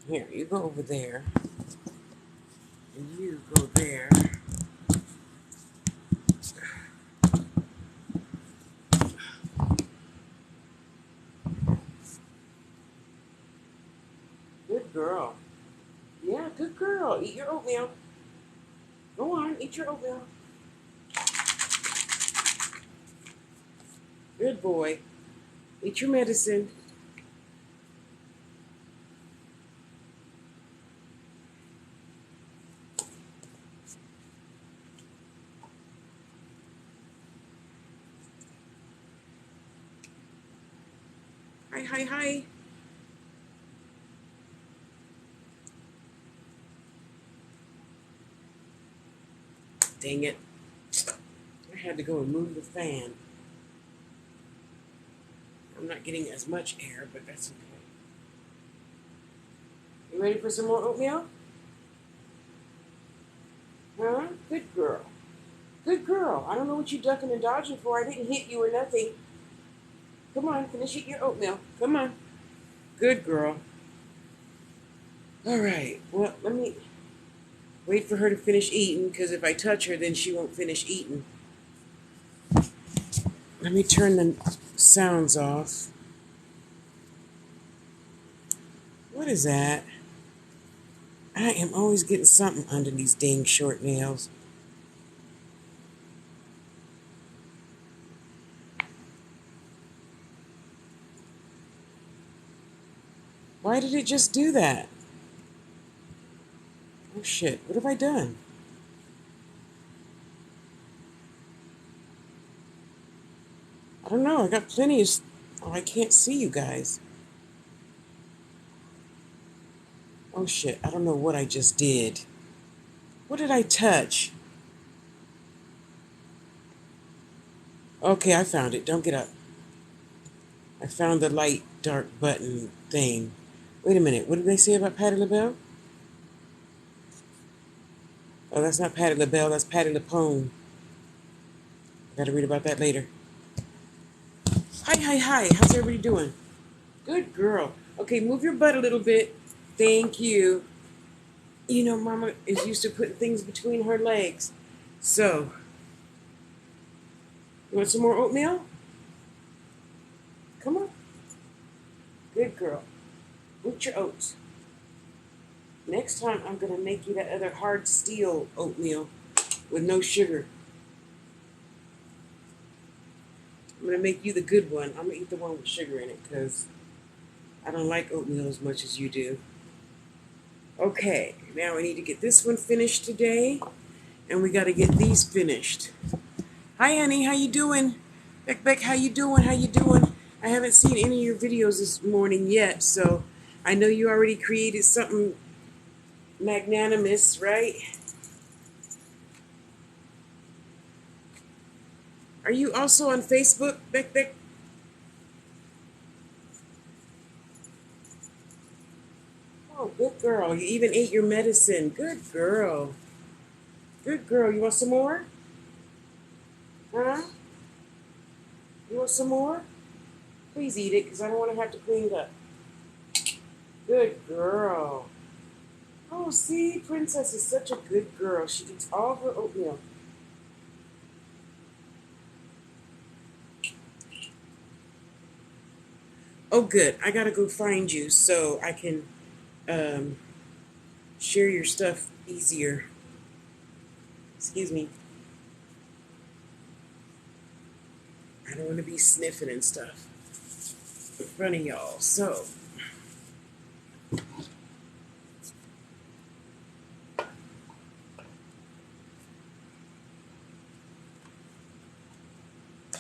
Here, you go over there. And you go there. Good girl. Yeah, good girl. Eat your oatmeal. Go on, eat your oatmeal. Good boy. Eat your medicine. Hi, hi, hi. Dang it. I had to go and move the fan. I'm not getting as much air, but that's okay. You ready for some more oatmeal? Huh? Good girl. Good girl. I don't know what you ducking and dodging for. I didn't hit you or nothing. Come on, finish eating your oatmeal. Come on. Good girl. All right. Well, let me wait for her to finish eating, because if I touch her, then she won't finish eating. Let me turn the sounds off. What is that? I am always getting something under these dang short nails. Why did it just do that? Oh shit, what have I done? I don't know, I got plenty of... Oh, I can't see you guys. Oh shit, I don't know what I just did. What did I touch? Okay, I found it. Don't get up. I found the light dark button thing. Wait a minute, what did they say about Patti LaBelle? Oh, that's not Patti LaBelle, that's Patti LaPone. I gotta read about that later. Hi, hi, hi. How's everybody doing? Good girl. Okay, move your butt a little bit. Thank you. You know, Mama is used to putting things between her legs. So, you want some more oatmeal? Come on. Good girl. Eat your oats. Next time, I'm going to make you that other hard steel oatmeal with no sugar. I'm going to make you the good one. I'm going to eat the one with sugar in it because I don't like oatmeal as much as you do. Okay, now we need to get this one finished today, and we got to get these finished. Hi, honey. How you doing? Beck, how you doing? How you doing? I haven't seen any of your videos this morning yet, so I know you already created something magnanimous, right? Are you also on Facebook, Beck? Oh, good girl. You even ate your medicine. Good girl. Good girl. You want some more? Huh? You want some more? Please eat it, because I don't want to have to clean it up. Good girl. Oh, see, Princess is such a good girl. She eats all her oatmeal. Oh, good. I gotta go find you so I can share your stuff easier. Excuse me. I don't want to be sniffing and stuff in front of y'all. So,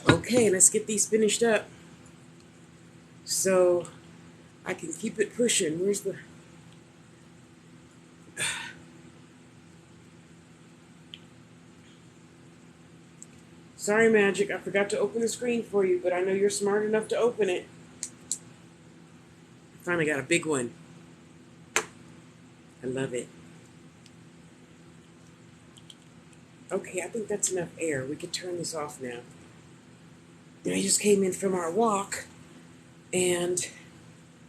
okay, let's get these finished up so I can keep it pushing. Where's the... Sorry, Magic. I forgot to open the screen for you, but I know you're smart enough to open it. I finally got a big one. I love it. Okay, I think that's enough air. We could turn this off now. I just came in from our walk, and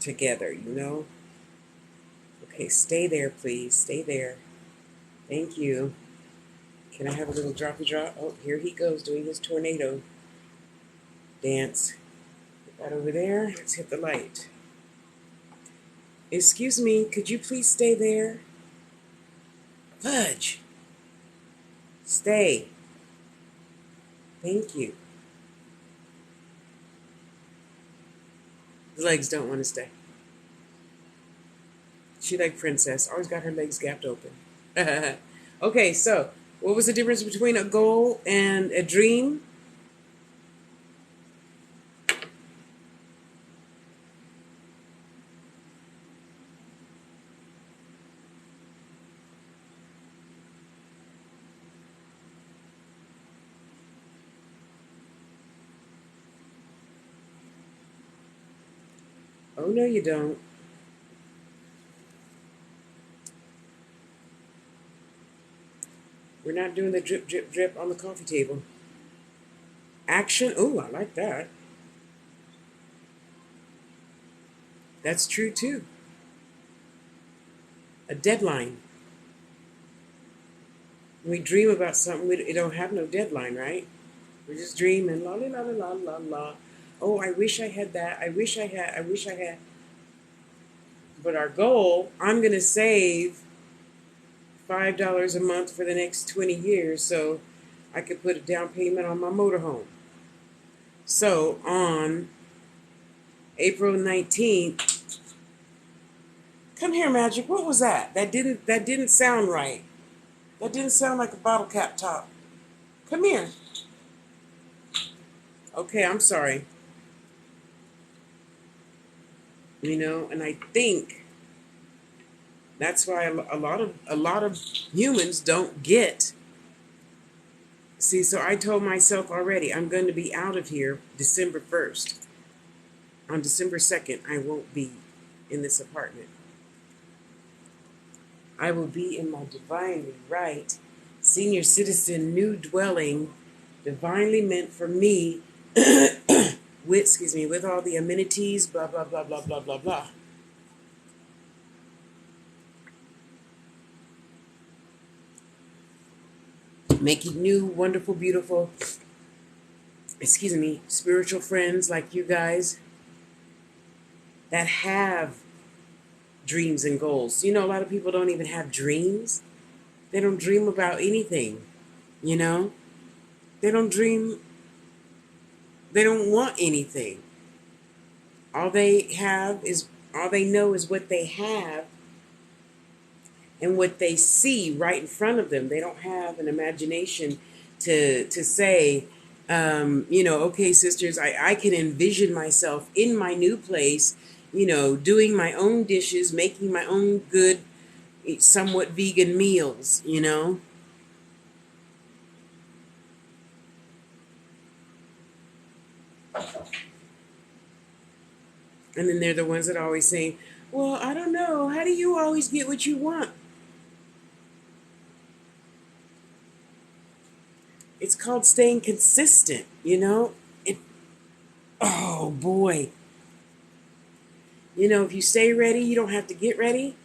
together, you know? Okay, stay there, please. Stay there. Thank you. Can I have a little droppy drop? Oh, here he goes doing his tornado dance. Put that over there. Let's hit the light. Excuse me, could you please stay there? Fudge. Stay. Thank you. His legs don't want to stay. She like Princess. Always got her legs gapped open. Okay, so what was the difference between a goal and a dream? Oh, no, you don't. We're not doing the drip, drip, drip on the coffee table. Action. Oh, I like that. That's true, too. A deadline. When we dream about something, we don't have no deadline, right? We're just dreaming. La, la, la, la, la, la. Oh, I wish I had that. I wish I had. I wish I had. But our goal, I'm going to save $5 a month for the next 20 years so I could put a down payment on my motorhome. So on April 19th, come here, Magic. What was that? That didn't sound right. That didn't sound like a bottle cap top. Come here. Okay, I'm sorry. You know, and I think that's why a lot of humans don't get. See, so I told myself already, I'm going to be out of here December 1st. On December 2nd, I won't be in this apartment. I will be in my divinely right senior citizen new dwelling, divinely meant for me, with all the amenities, blah, blah, blah, blah, blah, blah, blah. Making new, wonderful, beautiful, spiritual friends like you guys that have dreams and goals. You know, a lot of people don't even have dreams. They don't dream about anything, you know? They don't dream, they don't want anything. All they know is what they have and what they see right in front of them. They don't have an imagination to say, okay, sisters, I can envision myself in my new place, doing my own dishes, making my own good, somewhat vegan meals, And then they're the ones that are always saying, well, I don't know. How do you always get what you want? It's called staying consistent, Oh, boy. If you stay ready, you don't have to get ready.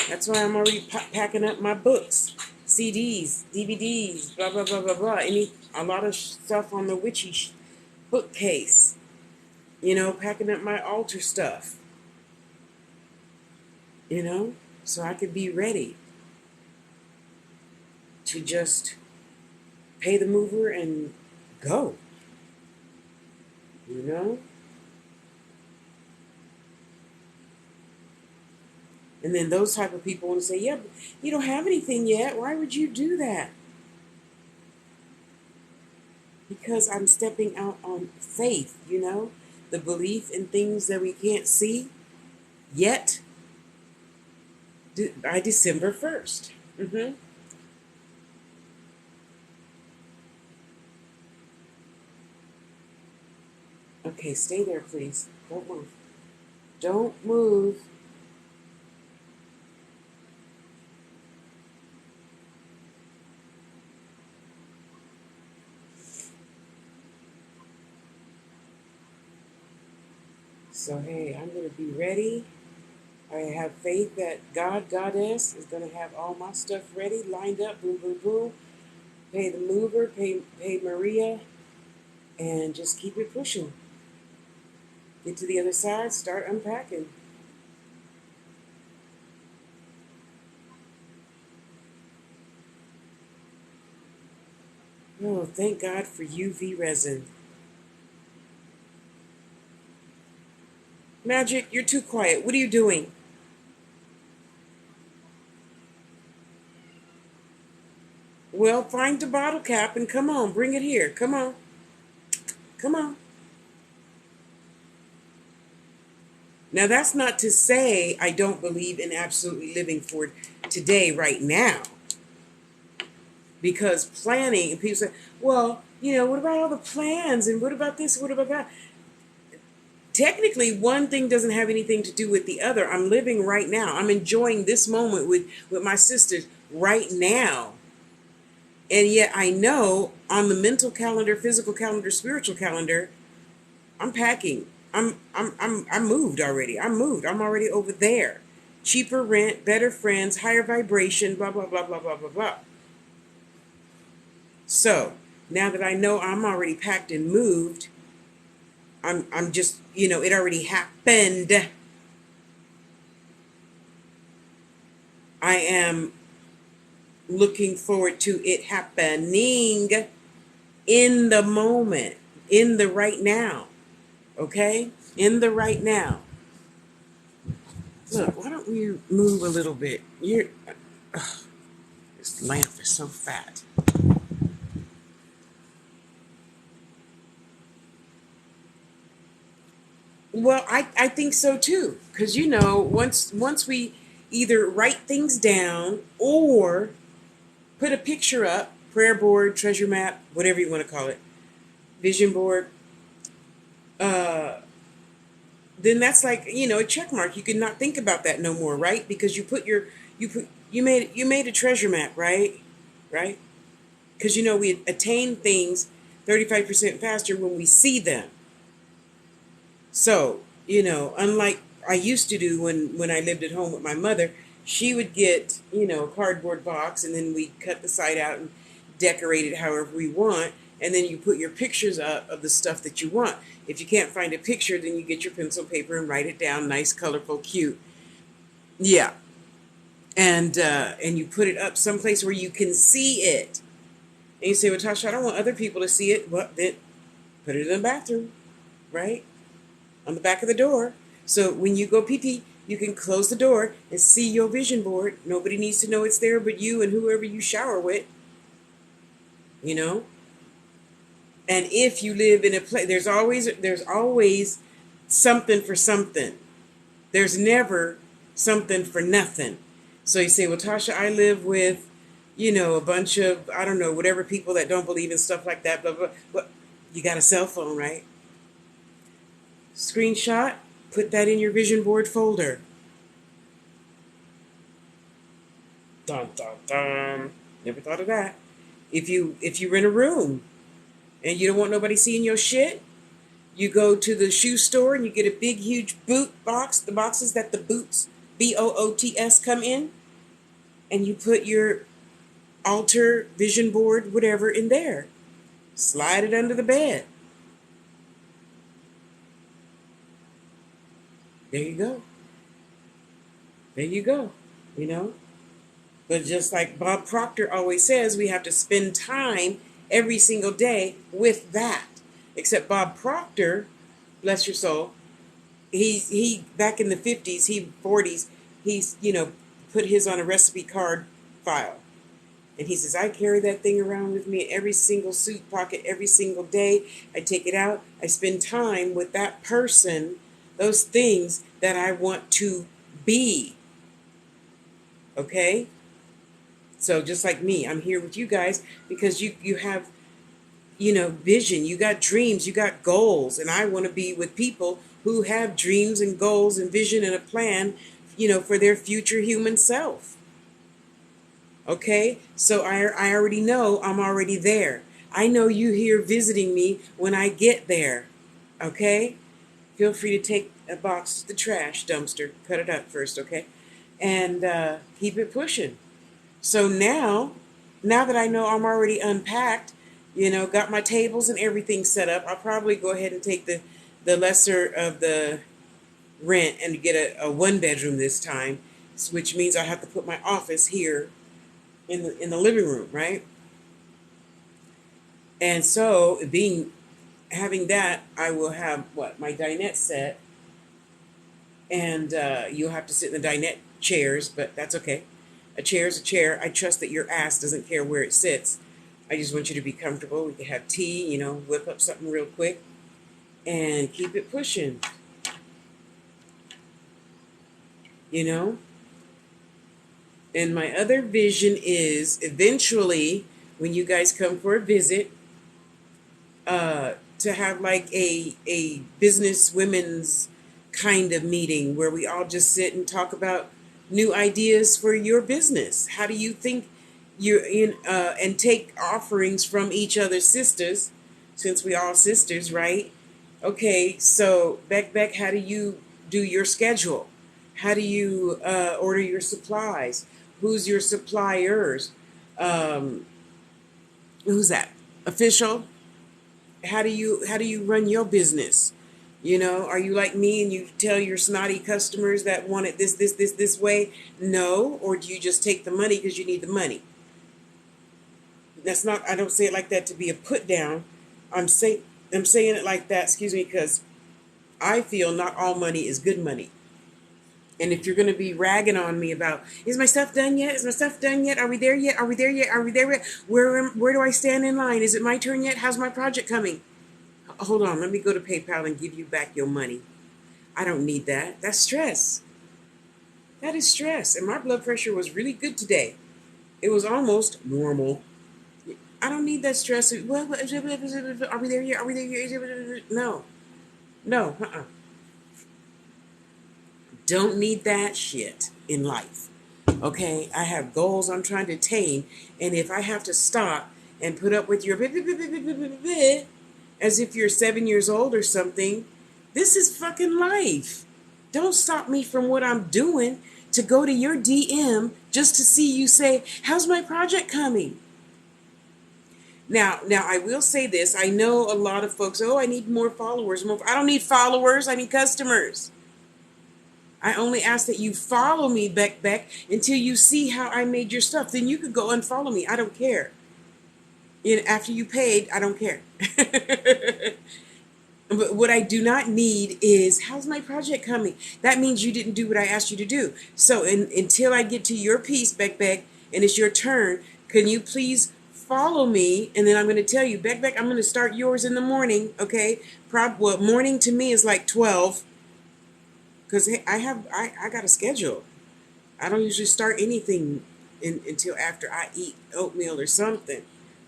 That's why I'm already packing up my books, CDs, DVDs, blah, blah, blah, blah, blah. A lot of stuff on the witchy bookcase. Packing up my altar stuff. So I could be ready to just pay the mover and go. And then those type of people want to say, yeah, but you don't have anything yet. Why would you do that? Because I'm stepping out on faith, the belief in things that we can't see yet by December 1st. Okay, stay there, please. Don't move. Don't move. So, hey, I'm going to be ready. I have faith that God, Goddess, is going to have all my stuff ready, lined up, boom, boom, boom. Pay the mover, pay Maria, and just keep it pushing. Get to the other side, start unpacking. Oh, thank God for UV resin. Magic, you're too quiet. What are you doing? Well, find the bottle cap and come on, bring it here. Come on. Come on. Now, that's not to say I don't believe in absolutely living for today, right now. Because planning, and people say, well, what about all the plans? And what about this? What about that? Technically, one thing doesn't have anything to do with the other. I'm living right now. I'm enjoying this moment with my sisters right now. And yet I know on the mental calendar, physical calendar, spiritual calendar, I'm packing. I'm moved already. I'm moved. I'm already over there. Cheaper rent, better friends, higher vibration, blah blah blah blah blah blah blah. So now that I know I'm already packed and moved, I'm just it already happened. I am looking forward to it happening in the moment, in the right now. Okay? In the right now. Look, why don't we move a little bit? This lamp is so fat. Well, I think so too. Because once we either write things down or put a picture up, prayer board, treasure map, whatever you want to call it, vision board, uh, then that's like, a check mark. You can not think about that no more, right? Because you made a treasure map, right? Right? Because we attain things 35% faster when we see them. So, unlike I used to do when I lived at home with my mother, she would get, a cardboard box and then we cut the side out and decorate it however we want. And then you put your pictures up of the stuff that you want. If you can't find a picture, then you get your pencil paper and write it down, nice, colorful, cute. Yeah. And you put it up someplace where you can see it. And you say, well, Tasha, I don't want other people to see it. Well, then put it in the bathroom, right? On the back of the door. So when you go pee pee, you can close the door and see your vision board. Nobody needs to know it's there but you and whoever you shower with. You know? And if you live in a place, there's always something for something. There's never something for nothing. So you say, well, Tasha, I live with, a bunch of, I don't know, whatever people that don't believe in stuff like that, blah, blah. Well, you got a cell phone, right? Screenshot, put that in your vision board folder. Dun, dun, dun. Never thought of that. If you rent a room and you don't want nobody seeing your shit, you go to the shoe store and you get a big, huge boot box, the boxes that the boots, BOOTS, come in, and you put your altar, vision board, whatever in there. Slide it under the bed. There you go. There you go. You know? But just like Bob Proctor always says, we have to spend time every single day with that. Except Bob Proctor, bless your soul, he back in the 50s, 40s, he's, put his on a recipe card file. And he says, I carry that thing around with me in every single suit pocket every single day. I take it out. I spend time with that person, those things that I want to be. Okay? So just like me, I'm here with you guys because you have, vision. You got dreams. You got goals. And I want to be with people who have dreams and goals and vision and a plan, for their future human self. Okay? So I already know I'm already there. I know you here visiting me when I get there. Okay? feel free to take a box to the trash dumpster, cut it up first, okay? And keep it pushing. So now that I know I'm already unpacked, got my tables and everything set up, I'll probably go ahead and take the lesser of the rent and get a one bedroom this time, which means I have to put my office here in the living room, right? And so having that, I will have my dinette set, and you'll have to sit in the dinette chairs, but that's okay. A chair is a chair. I trust that your ass doesn't care where it sits. I just want you to be comfortable. We can have tea, whip up something real quick and keep it pushing, you know? And my other vision is eventually, when you guys come for a visit, to have like a business women's kind of meeting where we all just sit and talk about new ideas for your business. How do you think you're in, and take offerings from each other's sisters, since we all sisters, right? Okay, so Beck, how do you do your schedule? How do you order your supplies? Who's your suppliers? Um, who's that? Official? How do you run your business? Are you like me and you tell your snotty customers that want it this way? No, or do you just take the money because you need the money? That's not. I don't say it like that to be a put down. I'm saying it like that. Excuse me, because I feel not all money is good money. And if you're going to be ragging on me about, is my stuff done yet? Is my stuff done yet? Are we there yet? Are we there yet? Are we there yet? Where do I stand in line? Is it my turn yet? How's my project coming? Hold on, let me go to PayPal and give you back your money. I don't need that. That's stress. That is stress. And my blood pressure was really good today. It was almost normal. I don't need that stress. Well, are we there yet? Are we there yet? No. No. Don't need that shit in life. Okay? I have goals I'm trying to attain. And if I have to stop and put up with your as if you're 7 years old or something, this is fucking life. Don't stop me from what I'm doing to go to your DM just to see you say, how's my project coming? Now I will say this. I know a lot of folks, I need more followers. I don't need followers. I need customers. I only ask that you follow me, Beck, until you see how I made your stuff. Then you could go unfollow me. I don't care. After you paid, I don't care. But what I do not need is, how's my project coming? That means you didn't do what I asked you to do. So until I get to your piece, Beck, and it's your turn, can you please follow me? And then I'm going to tell you, Beck, I'm going to start yours in the morning, okay? Morning to me is like 12, because I got a schedule. I don't usually start anything until after I eat oatmeal or something.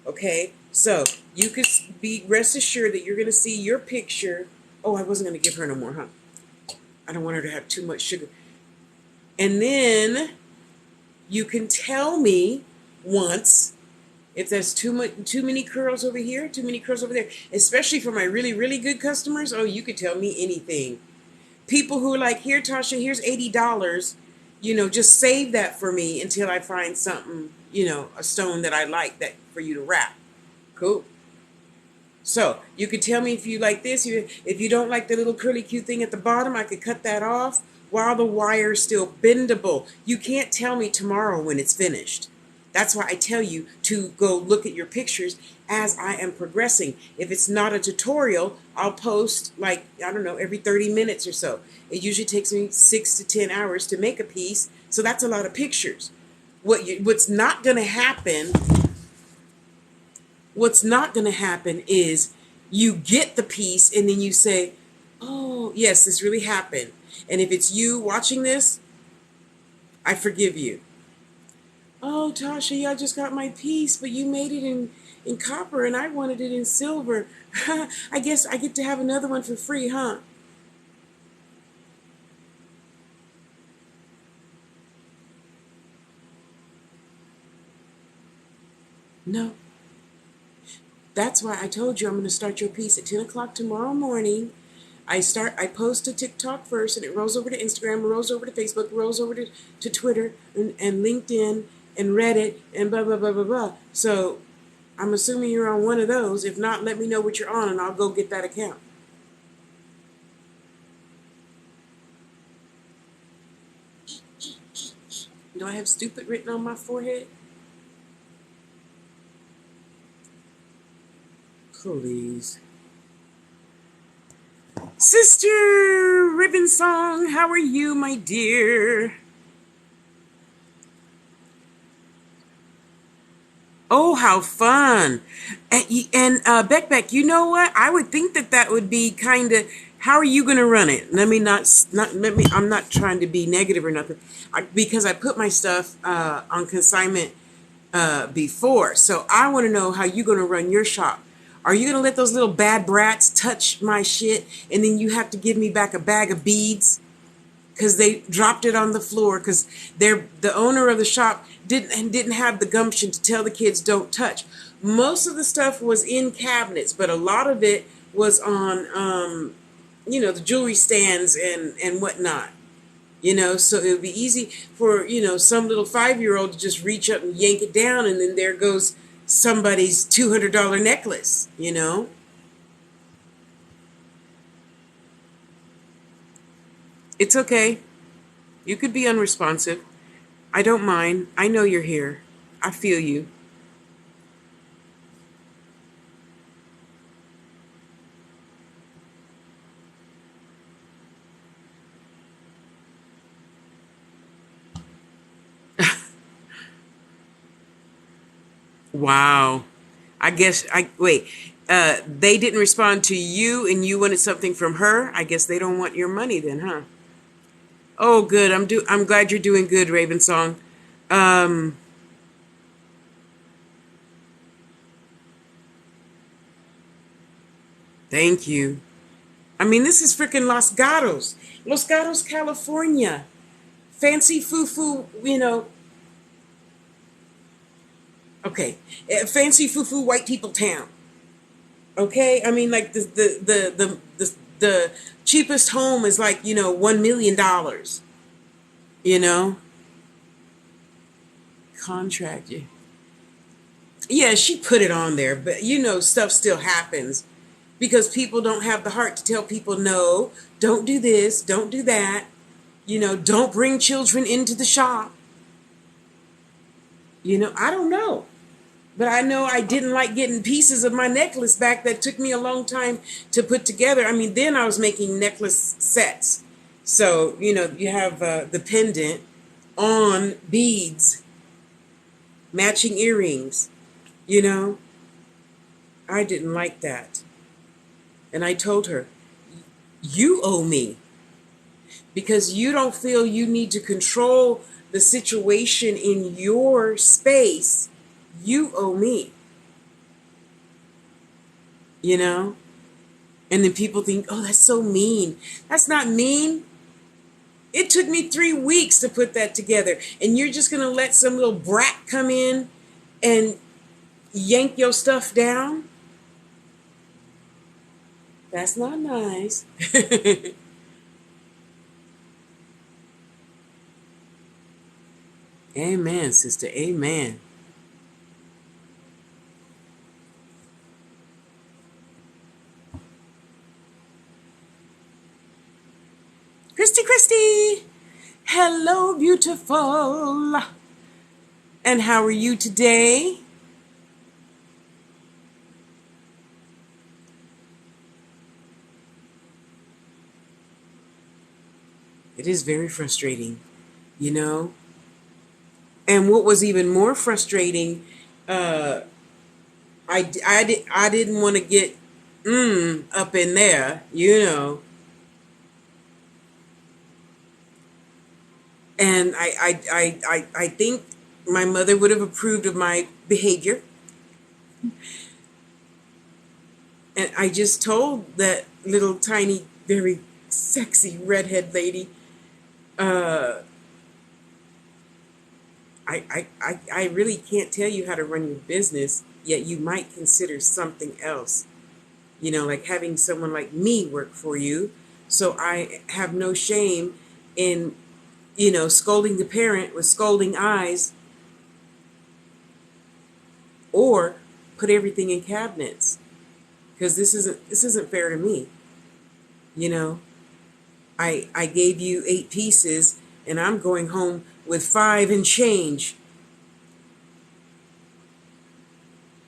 Okay, so you could be rest assured that you're going to see your picture. Oh, I wasn't going to give her no more, huh? I don't want her to have too much sugar. And then you can tell me once if there's too many curls over here, too many curls over there. Especially for my really, really good customers. Oh, you could tell me anything. People who are like, here, Tasha, here's $80. Just save that for me until I find something, a stone that I like that for you to wrap. Cool. So you could tell me if you like this. If you don't like the little curly cute thing at the bottom, I could cut that off while the wire is still bendable. You can't tell me tomorrow when it's finished. That's why I tell you to go look at your pictures as I am progressing. If it's not a tutorial, I'll post every 30 minutes or so. It usually takes me 6 to 10 hours to make a piece, so that's a lot of pictures. What's not going to happen is you get the piece and then you say, oh, yes, this really happened. And if it's you watching this, I forgive you. Oh, Tasha, yeah, I just got my piece, but you made it in copper and I wanted it in silver. I guess I get to have another one for free, huh? No. That's why I told you I'm going to start your piece at 10 o'clock tomorrow morning. I post to TikTok first, and it rolls over to Instagram, rolls over to Facebook, rolls over to Twitter and LinkedIn and Reddit and blah blah blah blah blah. So I'm assuming you're on one of those. If not, let me know what you're on and I'll go get that account. Do I have stupid written on my forehead? Please. Sister Ribbon Song, how are you, my dear? Oh, how fun. And Beck, you know what? I would think that would be kind of, how are you going to run it? I'm not trying to be negative or nothing. Because I put my stuff on consignment before. So I want to know how you're going to run your shop. Are you going to let those little bad brats touch my shit and then you have to give me back a bag of beads? Because they dropped it on the floor because the owner of the shop didn't have the gumption to tell the kids don't touch. Most of the stuff was in cabinets, but a lot of it was on the jewelry stands and whatnot. So it would be easy for some little 5-year-old to just reach up and yank it down, and then there goes somebody's $200 necklace. It's okay. You could be unresponsive. I don't mind. I know you're here. I feel you. Wow. I guess I wait. They didn't respond to you, and you wanted something from her. I guess they don't want your money then, huh? Oh, good. I'm glad you're doing good, Raven Song. Um, Thank you. I mean, this is freaking Los Gatos, California. Fancy foo-foo, okay. Fancy foo-foo white people town. Okay? I mean, like the cheapest home is like, $1 million. You know? Contract. Yeah, she put it on there, but stuff still happens because people don't have the heart to tell people, no, don't do this, don't do that. Don't bring children into the shop. I don't know. But I know I didn't like getting pieces of my necklace back that took me a long time to put together. I mean, then I was making necklace sets. So, you have the pendant on beads, matching earrings. You know, I didn't like that. And I told her, you owe me because you don't feel you need to control the situation in your space. You owe me, you know? And then people think, oh, that's so mean. That's not mean. It took me 3 weeks to put that together. And you're just going to let some little brat come in and yank your stuff down? That's not nice. Amen, sister. Amen. Christy. Hello, beautiful. And how are you today? It is very frustrating, you know? And what was even more frustrating, I didn't want to get up in there, And I think my mother would have approved of my behavior. And I just told that little tiny, very sexy redhead lady, uh, I really can't tell you how to run your business, yet you might consider something else. You know, like having someone like me work for you. So I have no shame in, you know, scolding the parent with scolding eyes, or put everything in cabinets, because this isn't fair to me. You know, I gave you 8 pieces and I'm going home with 5 and change.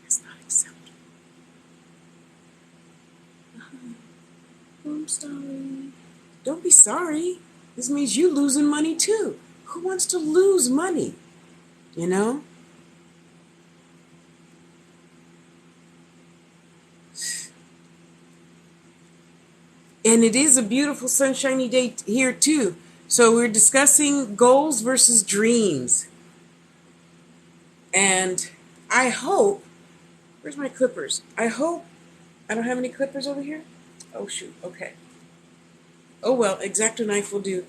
That's not acceptable. I'm sorry. Don't be sorry. This means you losing money too. Who wants to lose money? You know? And it is a beautiful sunshiny day here too. So we're discussing goals versus dreams. And I hope, where's my clippers? I hope, I don't have any clippers over here? Oh shoot, okay. Oh well, X-Acto knife will do.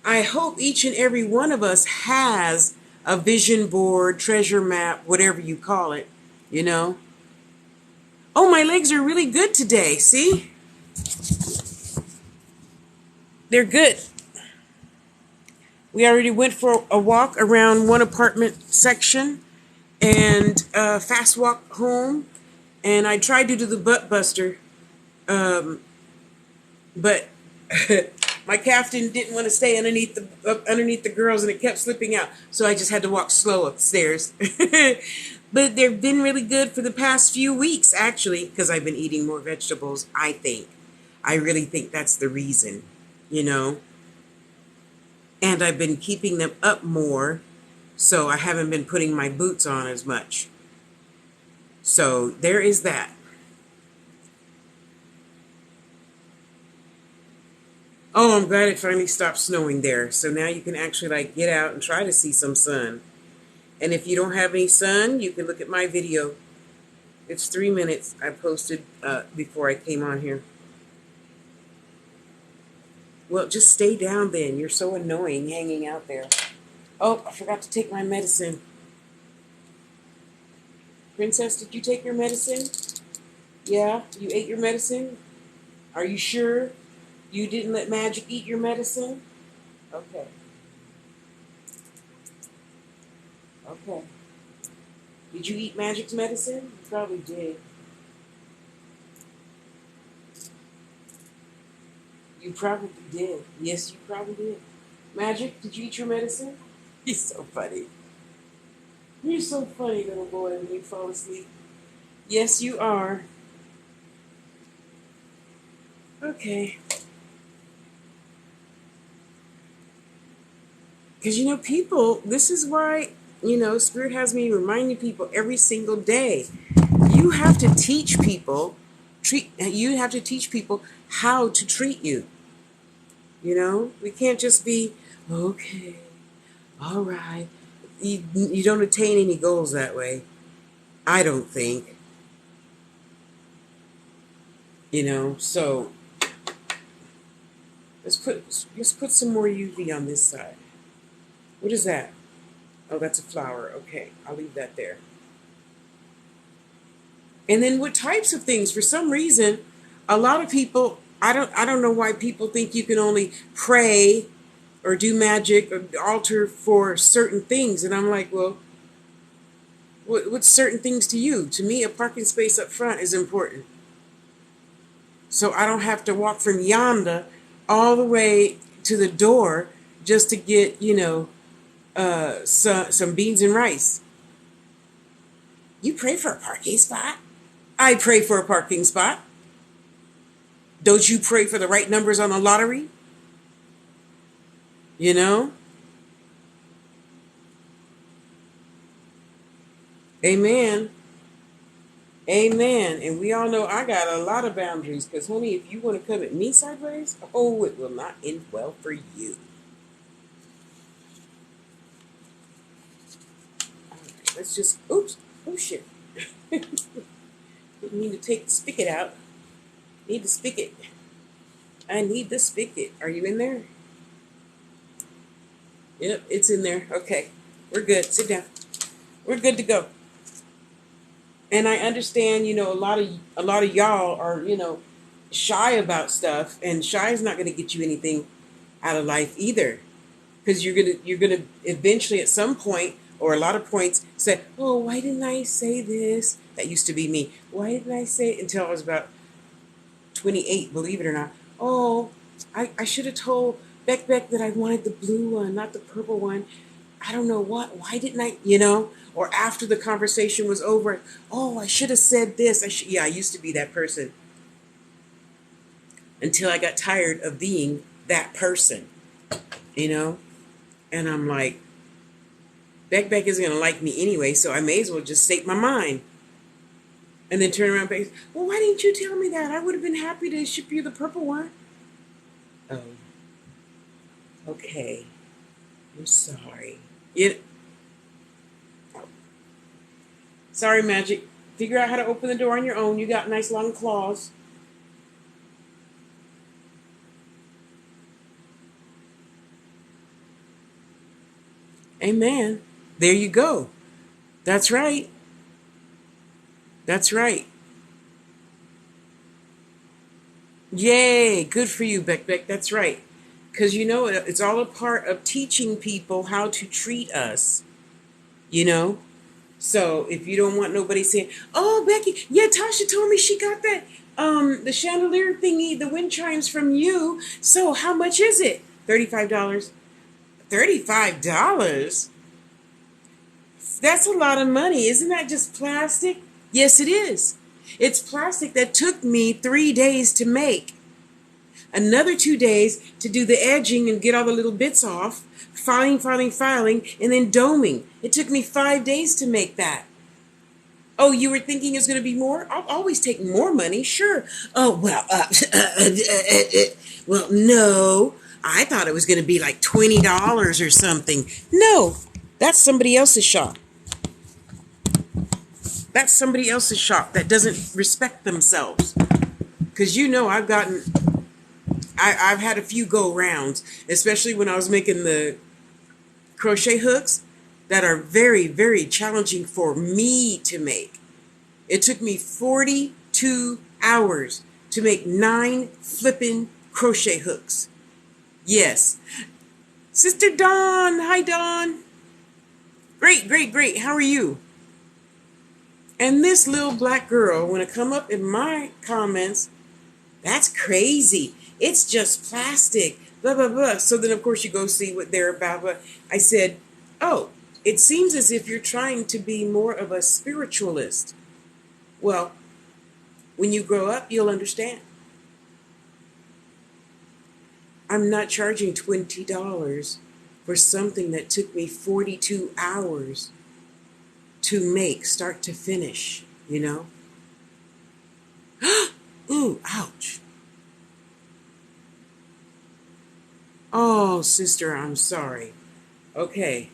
I hope each and every one of us has a vision board, treasure map, whatever you call it, you know? Oh, my legs are really good today, see? They're good. We already went for a walk around one apartment section and a fast walk home. And I tried to do the butt buster, but my calf didn't want to stay underneath the girls, and it kept slipping out. So I just had to walk slow upstairs. But they've been really good for the past few weeks, actually, because I've been eating more vegetables, I think. I really think that's the reason, you know. And I've been keeping them up more, so I haven't been putting my boots on as much. So there is that. Oh, I'm glad it finally stopped snowing there. So now you can actually like get out and try to see some sun. And if you don't have any sun, you can look at my video. It's 3 minutes I posted before I came on here. Well, just stay down then. You're so annoying hanging out there. Oh, I forgot to take my medicine. Princess, did you take your medicine? Yeah? You ate your medicine? Are you sure you didn't let Magic eat your medicine? Okay. Okay. Did you eat Magic's medicine? You probably did. You probably did. Yes, you probably did. Magic, did you eat your medicine? He's so funny. You're so funny, little boy, when you fall asleep. Yes, you are. Okay. Because, you know, people, this is why, you know, Spirit has me reminding people every single day. You have to teach people, you have to teach people how to treat you. You know, we can't just be, okay, all right. You don't attain any goals that way. I don't think. You know, so let's put some more UV on this side. What is that? Oh, that's a flower. Okay, I'll leave that there. And then what types of things? For some reason, a lot of people, I don't know why people think you can only pray or do magic or alter for certain things. And I'm like, well, what's certain things to you? To me, a parking space up front is important. So I don't have to walk from yonder all the way to the door just to get, you know, some beans and rice. You pray for a parking spot? I pray for a parking spot. Don't you pray for the right numbers on the lottery? You know? Amen. Amen. And we all know I got a lot of boundaries because, honey, if you want to come at me sideways, oh, it will not end well for you. All right, let's just, oops, oh shit. Didn't mean to take the spigot out. Need the spigot. I need the spigot. Are you in there? Yep, it's in there. Okay, we're good. Sit down. We're good to go. And I understand, a lot of y'all are, shy about stuff, and shy is not going to get you anything out of life either, because you're gonna eventually at some point or a lot of points say, oh, why didn't I say this? That used to be me. Why didn't I say it? Until I was about 28, believe it or not. Oh, I should have told Beck that I wanted the blue one, not the purple one. I don't know why didn't I, or after the conversation was over, oh, I should have said this. Yeah, I used to be that person until I got tired of being that person, you know? And I'm like, Beck isn't going to like me anyway, so I may as well just state my mind. And then turn around and say, well, why didn't you tell me that? I would have been happy to ship you the purple one. Oh, okay. I'm sorry. Sorry, Magic. Figure out how to open the door on your own. You got nice long claws. Amen. There you go. That's right. That's right. Yay. Good for you, Beck. That's right. Because it's all a part of teaching people how to treat us, you know? So if you don't want nobody saying, oh, Becky, yeah, Tasha told me she got that, the chandelier thingy, the wind chimes from you. So how much is it? $35. $35? That's a lot of money. Isn't that just plastic? Yes, it is. It's plastic that took me 3 days to make. Another 2 days to do the edging and get all the little bits off. Filing, and then doming. It took me 5 days to make that. Oh, you were thinking it's going to be more? I'll always take more money, sure. Oh, well, well, no. I thought it was going to be like $20 or something. No, that's somebody else's shop. That's somebody else's shop that doesn't respect themselves. Because I've had a few go rounds, especially when I was making the crochet hooks that are very, very challenging for me to make. It took me 42 hours to make 9 flippin' crochet hooks. Yes. Sister Dawn. Hi, Dawn. Great. How are you? And this little black girl, when it come up in my comments, that's crazy. It's just plastic. Blah, blah, blah. So then, of course, you go see what they're about. But I said, oh, it seems as if you're trying to be more of a spiritualist. Well, when you grow up, you'll understand. I'm not charging $20 for something that took me 42 hours to make, start to finish, Ooh, ouch. Oh, sister, I'm sorry. Okay,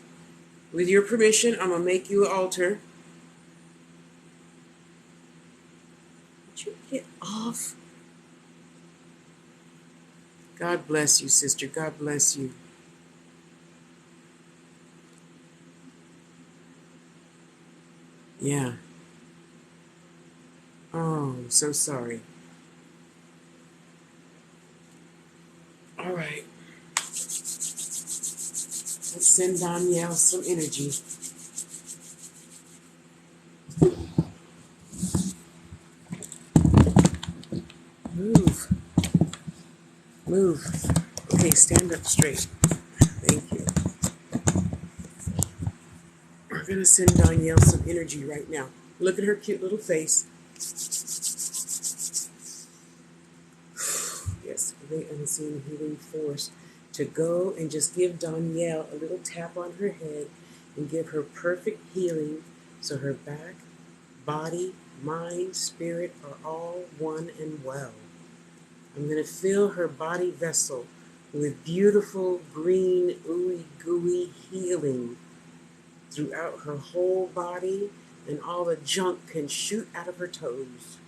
with your permission, I'm going to make you an altar. Would you get off? God bless you, sister. God bless you. Yeah. Oh, I'm so sorry. All right. Let's send Danielle some energy. Move. Move. Okay, stand up straight. Thank you. We're going to send Danielle some energy right now. Look at her cute little face. Yes, great unseen healing force to go and just give Danielle a little tap on her head and give her perfect healing so her back, body, mind, spirit are all one and well. I'm going to fill her body vessel with beautiful green ooey gooey healing throughout her whole body, and all the junk can shoot out of her toes.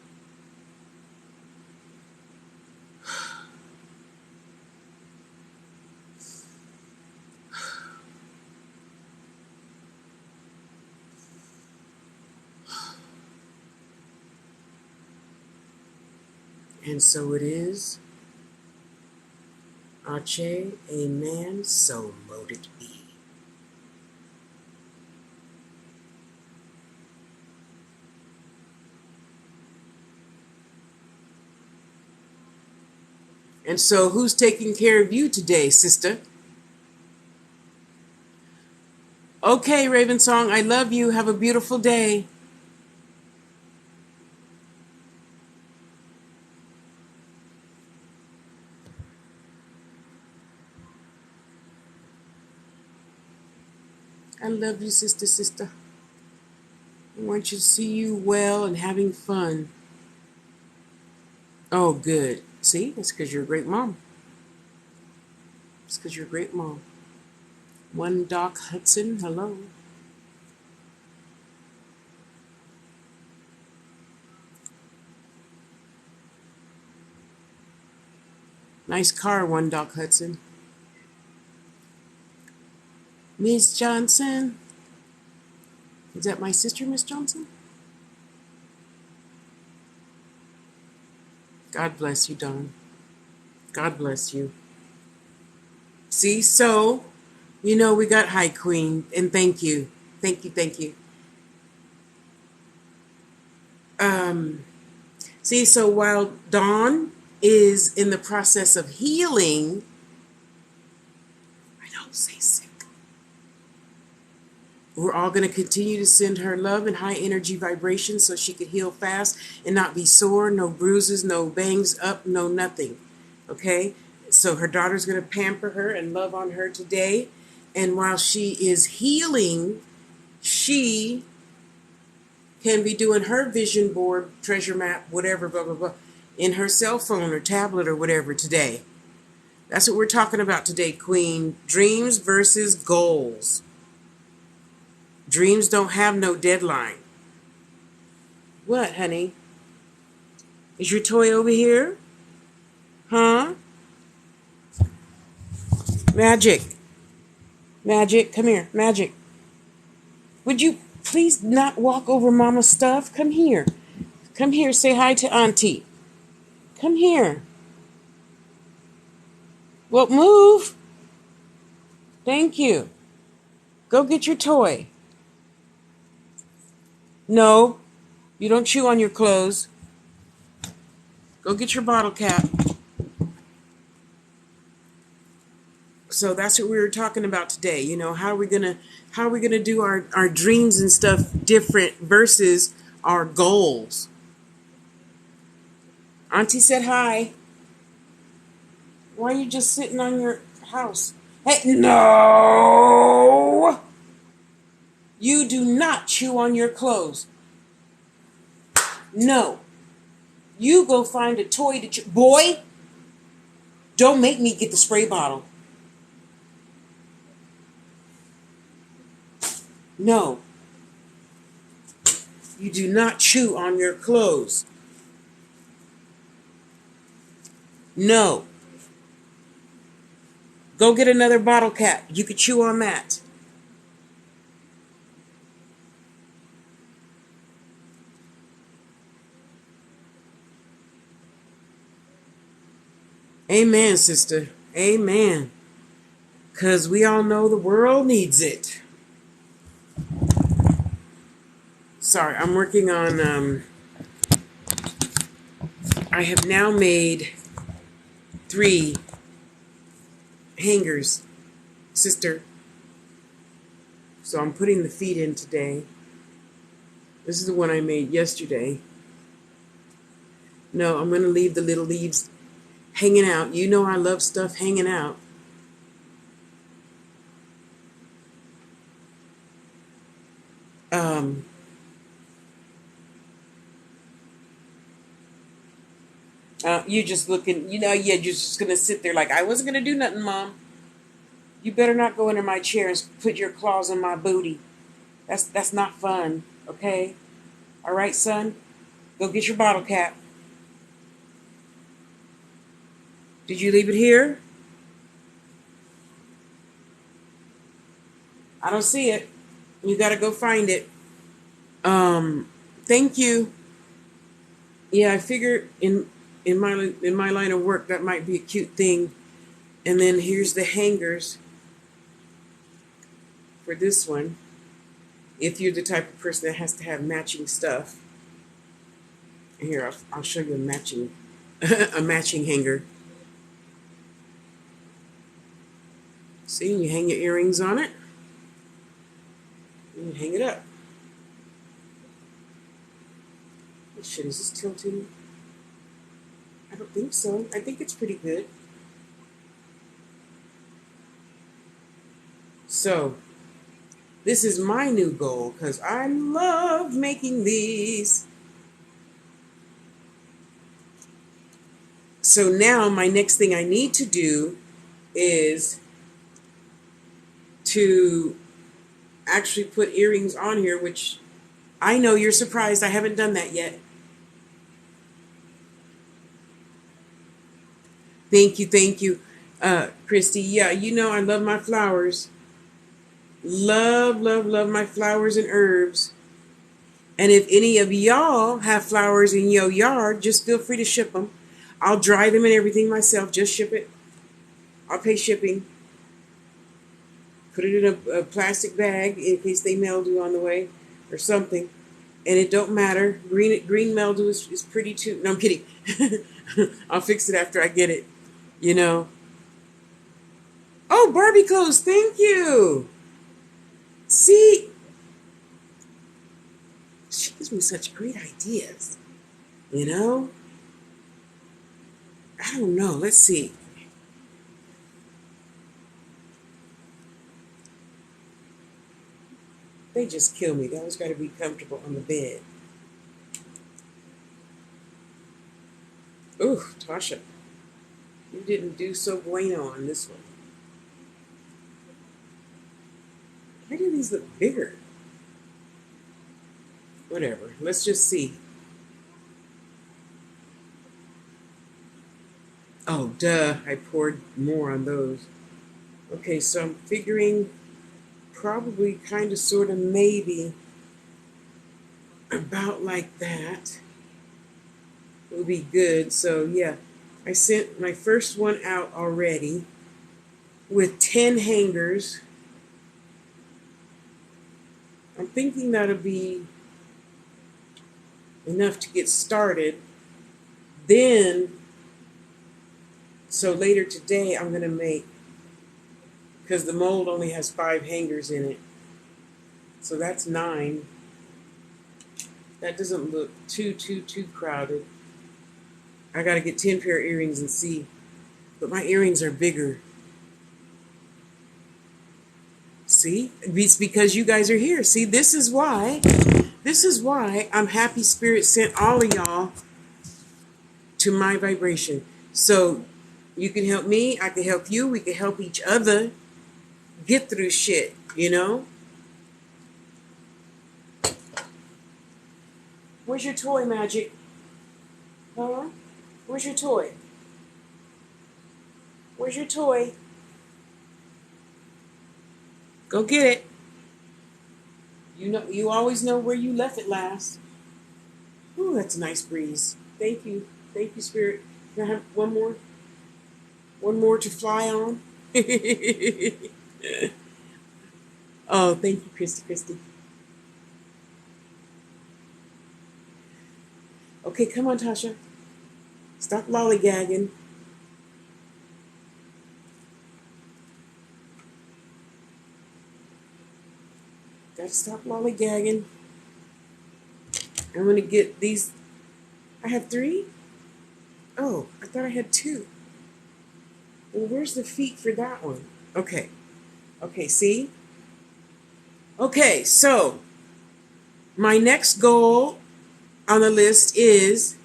And so it is. Ache, amen, so mote it be. And so who's taking care of you today, sister? Okay, Raven Song, I love you. Have a beautiful day. I love you, sister. I want you to see you well and having fun. Oh, good. See, it's because you're a great mom. It's because you're a great mom. One Doc Hudson, hello. Nice car, One Doc Hudson. Miss Johnson. Is that my sister, Miss Johnson? God bless you, Don. God bless you. See, so, we got Hi Queen, and thank you. Thank you. See, so while Dawn is in the process of healing, I don't say sick. We're all going to continue to send her love and high energy vibrations so she could heal fast and not be sore, no bruises, no bangs up, no nothing. Okay? So her daughter's going to pamper her and love on her today. And while she is healing, she can be doing her vision board, treasure map, whatever, blah, blah, blah, in her cell phone or tablet or whatever today. That's what we're talking about today, Queen. Dreams versus goals. Dreams don't have no deadline. What, honey? Is your toy over here? Huh? Magic. Magic, come here. Magic. Would you please not walk over Mama's stuff? Come here. Come here, say hi to Auntie. Come here. Well, move. Thank you. Go get your toy. No, you don't chew on your clothes. Go get your bottle cap. So that's what we were talking about today. How are we gonna do our dreams and stuff different versus our goals? Auntie said hi. Why are you just sitting on your house? Hey, no! You do not chew on your clothes. No. You go find a toy to chew. Boy, don't make me get the spray bottle. No. You do not chew on your clothes. No. Go get another bottle cap. You could chew on that. Amen, sister. Amen. Because we all know the world needs it. Sorry, I'm working on, I have now made 3 hangers, sister. So I'm putting the feet in today. This is the one I made yesterday. No, I'm going to leave the little leaves hanging out. You know I love stuff hanging out. You just looking, you're just going to sit there like, I wasn't going to do nothing, Mom. You better not go under my chair and put your claws on my booty. That's not fun, okay? All right, son? Go get your bottle cap. Did you leave it here? I don't see it. You got to go find it. Thank you. Yeah, I figured in my line of work, that might be a cute thing. And then here's the hangers for this one. If you're the type of person that has to have matching stuff. Here, I'll show you a matching a matching hanger. See, you hang your earrings on it. And you hang it up. Oh, shit, is this tilting? I don't think so. I think it's pretty good. So, this is my new goal because I love making these. So now my next thing I need to do is to actually put earrings on here, which I know you're surprised I haven't done that yet. Thank you, Christy. Yeah, you know I love my flowers. Love my flowers and herbs. And if any of y'all have flowers in your yard, just feel free to ship them. I'll dry them and everything myself. Just ship it. I'll pay shipping. Put it in a plastic bag in case they mildew on the way or something. And it don't matter. Green mildew is pretty too. No, I'm kidding. I'll fix it after I get it. You know. Oh, Barbie clothes. Thank you. See, she gives me such great ideas. You know. I don't know. Let's see. They just kill me. They always got to be comfortable on the bed. Ooh, Tasha, you didn't do so bueno on this one. Why do these look bigger? Whatever. Let's just see. Oh, duh. I poured more on those. Okay, so I'm figuring probably kind of sort of maybe about like that will be good. So yeah, I sent my first one out already with 10 hangers. I'm thinking that'll be enough to get started. Then, so later today I'm going to make, because the mold only has 5 hangers in it. So that's 9. That doesn't look too crowded. I got to get 10 pair of earrings and see. But my earrings are bigger. See? It's because you guys are here. See, this is why I'm happy Spirit sent all of y'all to my vibration. So you can help me, I can help you, we can help each other get through shit, you know? Where's your toy, Magic? Huh? Where's your toy? Where's your toy? Go get it. You know, you always know where you left it last. Ooh, that's a nice breeze. Thank you, Spirit. Can I have one more? One more to fly on. Oh, thank you, Christy. Okay, come on, Tasha. Stop lollygagging. Gotta stop lollygagging. I'm gonna get these. I have 3? Oh, I thought I had 2. Well, where's the feet for that one? Okay, see? Okay, so my next goal on the list is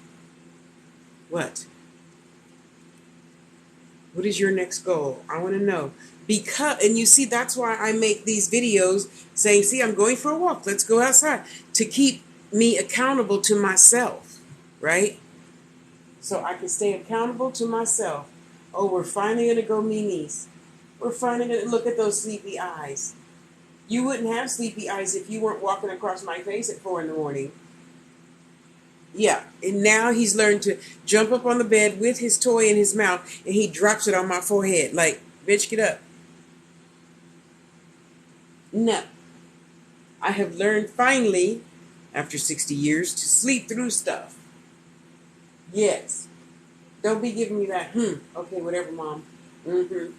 what? What is your next goal? I want to know. And you see, that's why I make these videos saying, see, I'm going for a walk. Let's go outside. To keep me accountable to myself, right? So I can stay accountable to myself. Oh, we're finally going to go Mimi's. We're finally going to look at those sleepy eyes. You wouldn't have sleepy eyes if you weren't walking across my face at 4 in the morning. Yeah, and now he's learned to jump up on the bed with his toy in his mouth, and he drops it on my forehead. Like, bitch, get up. No, I have learned finally, after 60 years, to sleep through stuff. Yes. Don't be giving me that, okay, whatever, mom. Mm-hmm.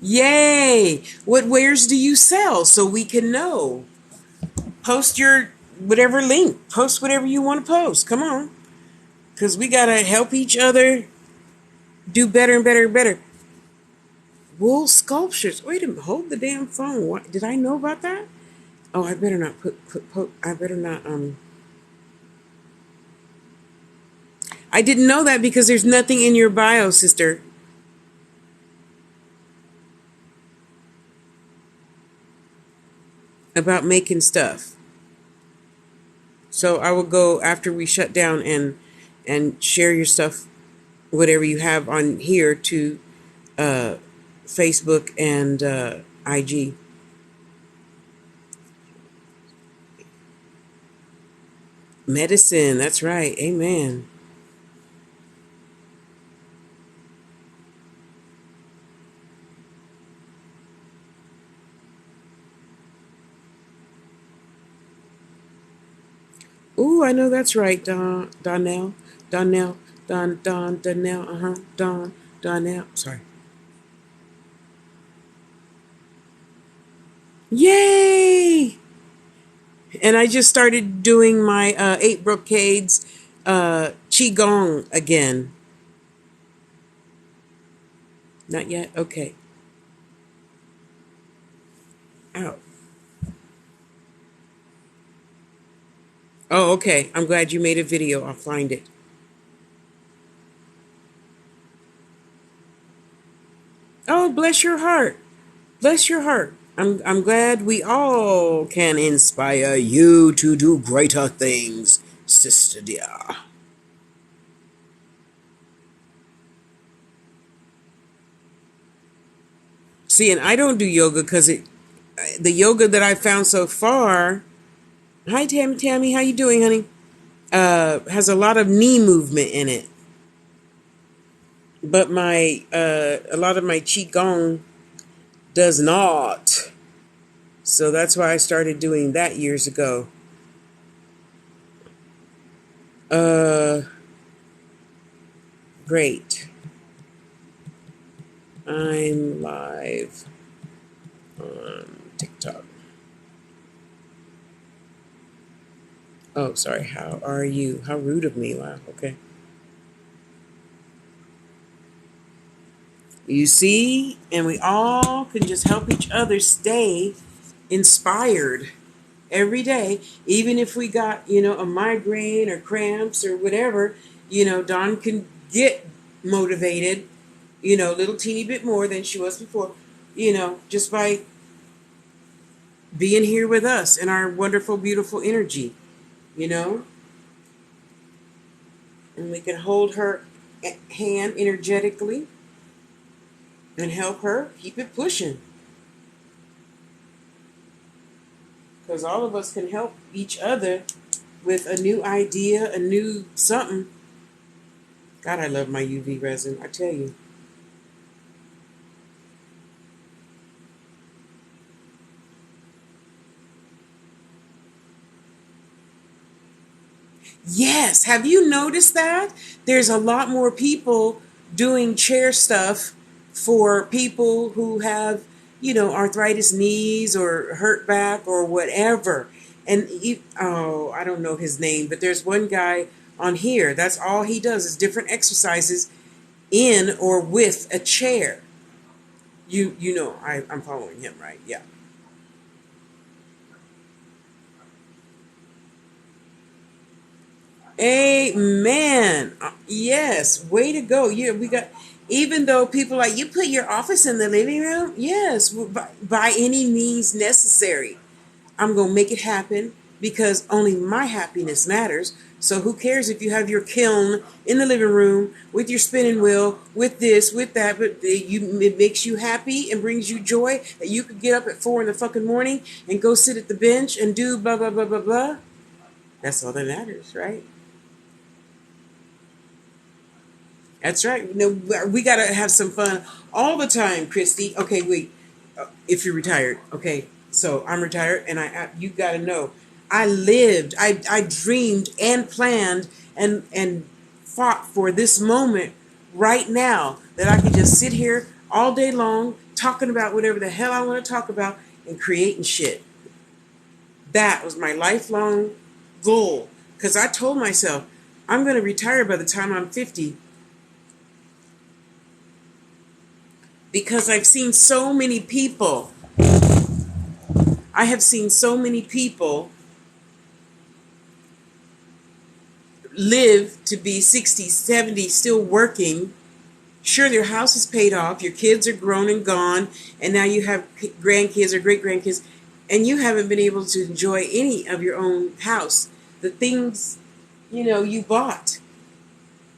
Yay! What wares do you sell so we can know? Post your whatever link. Post whatever you want to post. Come on. Because we got to help each other do better and better and better. Wool sculptures. Wait a minute. Hold the damn phone. What, did I know about that? Oh, I better not I better not, I didn't know that because there's nothing in your bio, sister, about making stuff. So I will go after we shut down and share your stuff, whatever you have on here, to uh, Facebook and IG. Medicine, that's right. Amen. Ooh, I know that's right, Donnell, Donnell. Sorry. Yay! And I just started doing my 8 brocades qigong again. Not yet. Okay. Ow. Oh, okay. I'm glad you made a video. I'll find it. Oh, bless your heart. Bless your heart. I'm glad we all can inspire you to do greater things, sister dear. See, and I don't do yoga because the yoga that I found so far. Hi, Tammy. How you doing, honey? Has a lot of knee movement in it, but my a lot of my qigong does not. So that's why I started doing that years ago. Uh, Great. I'm live on TikTok. Oh, sorry. How are you? How rude of me. Wow. Okay. You see, and we all can just help each other stay inspired every day, even if we got, a migraine or cramps or whatever. Dawn can get motivated, a little teeny bit more than she was before, just by being here with us and our wonderful, beautiful energy, you know, and we can hold her hand energetically and help her keep it pushing. Because all of us can help each other with a new idea, a new something. God, I love my UV resin, I tell you. Yes, have you noticed that? There's a lot more people doing chair stuff for people who have, arthritis knees or hurt back or whatever. And oh, I don't know his name, but there's one guy on here. That's all he does is different exercises in or with a chair. I'm following him, right? Yeah. Amen. Yes, way to go. Yeah, we got. Even though people are like, you put your office in the living room. Yes, by any means necessary. I'm gonna make it happen. because only my happiness matters. So who cares if you have your kiln in the living room with your spinning wheel, with this, with that, but it makes you happy and brings you joy that you could get up at 4 in the fucking morning and go sit at the bench and do blah, blah, blah, blah, blah. That's all that matters, right? That's right. No, we got to have some fun all the time, Christy. Okay, wait. If you're retired, okay. So I'm retired, and you got to know, I lived, I dreamed and planned and fought for this moment right now that I could just sit here all day long talking about whatever the hell I want to talk about and creating shit. That was my lifelong goal because I told myself I'm going to retire by the time I'm 50 because I've seen so many people. I have seen so many people live to be 60, 70, still working. Sure, their house is paid off, your kids are grown and gone, and now you have grandkids or great grandkids, and you haven't been able to enjoy any of your own house, the things you bought.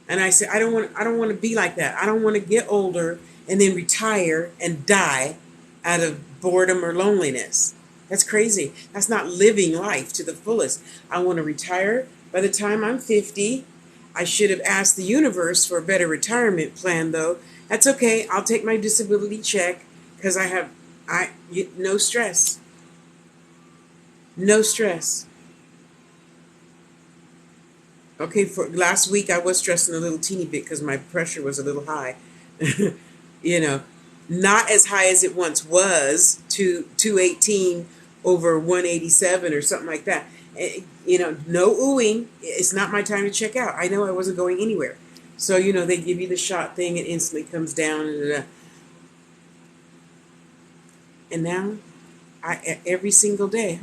And I said, I don't want to be like that. I don't want to get older and then retire and die out of boredom or loneliness. That's crazy. That's not living life to the fullest. I want to retire by the time I'm 50. I should have asked the universe for a better retirement plan, though. That's okay. I'll take my disability check because no stress. No stress. Okay, for last week I was stressing a little teeny bit because my pressure was a little high. you know, Not as high as it once was, 218 over 187 or something like that. No oohing. It's not my time to check out. I know I wasn't going anywhere. So, they give you the shot thing, it instantly comes down. And now, every single day,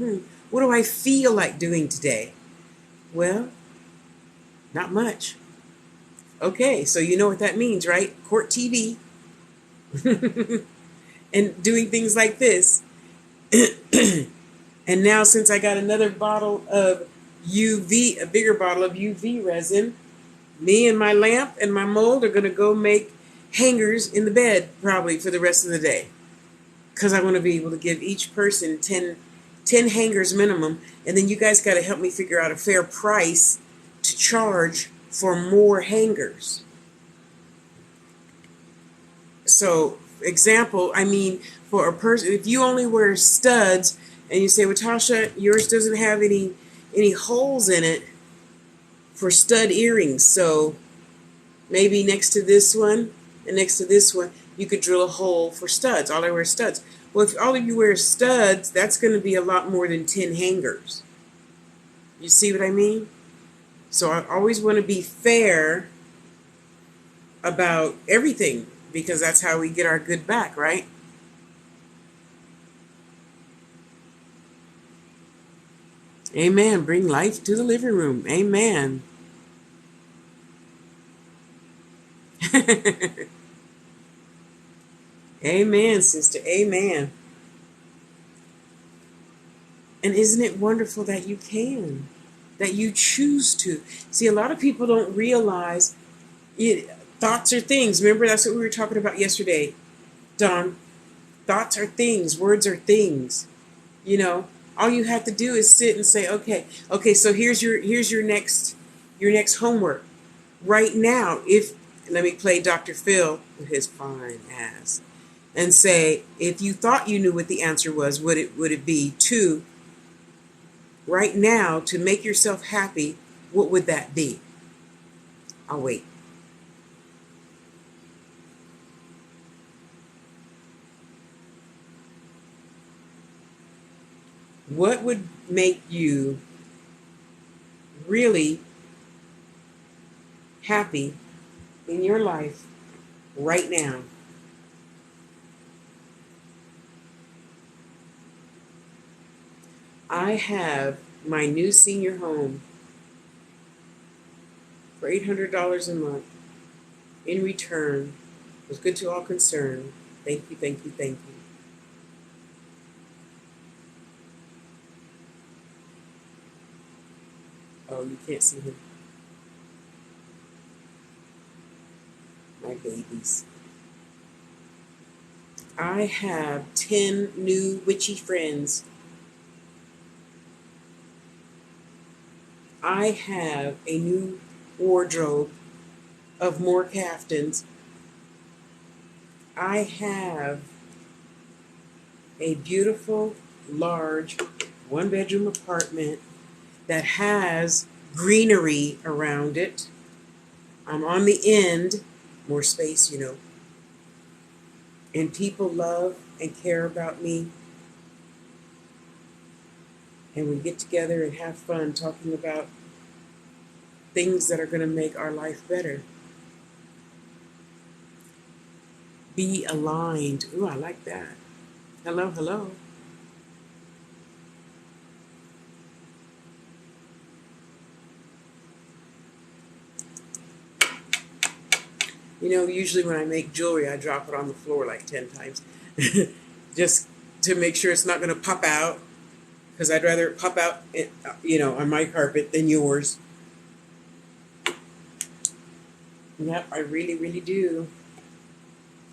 what do I feel like doing today? Well, not much. Okay, so you know what that means, right? Court TV. And doing things like this. And now since I got another bottle of a bigger bottle of UV resin, me and my lamp and my mold are going to go make hangers in the bed probably for the rest of the day. Because I want to be able to give each person 10 hangers minimum. And then you guys got to help me figure out a fair price to charge for more hangers. So, example, for a person, if you only wear studs and you say, well, Tasha, yours doesn't have any holes in it for stud earrings. So maybe next to this one and next to this one, you could drill a hole for studs. All I wear is studs. Well, if all of you wear studs, that's going to be a lot more than 10 hangers. You see what I mean? So I always want to be fair about everything because that's how we get our good back, right? Amen. Bring life to the living room. Amen. Amen, sister. Amen. And isn't it wonderful that you can, that you choose to? See, a lot of people don't realize thoughts are things. Remember, that's what we were talking about yesterday, Don. Thoughts are things. Words are things. All you have to do is sit and say, okay. So here's your next homework. Right now, let me play Dr. Phil with his fine ass, and say, if you thought you knew what the answer was, would it be to right now to make yourself happy? What would that be? I'll wait. What would make you really happy in your life right now? I have my new senior home for $800 a month. In return, it was good to all concerned. Thank you, thank you, thank you. Oh, you can't see him. My babies. I have 10 new witchy friends. I have a new wardrobe of more caftans. I have a beautiful, large, one-bedroom apartment that has greenery around it. I'm on the end, more space, and people love and care about me. And we get together and have fun talking about things that are going to make our life better. Be aligned. Ooh, I like that. Hello, hello. Usually when I make jewelry, I drop it on the floor like 10 times. Just to make sure it's not going to pop out. Because I'd rather it pop out, on my carpet than yours. Yep, I really, really do.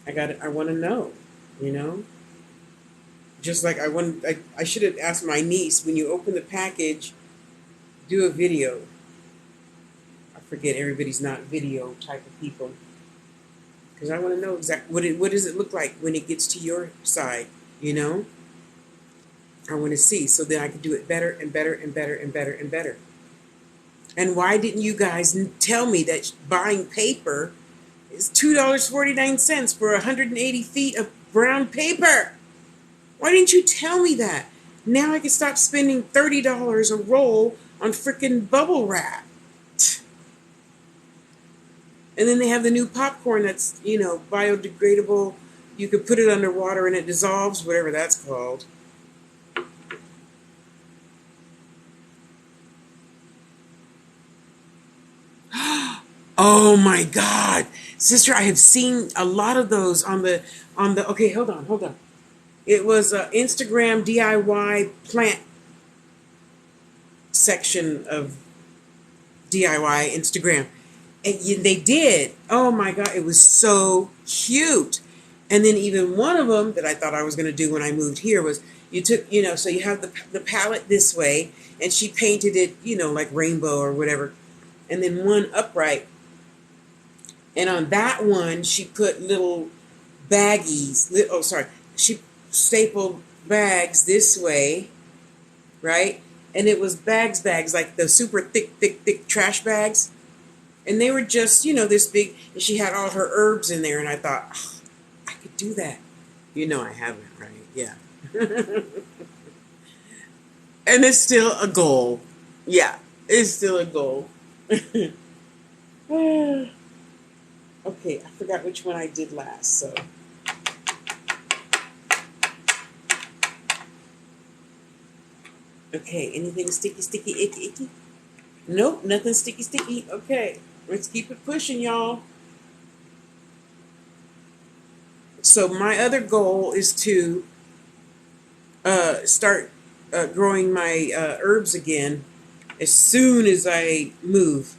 I want to know, Just like I should have asked my niece, when you open the package, do a video. I forget, everybody's not video type of people. Because I want to know exactly what does it look like when it gets to your side, I want to see, so then I can do it better and better and better and better and better. And why didn't you guys tell me that buying paper is $2.49 for 180 feet of brown paper? Why didn't you tell me that? Now I can stop spending $30 a roll on freaking bubble wrap. And then they have the new popcorn that's, biodegradable. You could put it underwater and it dissolves, whatever that's called. Oh my God, sister, I have seen a lot of those on the okay, hold on. It was Instagram DIY plant section of DIY Instagram. And they did. Oh my God, it was so cute. And then even one of them that I thought I was going to do when I moved here was you took, so you have the palette this way, and she painted it, like rainbow or whatever, and then one upright. And on that one, she put little baggies. She stapled bags this way, right? And it was bags, like the super thick trash bags. And they were just, this big, and she had all her herbs in there. And I thought, oh, I could do that. I haven't, right? Yeah. And it's still a goal. Yeah, it's still a goal. Okay, I forgot which one I did last, so. Okay, anything sticky, icky? Nope, nothing sticky. Okay, let's keep it pushing, y'all. So my other goal is to start growing my herbs again as soon as I move.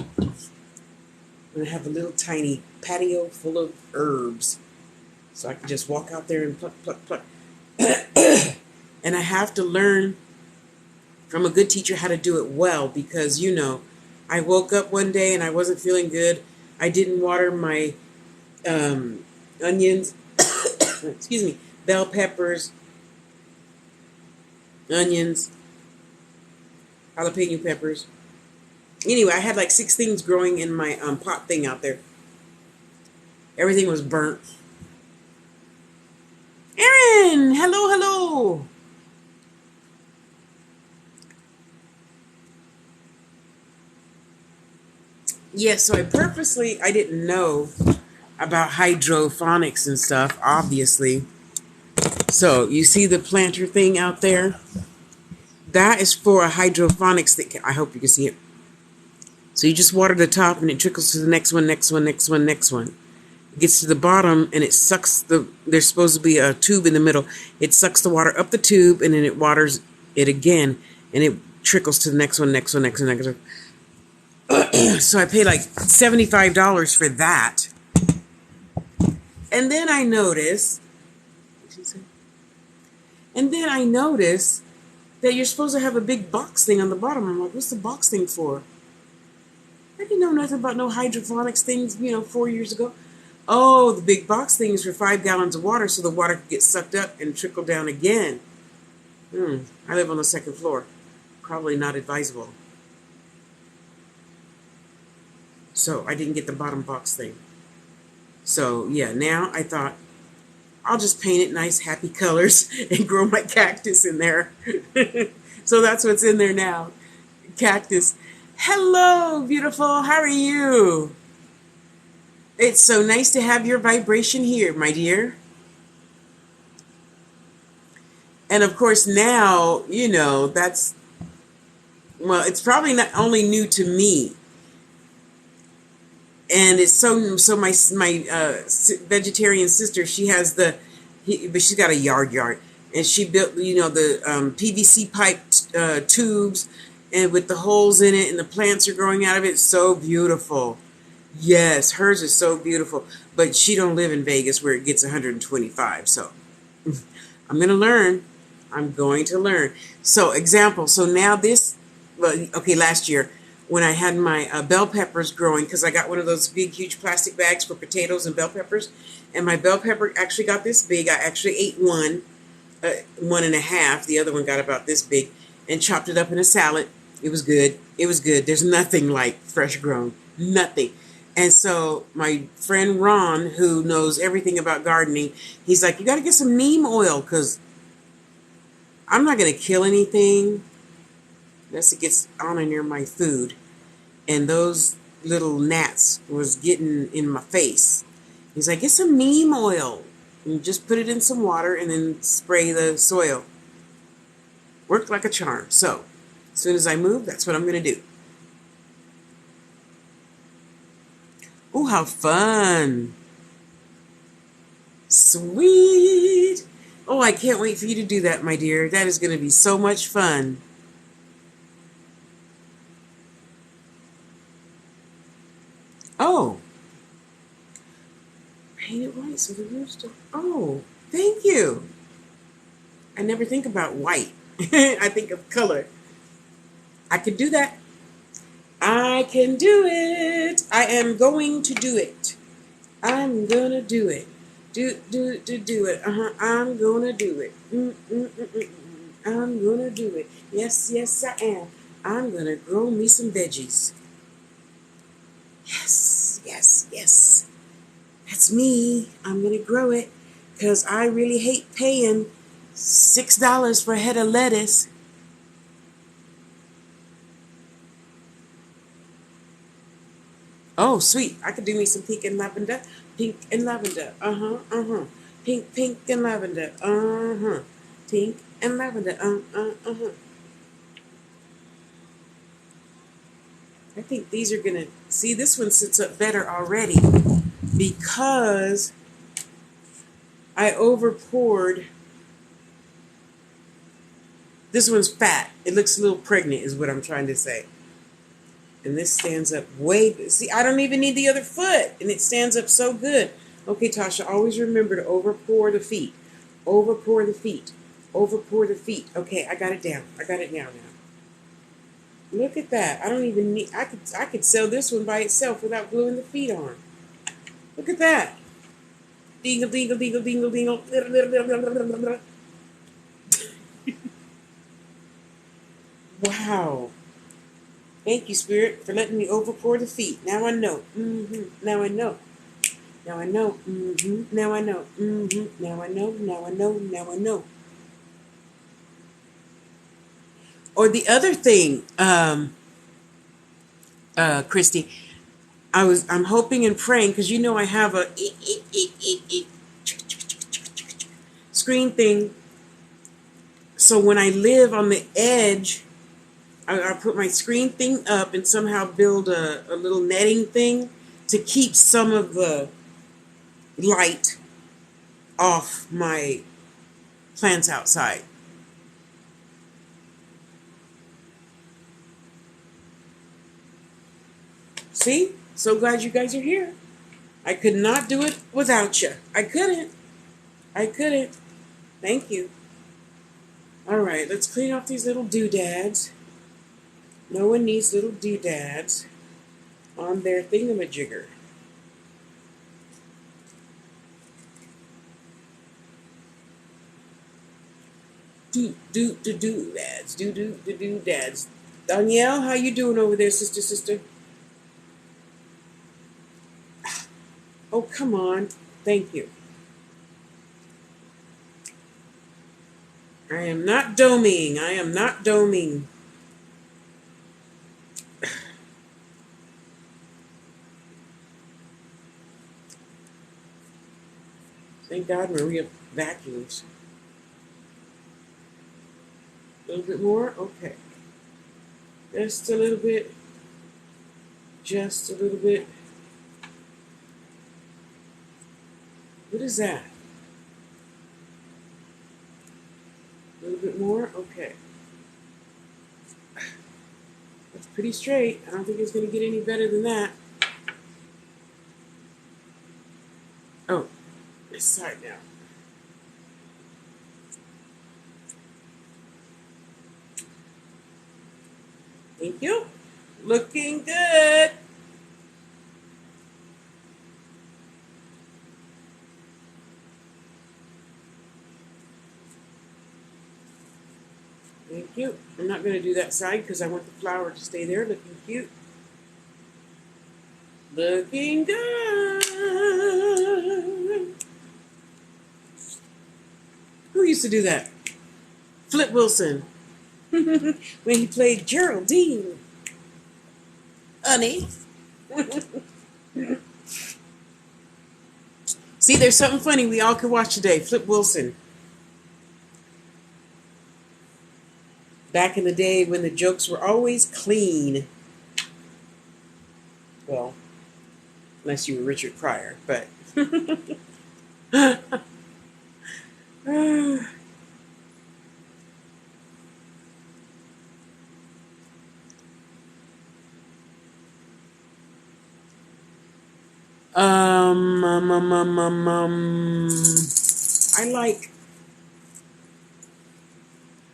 I'm gonna have a little tiny patio full of herbs, so I can just walk out there and pluck. And I have to learn from a good teacher how to do it well, because I woke up one day and I wasn't feeling good. I didn't water my onions, excuse me, bell peppers, onions, jalapeno peppers. Anyway, I had like 6 things growing in my pot thing out there. Everything was burnt. Erin, hello. Yes, so I didn't know about hydroponics and stuff, obviously. So you see the planter thing out there? That is for a hydroponics thing. I hope you can see it. So you just water the top and it trickles to the next one. gets to the bottom and it sucks there's supposed to be a tube in the middle. It sucks the water up the tube and then it waters it again and it trickles to the next one, next one, next one, next one. So I paid like $75 for that. And then I noticed, that you're supposed to have a big box thing on the bottom. I'm like, what's the box thing for? I didn't know nothing about no hydroponics things, 4 years ago. Oh, the big box thing is for 5 gallons of water so the water can get sucked up and trickle down again. I live on the second floor. Probably not advisable. So I didn't get the bottom box thing. So yeah, now I thought I'll just paint it nice, happy colors and grow my cactus in there. So that's what's in there now. Cactus. Hello, beautiful. How are you? It's so nice to have your vibration here, my dear. And of course now, that's, well, it's probably not only new to me. And it's so my vegetarian sister, she has but she's got a yard, and she built the PVC pipe tubes, and with the holes in it, and the plants are growing out of it. It's so beautiful. Yes, hers is so beautiful. But she don't live in Vegas where it gets 125. So I'm gonna learn. I'm going to learn. So example. So now last year, when I had my bell peppers growing, because I got one of those big, huge plastic bags for potatoes and bell peppers, and my bell pepper actually got this big. I actually ate one and a half. The other one got about this big, and chopped it up in a salad. It was good. It was good. There's nothing like fresh grown. Nothing. And so my friend Ron, who knows everything about gardening, he's like, you got to get some neem oil, because I'm not going to kill anything unless it gets on or near my food. And those little gnats was getting in my face. He's like, get some neem oil and just put it in some water and then spray the soil. Worked like a charm. So as soon as I move, that's what I'm going to do. Oh, how fun. Sweet. Oh, I can't wait for you to do that, my dear. That is going to be so much fun. Oh, paint it white so the rooster. Oh, thank you. I never think about white. I think of color. I can do that. I can do it. I am going to do it. I'm gonna do it. Do it. I'm gonna do it. I'm gonna do it. Yes, I am. I'm gonna grow me some veggies. Yes. That's me. I'm going to grow it because I really hate paying $6 for a head of lettuce. Oh, sweet. I could do me some pink and lavender. Pink and lavender. Pink and lavender. Pink and lavender. I think these are going to, see, this one sits up better already because I over poured. This one's fat. It looks a little pregnant is what I'm trying to say. And this stands up see, I don't even need the other foot. And it stands up so good. Okay, Tasha, always remember to over pour the feet. Over pour the feet. Over pour the feet. Okay, I got it down. I got it now. Look at that. I don't even need, I could sell this one by itself without gluing the feet on. Look at that. Dingle, dingle, dingle, dingle, dingle. Wow. Thank you, Spirit, for letting me over pour the feet. Now I know. Now I know. Now I know. Now I know. Now I know. Now I know. Now I know. Or the other thing, Christy, I'm hoping and praying because I have a screen thing. So when I live on the edge, I put my screen thing up and somehow build a little netting thing to keep some of the light off my plants outside. See? So glad you guys are here. I could not do it without you. I couldn't. I couldn't. Thank you. All right, let's clean off these little doodads. No one needs little doodads on their thingamajigger. Doodads. Danielle, how you doing over there, sister? Oh, come on. Thank you. I am not doming. I am not doming. Thank God Maria vacuums. A little bit more? Okay. Just a little bit. Just a little bit. What is that? A little bit more? Okay. That's pretty straight. I don't think it's going to get any better than that. Oh, this side now. Thank you. Looking good. Thank you. I'm not going to do that side because I want the flower to stay there looking cute. Looking good. Who used to do that? Flip Wilson. When he played Geraldine. Honey. See, there's something funny we all could watch today. Flip Wilson. Back in the day when the jokes were always clean. Well, unless you were Richard Pryor, but. I like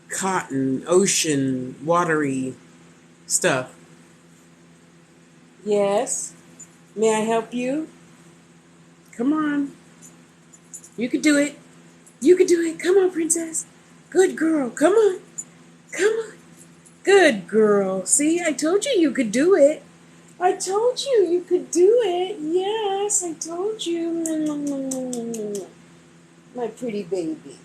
cotton, ocean, watery stuff. Yes. May I help you? Come on. You could do it. You could do it. Come on, princess. Good girl. Come on. Come on. Good girl. See, I told you could do it. I told you could do it. Yes, I told you. My pretty baby.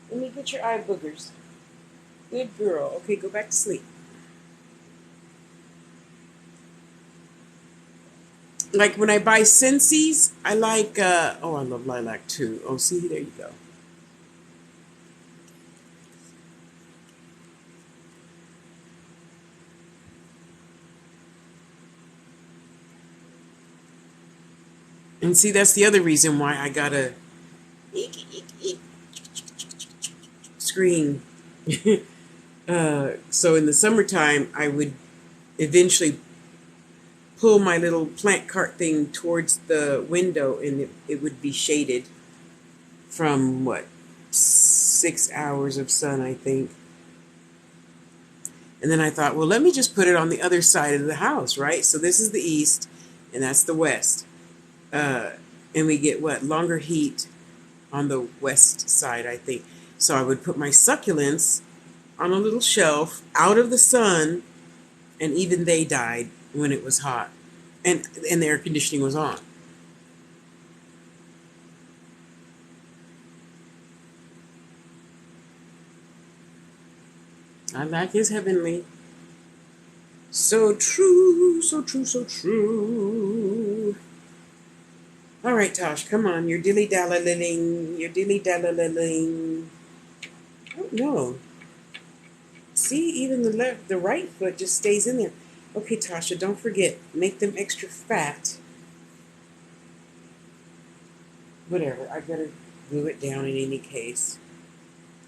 Let me get your eye boogers. Good girl. Okay, go back to sleep. Like when I buy Scentsies, I like, I love lilac too. Oh, see, there you go. And see, that's the other reason why I got a screen. So in the summertime, I would eventually pull my little plant cart thing towards the window, and it would be shaded from 6 hours of sun, I think. And then I thought, well, let me just put it on the other side of the house, right? So this is the east, and that's the west. And we get longer heat on the west side, I think. So I would put my succulents on a little shelf out of the sun, and even they died when it was hot and the air conditioning was on. I like his heavenly. So true, so true, so true. All right, Tosh, come on. You're dilly-dally-lilling. You're dilly-dally-lilling. Oh, no. See, even the right foot just stays in there. Okay, Tasha, don't forget, make them extra fat. whatever. I gotta glue it down in any case.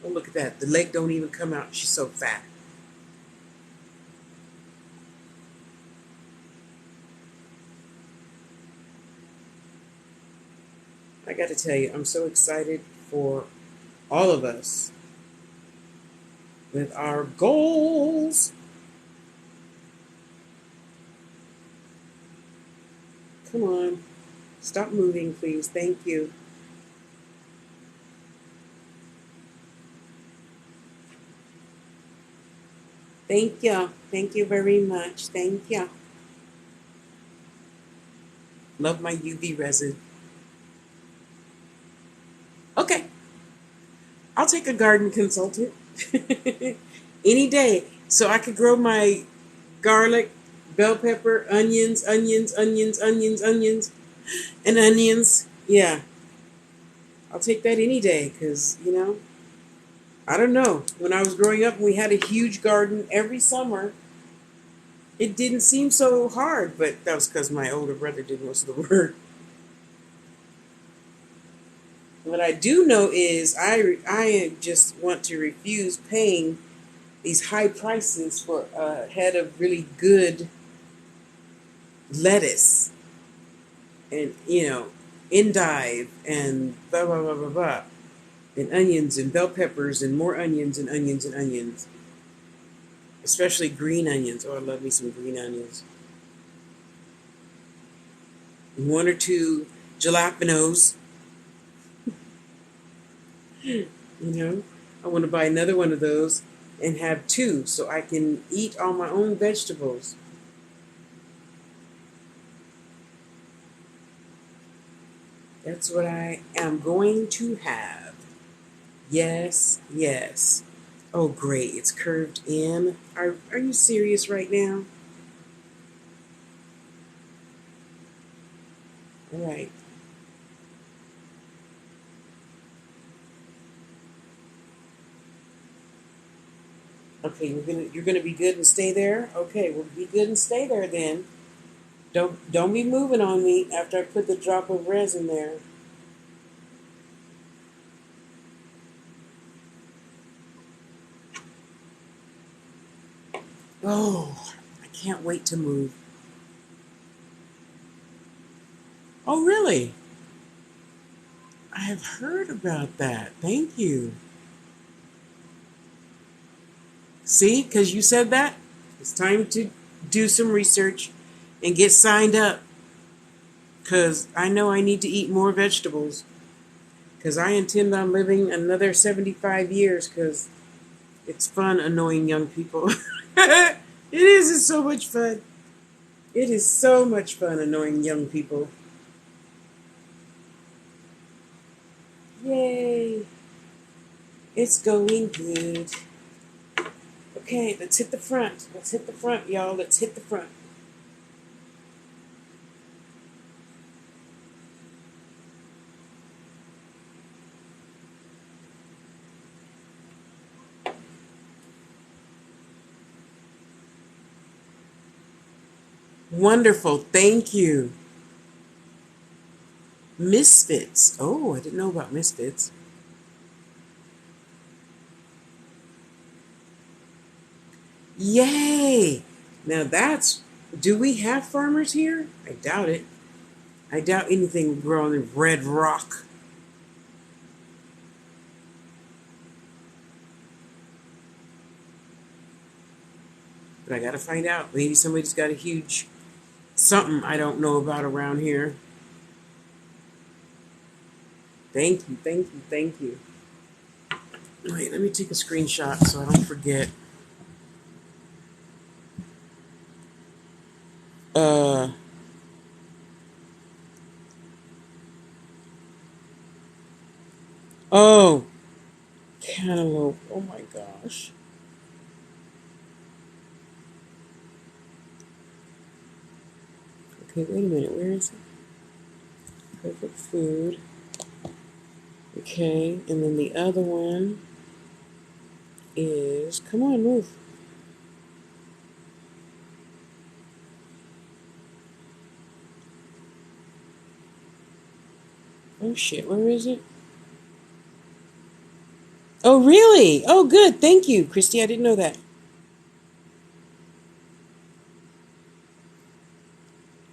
Oh, look at that. The leg don't even come out. She's so fat. I got to tell you, I'm so excited for all of us with our goals. Come on. Stop moving, please. Thank you. Thank you. Thank you very much. Thank you. Love my UV resin. Okay. I'll take a garden consultant any day so I could grow my garlic, bell pepper, onions, and onions. Yeah, I'll take that any day because, I don't know. When I was growing up, we had a huge garden every summer. It didn't seem so hard, but that was because my older brother did most of the work. What I do know is I just want to refuse paying these high prices for a head of really good lettuce and endive and blah blah blah blah blah and onions and bell peppers and more onions and onions and onions, especially green onions. Oh, I love me some green onions. And one or two jalapenos. I want to buy another one of those and have two so I can eat all my own vegetables. That's what I am going to have. Yes, yes. Oh, great. It's curved in. Are you serious right now? All right. Okay, you're gonna be good and stay there? Okay, well be good and stay there then. Don't be moving on me after I put the drop of resin there. Oh, I can't wait to move. Oh, really? I have heard about that. Thank you. See, because you said that, it's time to do some research and get signed up. Because I know I need to eat more vegetables. Because I intend on living another 75 years because it's fun annoying young people. It is. It's so much fun. It is so much fun annoying young people. Yay. It's going good. Okay, let's hit the front. Let's hit the front, y'all. Let's hit the front. Wonderful. Thank you. Misfits. Oh, I didn't know about misfits. Yay! Now that's. Do we have farmers here? I doubt it. I doubt anything will grow on the red rock. But I gotta find out. Maybe somebody's got a huge something I don't know about around here. Thank you, thank you, thank you. Wait, let me take a screenshot so I don't forget. Uh, oh, cantaloupe. Oh my gosh. Okay, wait a minute. Where is it? Perfect food. Okay, and then the other one is. Come on, move. Oh shit, where is it? Oh really? Oh good, thank you, Christy. I didn't know that.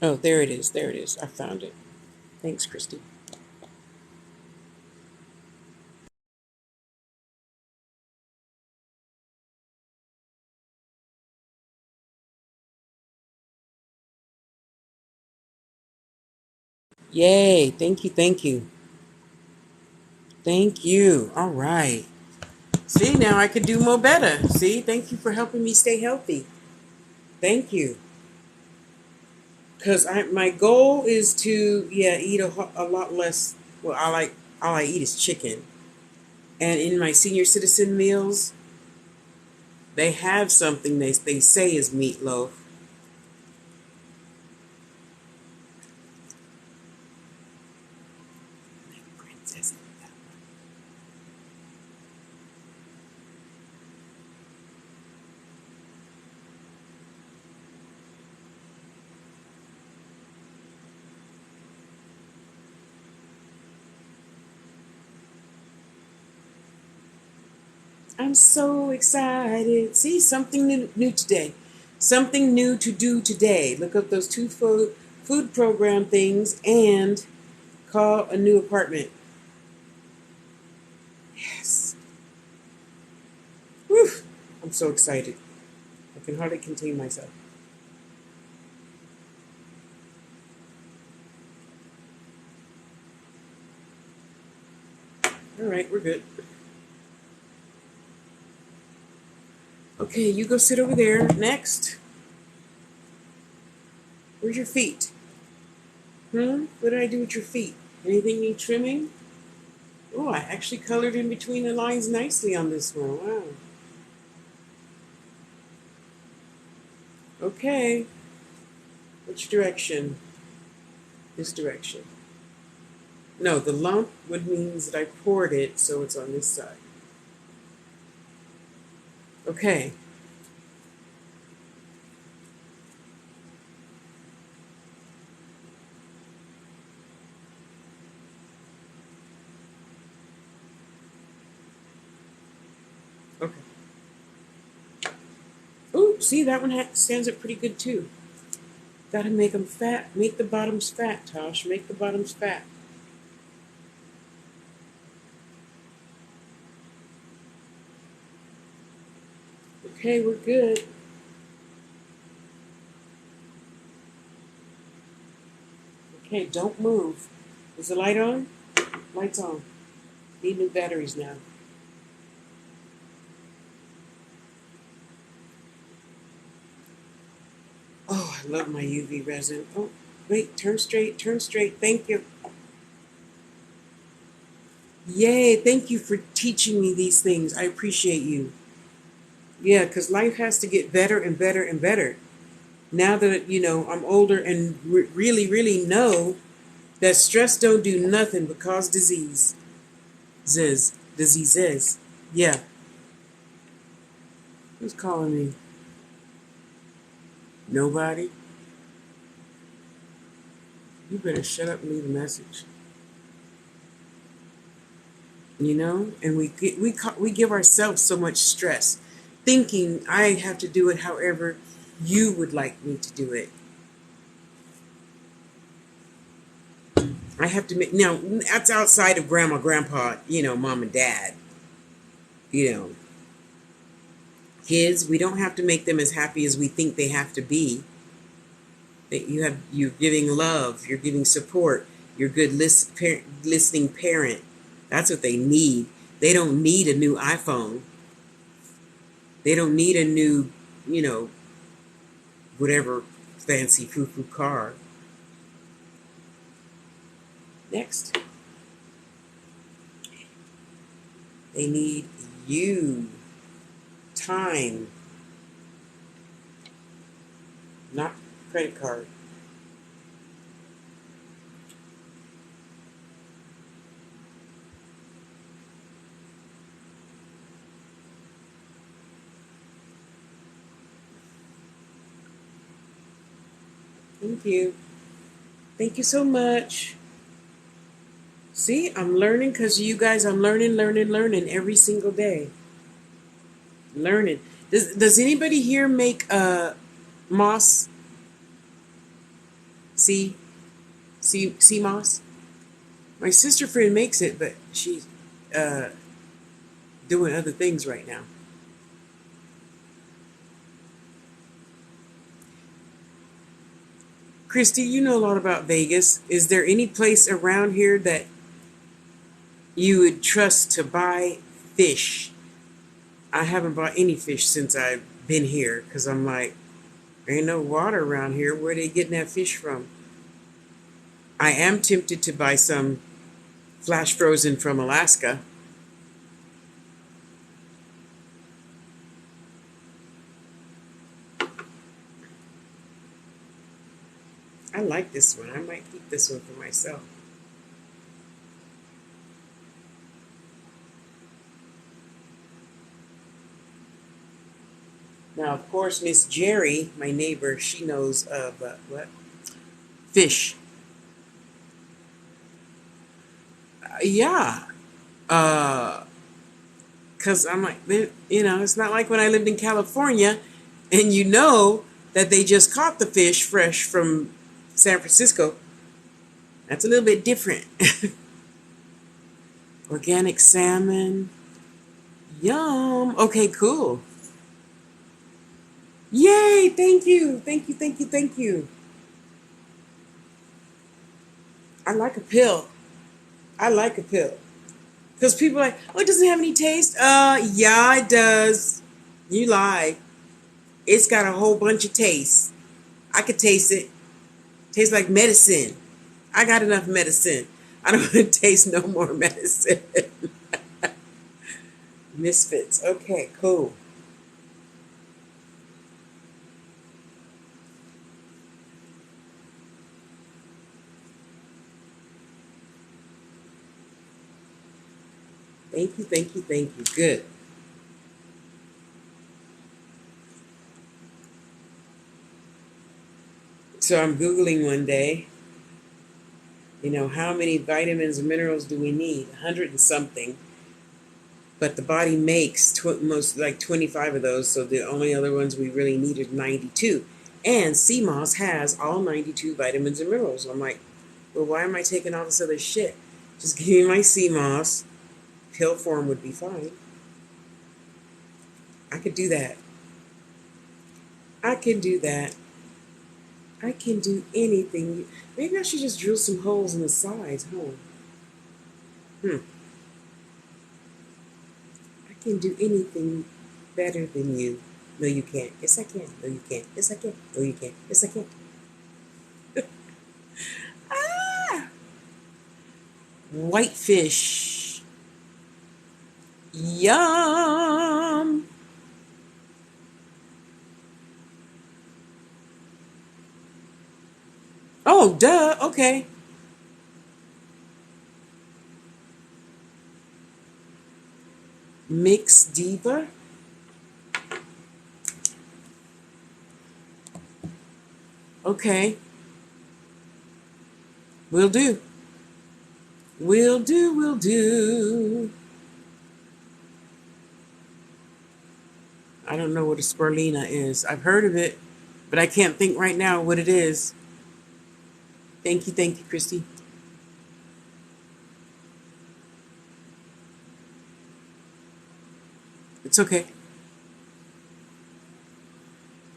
Oh, there it is. There it is. I found it. Thanks, Christy. Yay. Thank you. Thank you. Thank you. All right. See, now I could do more better. See, thank you for helping me stay healthy. Thank you. Because my goal is to, yeah, eat a lot less. Well, all I eat is chicken. And in my senior citizen meals, they have something they say is meatloaf. Princess. I'm so excited. See, something new today. Something new to do today. Look up those two food program things and call a new apartment. Yes. Whew. I'm so excited. I can hardly contain myself. All right, we're good. Okay, you go sit over there. Next. Where's your feet? What did I do with your feet? Anything need trimming? Oh, I actually colored in between the lines nicely on this one. Wow. Okay. Which direction? This direction. No, the lump would means that I poured it, so it's on this side. Okay. Okay. Ooh, see, that one stands up pretty good too. Gotta make them fat. Make the bottoms fat, Tosh. Make the bottoms fat. Okay, we're good. Okay, don't move. Is the light on? Light's on. Need new batteries now. Oh, I love my UV resin. Oh, wait, turn straight, turn straight. Thank you. Yay, thank you for teaching me these things. I appreciate you. Yeah, because life has to get better and better and better. Now that, I'm older and really, really know that stress don't do nothing but cause disease. Diseases. Yeah. Who's calling me? Nobody? You better shut up and leave a message. And we give ourselves so much stress, thinking I have to do it however you would like me to do it. I have to make now. That's outside of grandma, grandpa, mom and dad. You know, kids. We don't have to make them as happy as we think they have to be. That you're giving love, you're giving support, you're good listening parent. That's what they need. They don't need a new iPhone. They don't need a new, you know, whatever fancy foo-foo car. Next, they need you. Time, not credit card. Thank you. Thank you so much. See, I'm learning because you guys, I'm learning every single day. Learning. Does anybody here make moss? See, sea moss? My sister friend makes it, but she's uh, doing other things right now. Christy, you know a lot about Vegas. Is there any place around here that you would trust to buy fish? I haven't bought any fish since I've been here because I'm like, there ain't no water around here. Where are they getting that fish from? I am tempted to buy some flash frozen from Alaska. I like this one. I might keep this one for myself. Now, of course, Miss Jerry, my neighbor, she knows of what? Fish. Yeah. Uh, Cause I'm like, it's not like when I lived in California, and you know that they just caught the fish fresh from San Francisco. That's a little bit different. Organic salmon. Yum. Okay, cool. Yay! Thank you. Thank you. Thank you. Thank you. I like a pill. I like a pill. Because people are like, oh, it doesn't have any taste. Yeah, it does. You lie. It's got a whole bunch of taste. I could taste it. Tastes like medicine. I got enough medicine. I don't want to taste no more medicine. Misfits. Okay, cool. Thank you, thank you, thank you. Good. So I'm Googling one day, how many vitamins and minerals do we need? 100 and something. But the body makes most like 25 of those, so the only other ones we really need are 92. And sea moss has all 92 vitamins and minerals. I'm like, well, why am I taking all this other shit? Just give me my sea moss. Pill form would be fine. I could do that. I can do that. I can do anything. Maybe I should just drill some holes in the sides, huh? Hmm. I can do anything better than you. No, you can't. Yes, I can. No, you can't. Yes, I can. No, you can't. Yes, I can. Ah! Whitefish. Yum. Oh, duh. Okay. Mix diva. Okay. Will do. Will do. Will do. I don't know what a spirulina is. I've heard of it, but I can't think right now what it is. Thank you, Christy. It's okay.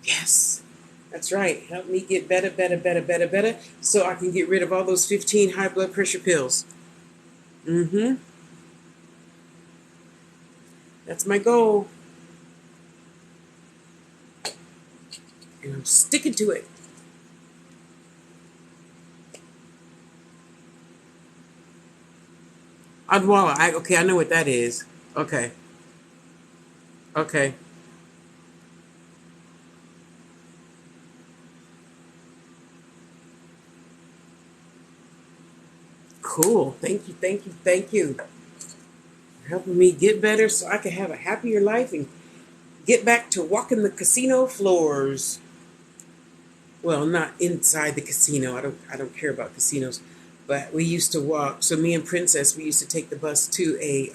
Yes, that's right. Help me get better, better, better, better, better, so I can get rid of all those 15 high blood pressure pills. Mm-hmm. That's my goal, and I'm sticking to it. Adwala. Okay, I know what that is. Okay. Okay. Cool. Thank you. Thank you. Thank you. For helping me get better so I can have a happier life and get back to walking the casino floors. Well, not inside the casino. I don't care about casinos. But we used to walk. So me and Princess, we used to take the bus to a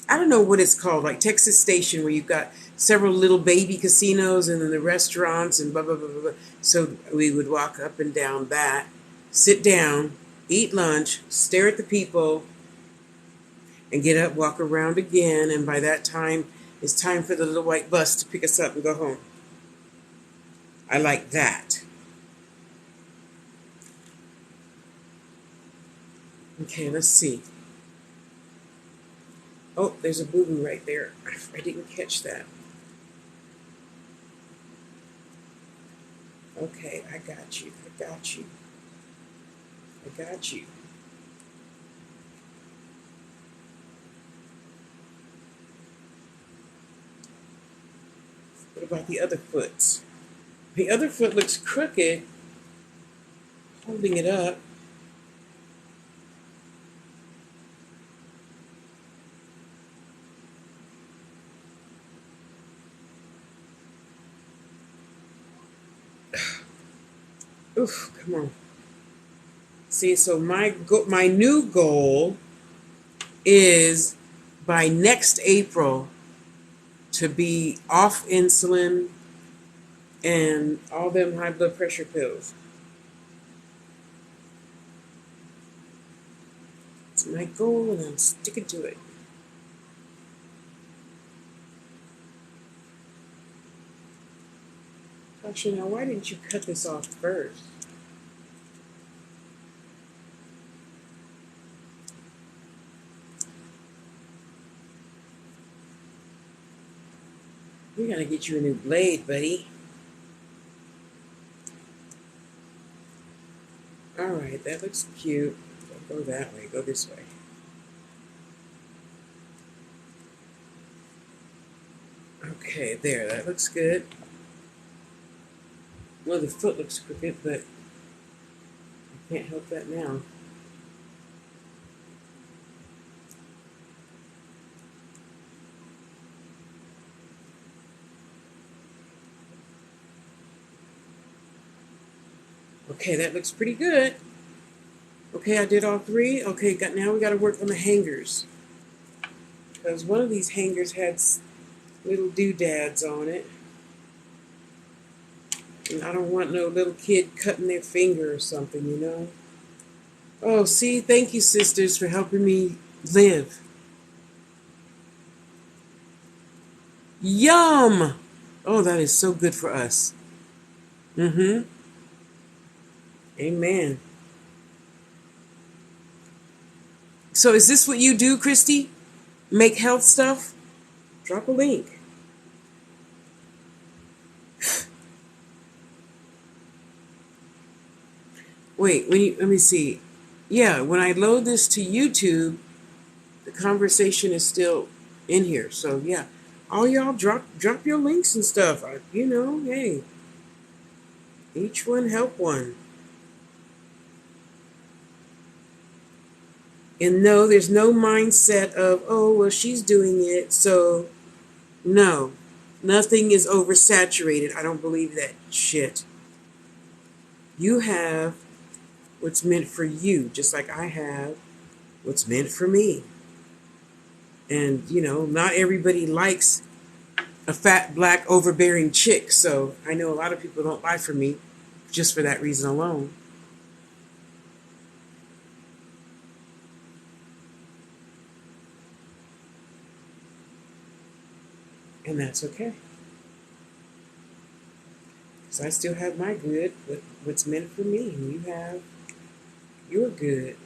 I don't know what it's called, like Texas Station, where you've got several little baby casinos and then the restaurants and blah, blah, blah, blah, blah. So we would walk up and down that, sit down, eat lunch, stare at the people, and get up, walk around again. And by that time, it's time for the little white bus to pick us up and go home. I like that. Okay, let's see. Oh, there's a boo-boo right there. I didn't catch that. Okay, I got you. I got you. I got you. What about the other foot? The other foot looks crooked. Holding it up. Oof, come on. See, so my new goal is by next April to be off insulin and all them high blood pressure pills. It's my goal and I'm sticking to it. Tasha, now why didn't you cut this off first? We gotta get you a new blade, buddy. Alright, that looks cute. Don't go that way, go this way. Okay, there, that looks good. Well, the foot looks crooked, but I can't help that now. Okay, that looks pretty good. Okay, I did all three. Okay, now we got to work on the hangers. Because one of these hangers had little doodads on it. And I don't want no little kid cutting their finger or something, you know. Oh, see, thank you, sisters, for helping me live. Yum! Oh, that is so good for us. Mm-hmm. Amen. So is this what you do, Christy? Make health stuff? Drop a link. Wait, let me see. Yeah, when I load this to YouTube, the conversation is still in here. So yeah, all y'all drop your links and stuff. You know, hey, each one help one. And no, there's no mindset of, oh, well, she's doing it, so no, nothing is oversaturated. I don't believe that shit. You have what's meant for you, just like I have what's meant for me. And, you know, not everybody likes a fat, black, overbearing chick, so I know a lot of people don't buy from me just for that reason alone. And that's okay. Because I still have my good, what's meant for me, and you have your good.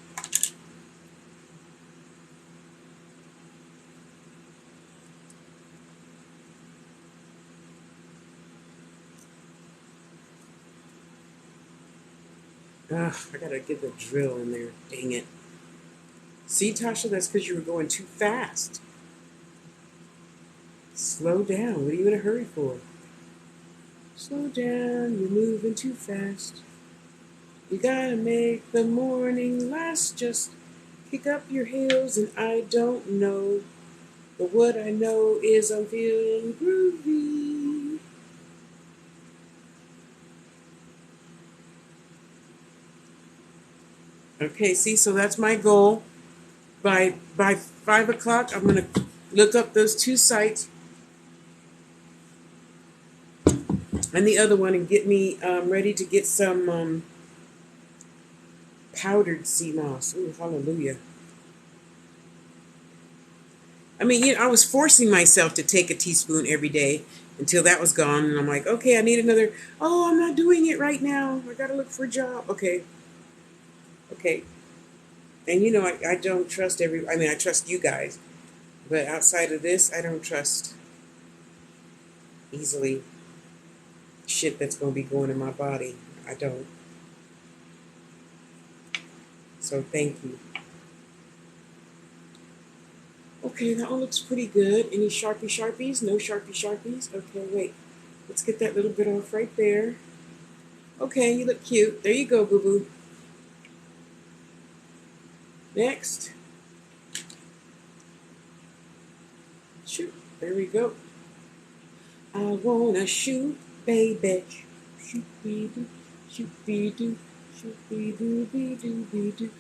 Ugh, I gotta get the drill in there. Dang it. See, Tasha, that's because you were going too fast. Slow down. What are you in a hurry for? Slow down. You're moving too fast. You gotta make the morning last. Just kick up your heels, and I don't know. But what I know is I'm feeling groovy. Okay, see, so that's my goal. By 5 o'clock, I'm gonna look up those two sites and the other one and get me ready to get some powdered sea moss. Ooh, hallelujah. I mean, I was forcing myself to take a teaspoon every day until that was gone, and I'm like, okay, I need another. Oh, I'm not doing it right now. I gotta look for a job. Okay, okay. And I don't trust I mean, I trust you guys, but outside of this, I don't trust easily shit that's gonna be going in my body. I don't. So thank you. Okay, that one looks pretty good. Any Sharpies? No Sharpies? Okay, wait. Let's get that little bit off right there. Okay, you look cute. There you go, boo-boo. Next. Shoot. There we go. I wanna shoot, baby. Shoot be doo, shoot be doo, shoot be doo be doo be doo.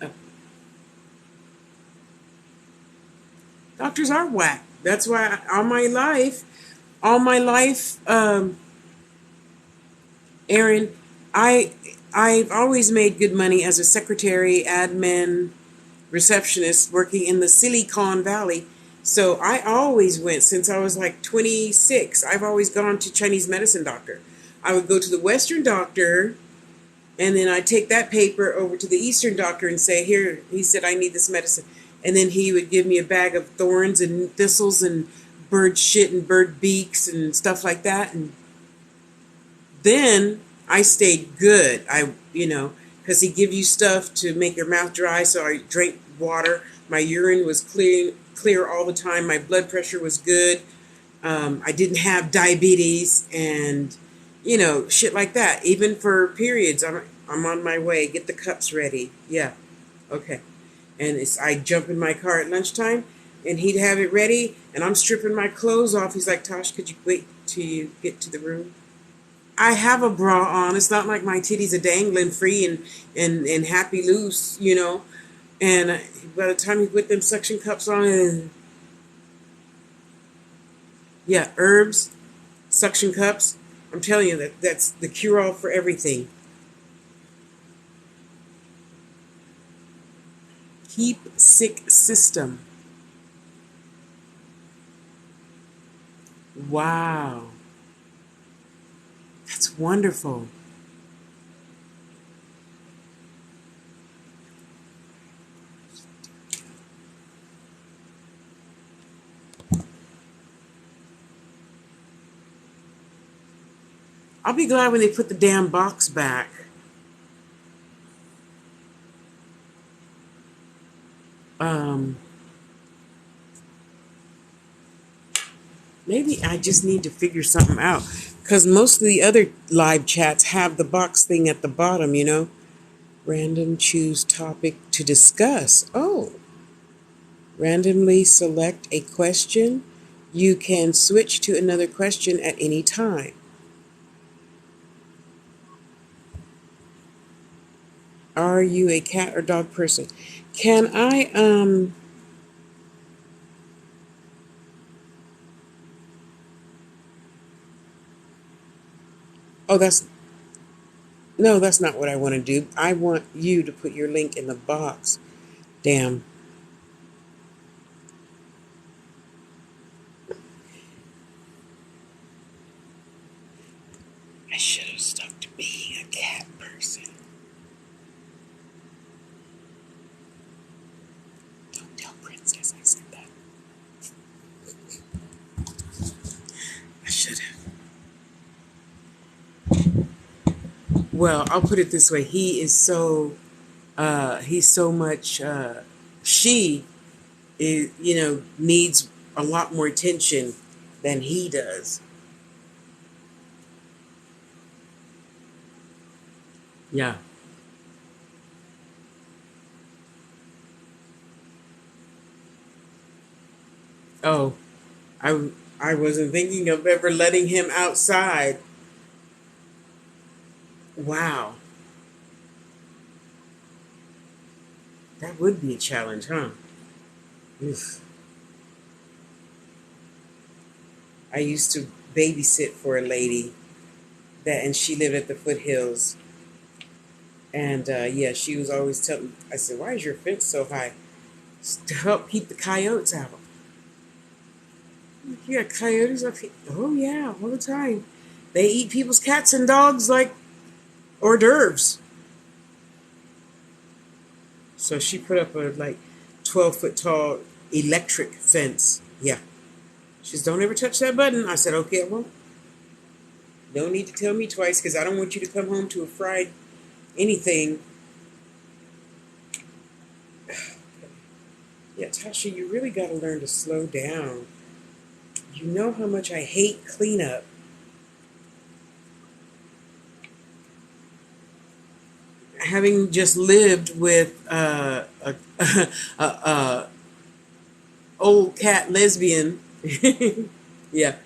Oh. Doctors are whack. That's why all my life, Aaron, I've always made good money as a secretary, admin, receptionist working in the Silicon Valley. So I always went since I was like 26. I've always gone to Chinese medicine doctor. I would go to the Western doctor, and then I'd take that paper over to the Eastern doctor and say, here, he said, I need this medicine. And then he would give me a bag of thorns and thistles and bird shit and bird beaks and stuff like that. And then I stayed good. Because he give you stuff to make your mouth dry. So I drank water. My urine was clear all the time. My blood pressure was good. I didn't have diabetes and shit like that. Even for periods, I'm on my way. Get the cups ready. Yeah, okay. And I jump in my car at lunchtime, and he'd have it ready, and I'm stripping my clothes off. He's like, Tosh, could you wait till you get to the room? I have a bra on. It's not like my titties are dangling free and happy loose. And by the time he put them suction cups on, yeah, herbs, suction cups. I'm telling you that's the cure-all for everything. Keep sick system. Wow, that's wonderful. I'll be glad when they put the damn box back. Um, Maybe I just need to figure something out. Because most of the other live chats have the box thing at the bottom. Random choose topic to discuss. Oh, randomly select a question. You can switch to another question at any time. Are you a cat or dog person? Can I, oh, no, that's not what I want to do. I want you to put your link in the box. Damn. I should have stuck to being a cat person. Don't tell Princess I said that. I should have. Well, I'll put it this way. He's so much, she is, needs a lot more attention than he does. Yeah. Oh, I wasn't thinking of ever letting him outside. Wow. That would be a challenge, huh? Oof. I used to babysit for a lady and she lived at the foothills. And yeah, she was always telling. I said, "Why is your fence so high?" "It's to help keep the coyotes out." Yeah, coyotes up here. Oh yeah, all the time. They eat people's cats and dogs like hors d'oeuvres. So she put up a like 12-foot tall electric fence. Yeah. She says, "Don't ever touch that button." I said, "Okay, I won't." No need to tell me twice because I don't want you to come home to a fried anything. Yeah, Tasha, you really got to learn to slow down. You know how much I hate cleanup. Having just lived with a old cat lesbian, yeah,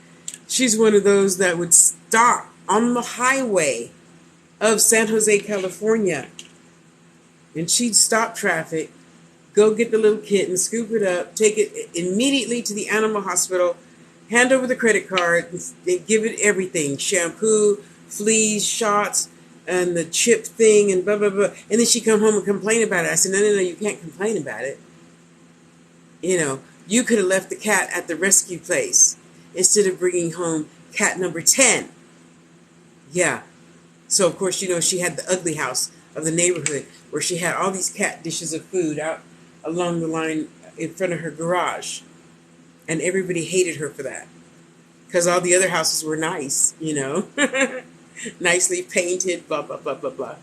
she's one of those that would stop on the highway of San Jose, California, and she'd stop traffic, go get the little kitten, scoop it up, take it immediately to the animal hospital, hand over the credit card, and give it everything: shampoo, fleas, shots, and the chip thing, and blah blah blah. And then she come home and complain about it. I said, no, you can't complain about it. You could have left the cat at the rescue place instead of bringing home cat number 10. Yeah. So of course, she had the ugly house of the neighborhood where she had all these cat dishes of food out along the line in front of her garage. And everybody hated her for that because all the other houses were nice. Nicely painted, blah, blah, blah, blah, blah.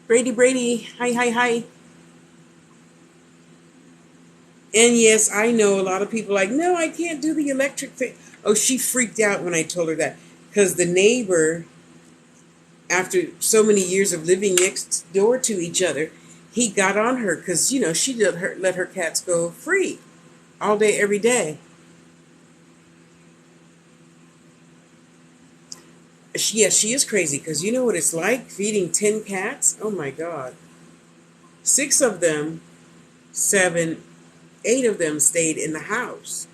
Brady, hi, hi, hi. And yes, I know a lot of people like, no, I can't do the electric thing. Oh, she freaked out when I told her that because the neighbor, after so many years of living next door to each other, he got on her because, she let her cats go free all day, every day. She is crazy because you know what it's like feeding 10 cats? Oh my God. Six of them, seven, eight of them stayed in the house.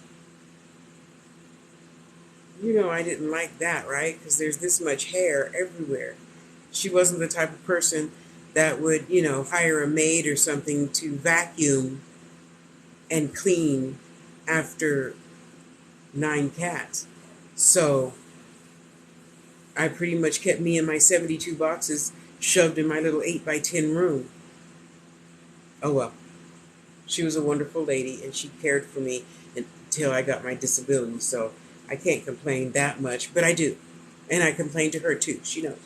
I didn't like that, right? Because there's this much hair everywhere. She wasn't the type of person that would, hire a maid or something to vacuum and clean after 9 cats. So I pretty much kept me and my 72 boxes shoved in my little 8 by 10 room. Oh well. She was a wonderful lady and she cared for me until I got my disability. So I can't complain that much, but I do. And I complain to her too. She knows.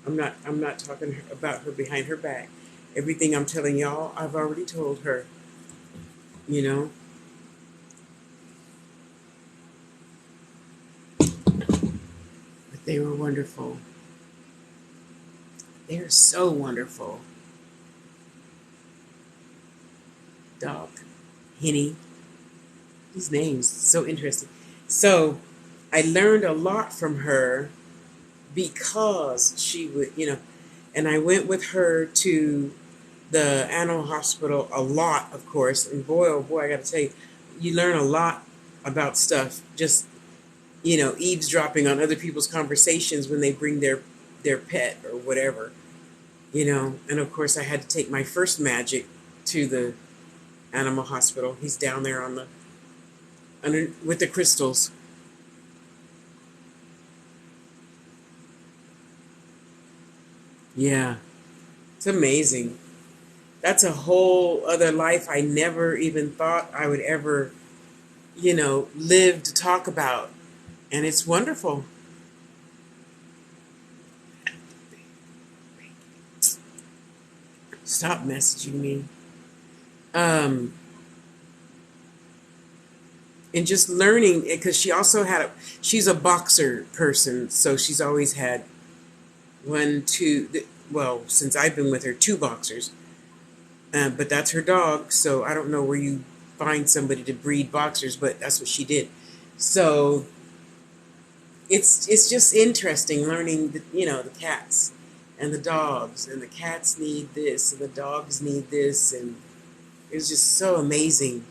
I'm not talking about her behind her back. Everything I'm telling y'all, I've already told her. You know. But they were wonderful. They're so wonderful. Dog. Henny. These names, so interesting. So I learned a lot from her because she would, and I went with her to the animal hospital a lot, of course. And boy, oh boy, I got to tell you, you learn a lot about stuff just, eavesdropping on other people's conversations when they bring their pet or whatever. And of course, I had to take my first magic to the animal hospital. He's down there under with the crystals. Yeah, it's amazing. That's a whole other life I never even thought I would ever, live to talk about. And it's wonderful. Stop messaging me. Um, and just learning, because she's a boxer person, so she's always had one, two, well, since I've been with her, two boxers. But that's her dog, so I don't know where you find somebody to breed boxers, but that's what she did. So, it's just interesting learning the cats and the dogs, and the cats need this and the dogs need this, and it's just so amazing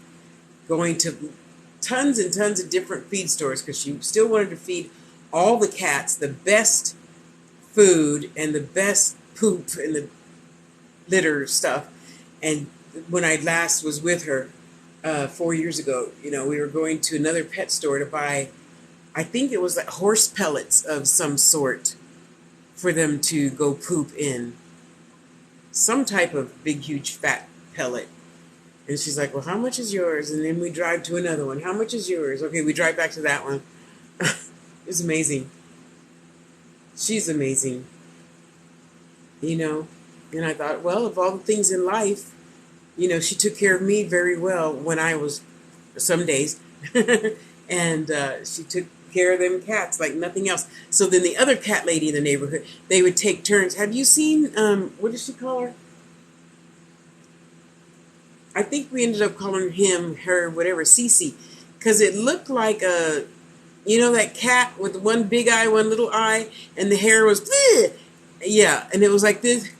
going to tons and tons of different feed stores because she still wanted to feed all the cats the best food and the best poop and the litter stuff. And when I last was with her 4 years ago, we were going to another pet store to buy, I think it was like horse pellets of some sort for them to go poop in. Some type of big, huge, fat pellet. And she's like, well, how much is yours? And then we drive to another one. How much is yours? Okay, we drive back to that one. It's amazing. She's amazing. And I thought, well, of all the things in life, she took care of me very well when I was, some days, and she took care of them cats like nothing else. So then the other cat lady in the neighborhood, they would take turns. Have you seen, what does she call her? I think we ended up calling her, whatever, Cece, because it looked like that cat with one big eye, one little eye, and the hair was, bleh! Yeah, and it was like this.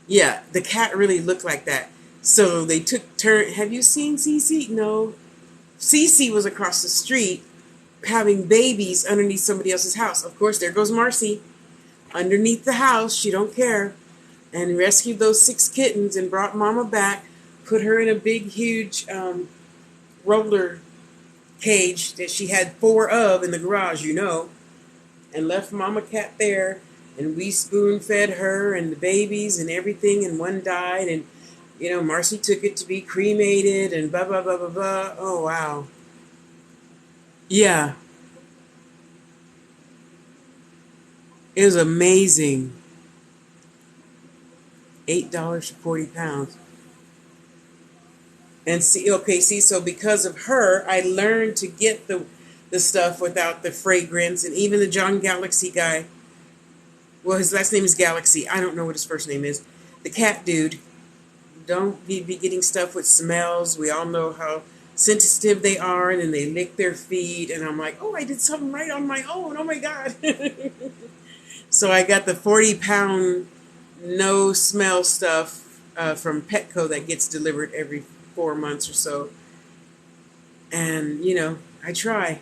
Yeah, the cat really looked like that. So they took turn. Have you seen Cece? No. Cece was across the street having babies underneath somebody else's house. Of course, there goes Marcy underneath the house. She don't care. And rescued those 6 kittens and brought Mama back, put her in a big, huge roller cage that she had 4 of in the garage, and left Mama Cat there. And we spoon fed her and the babies and everything, and one died. And, Marcy took it to be cremated and blah, blah, blah, blah, blah. Oh, wow. Yeah, it was amazing. $8 for 40 pounds. And so because of her, I learned to get the stuff without the fragrance. And even the John Galaxy guy, well, his last name is Galaxy. I don't know what his first name is. The cat dude, don't be getting stuff with smells. We all know how sensitive they are, and then they lick their feet. And I'm like, oh, I did something right on my own. Oh, my God. So I got the 40-pound no smell stuff from Petco that gets delivered every 4 months or so. And, I try.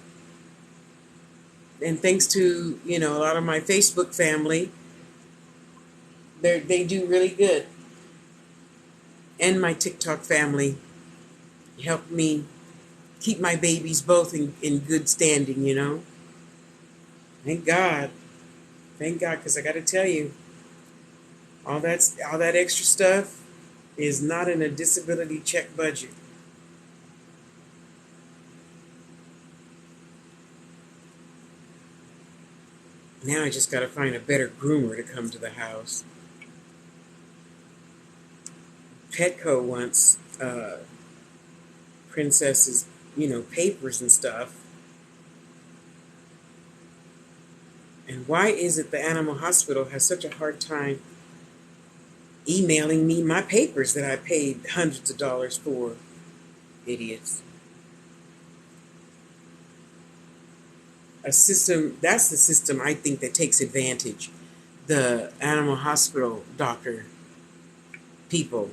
And thanks to, a lot of my Facebook family, they do really good. And my TikTok family helped me keep my babies both in good standing. Thank God. Thank God, because I got to tell you, all that extra stuff is not in a disability check budget. Now I just got to find a better groomer to come to the house. Petco wants Princess's, papers and stuff. And why is it the animal hospital has such a hard time emailing me my papers that I paid hundreds of dollars for? Idiots. That's the system I think that takes advantage. The animal hospital doctor people,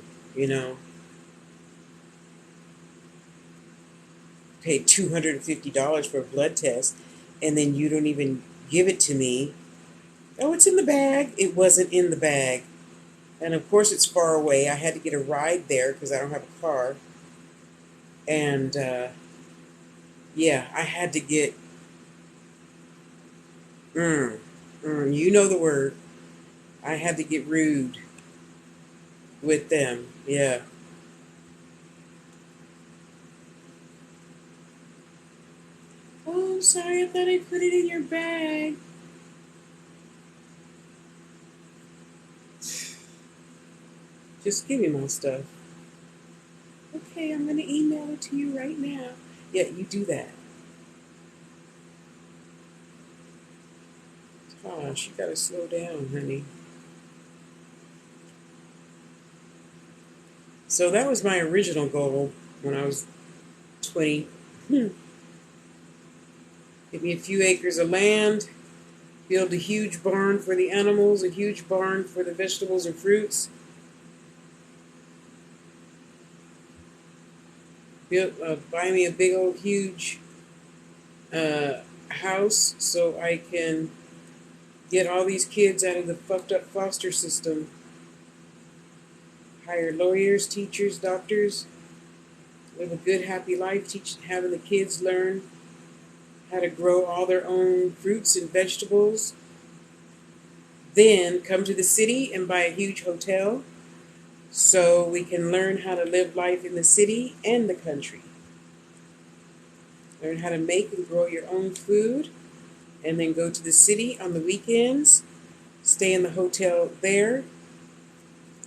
paid $250 for a blood test, and then you don't even give it to me. Oh, it's in the bag. It wasn't in the bag. And of course it's far away. I had to get a ride there because I don't have a car. And yeah, I had to get, you know the word. I had to get rude with them. Yeah. Oh, I'm sorry. I thought I put it in your bag. Just give me my stuff. Okay, I'm going to email it to you right now. Yeah, you do that. Gosh, you got to slow down, honey. So that was my original goal when I was 20. Get me a few acres of land, build a huge barn for the animals, a huge barn for the vegetables and fruits. Buy me a big old huge house so I can get all these kids out of the fucked up foster system. Hire lawyers, teachers, doctors. Live a good, happy life. Having the kids learn how to grow all their own fruits and vegetables. Then come to the city and buy a huge hotel so we can learn how to live life in the city and the country. Learn how to make and grow your own food, and then go to the city on the weekends, stay in the hotel there,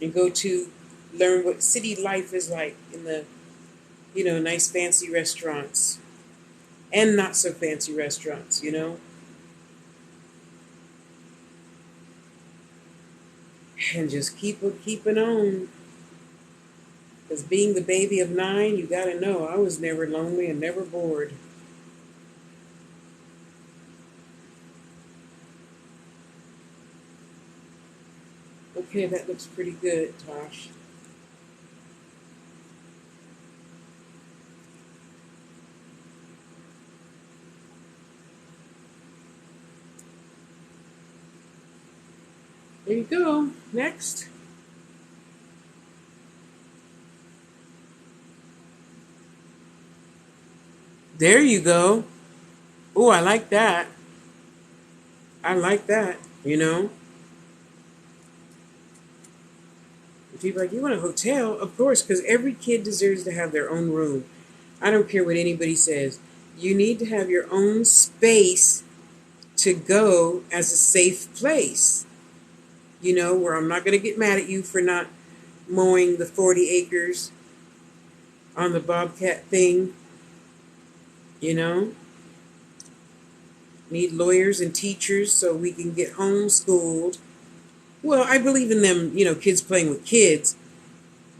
and go to learn what city life is like in the, nice fancy restaurants and not so fancy restaurants, and just keeping on. Because being the baby of 9, you gotta know I was never lonely and never bored. Okay, that looks pretty good, Tosh. There you go. Next. There you go. Oh, I like that. I like that, People are like, you want a hotel? Of course, because every kid deserves to have their own room. I don't care what anybody says. You need to have your own space to go as a safe place. Where I'm not going to get mad at you for not mowing the 40 acres on the bobcat thing. You know, need lawyers and teachers so we can get homeschooled. Well, I believe in them, kids playing with kids,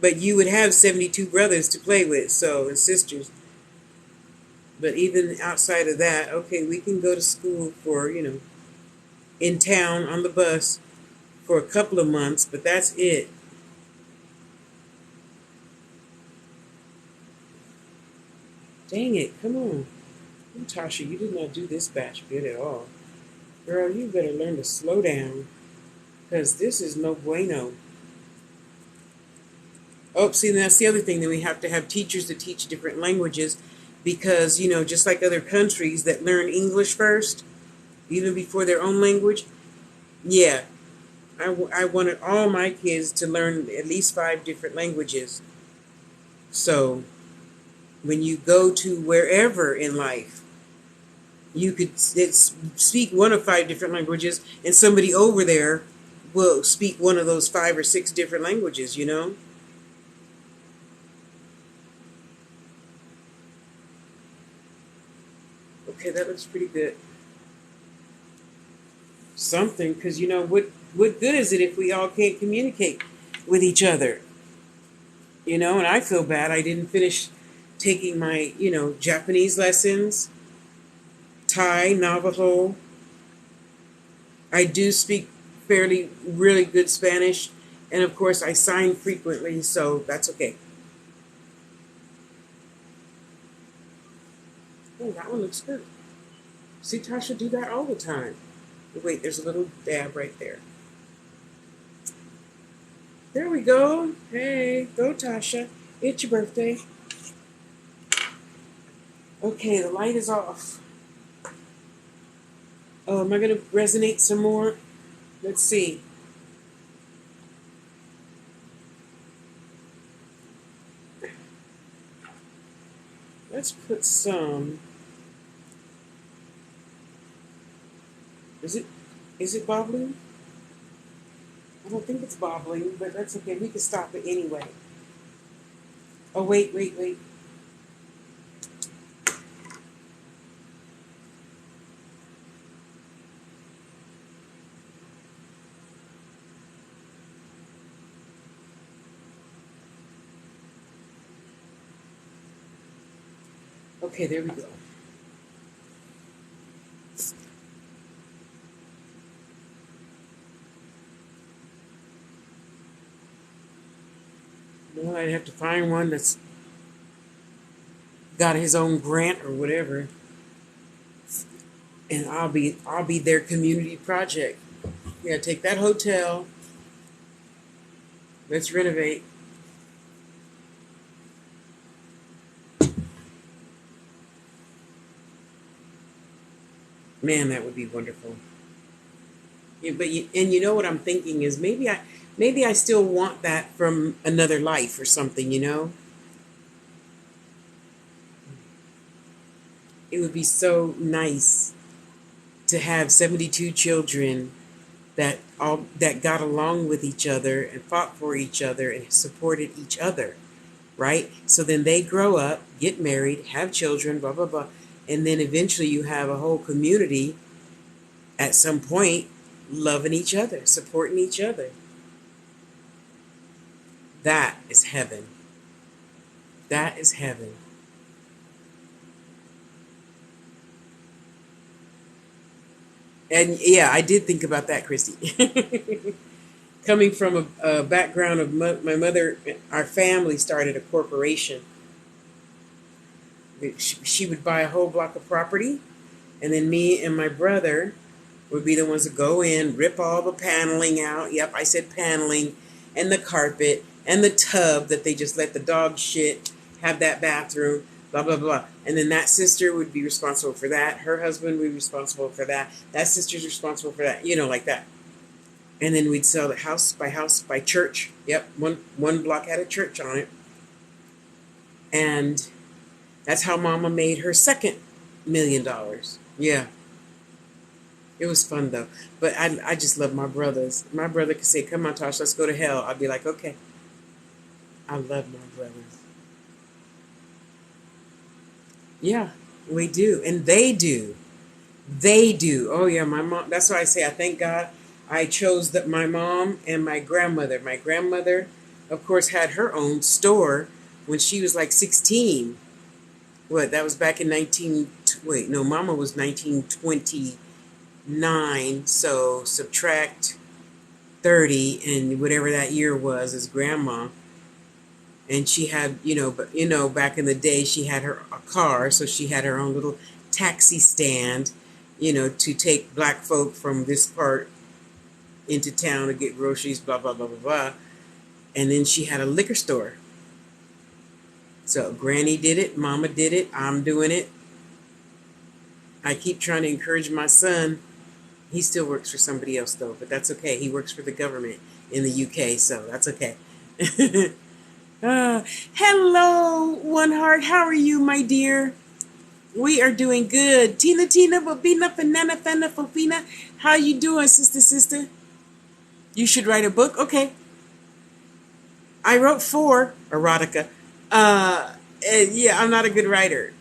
but you would have 72 brothers to play with, so, and sisters. But even outside of that, okay, we can go to school for, in town on the bus for a couple of months, but that's it. Dang it, come on. Tasha, you did not do this batch good at all. Girl, you better learn to slow down, because this is no bueno. Oh, see, that's the other thing. Then we have to have teachers to teach different languages because, just like other countries that learn English first, even before their own language. Yeah, I wanted all my kids to learn at least 5 different languages. So when you go to wherever in life, you could speak one of 5 different languages, and somebody over there will speak one of those 5 or 6 different languages. Okay, that looks pretty good. Something, because what good is it if we all can't communicate with each other? And I feel bad I didn't finish taking my Japanese lessons, Thai, Navajo. I do speak fairly really good Spanish, and of course I sign frequently, so that's okay. Oh, that one looks good. See, Tasha do that all the time. Wait, there's a little dab right there. There we go. Hey, go Tasha. It's your birthday. Okay, the light is off. Oh, am I going to resonate some more? Let's see. Let's put some. Is it bobbling? I don't think it's bobbling, but that's okay. We can stop it anyway. Oh, wait, wait, wait. Okay, there we go. Well, I'd have to find one that's got his own grant or whatever, and I'll be their community project. Yeah, take that hotel. Let's renovate. Man, that would be wonderful. Yeah, and you know what I'm thinking is maybe I still want that from another life or something. It would be so nice to have 72 children that got along with each other and fought for each other and supported each other, right? So then they grow up, get married, have children, blah blah blah, and then eventually you have a whole community at some point loving each other, supporting each other. That is heaven. That is heaven. And yeah, I did think about that, Christy. Coming from a background of my mother, our family started a corporation. She would buy a whole block of property, and then me and my brother would be the ones to go in, rip all the paneling out. Yep, I said paneling, and the carpet, and the tub that they just let the dog shit, have that bathroom, blah, blah, blah. And then that sister would be responsible for that. Her husband would be responsible for that. That sister's responsible for that, like that. And then we'd sell it house by church. Yep, one block had a church on it. And that's how Mama made her second $1 million. Yeah, it was fun though. But I just love my brothers. My brother could say, "Come on, Tosh, let's go to hell." I'd be like, "Okay." I love my brothers. Yeah, we do, and they do. They do. Oh yeah, my mom. That's why I say I thank God I chose my mom and my grandmother. My grandmother, of course, had her own store when she was like 16. What? That was back in 19. Wait, no, Mama was 1929. So subtract 30 and whatever that year was as grandma. And she had, but back in the day, she had a car, so she had her own little taxi stand, to take black folk from this part into town to get groceries, blah blah blah blah blah. And then she had a liquor store. So Granny did it, Mama did it, I'm doing it. I keep trying to encourage my son. He still works for somebody else though, but that's okay. He works for the government in the UK, so that's okay. Hello, One Heart. How are you, my dear? We are doing good. Tina, Bobina, Fanana, Fana, Fofina. How you doing, sister? You should write a book. Okay. I wrote 4 erotica. And yeah, I'm not a good writer,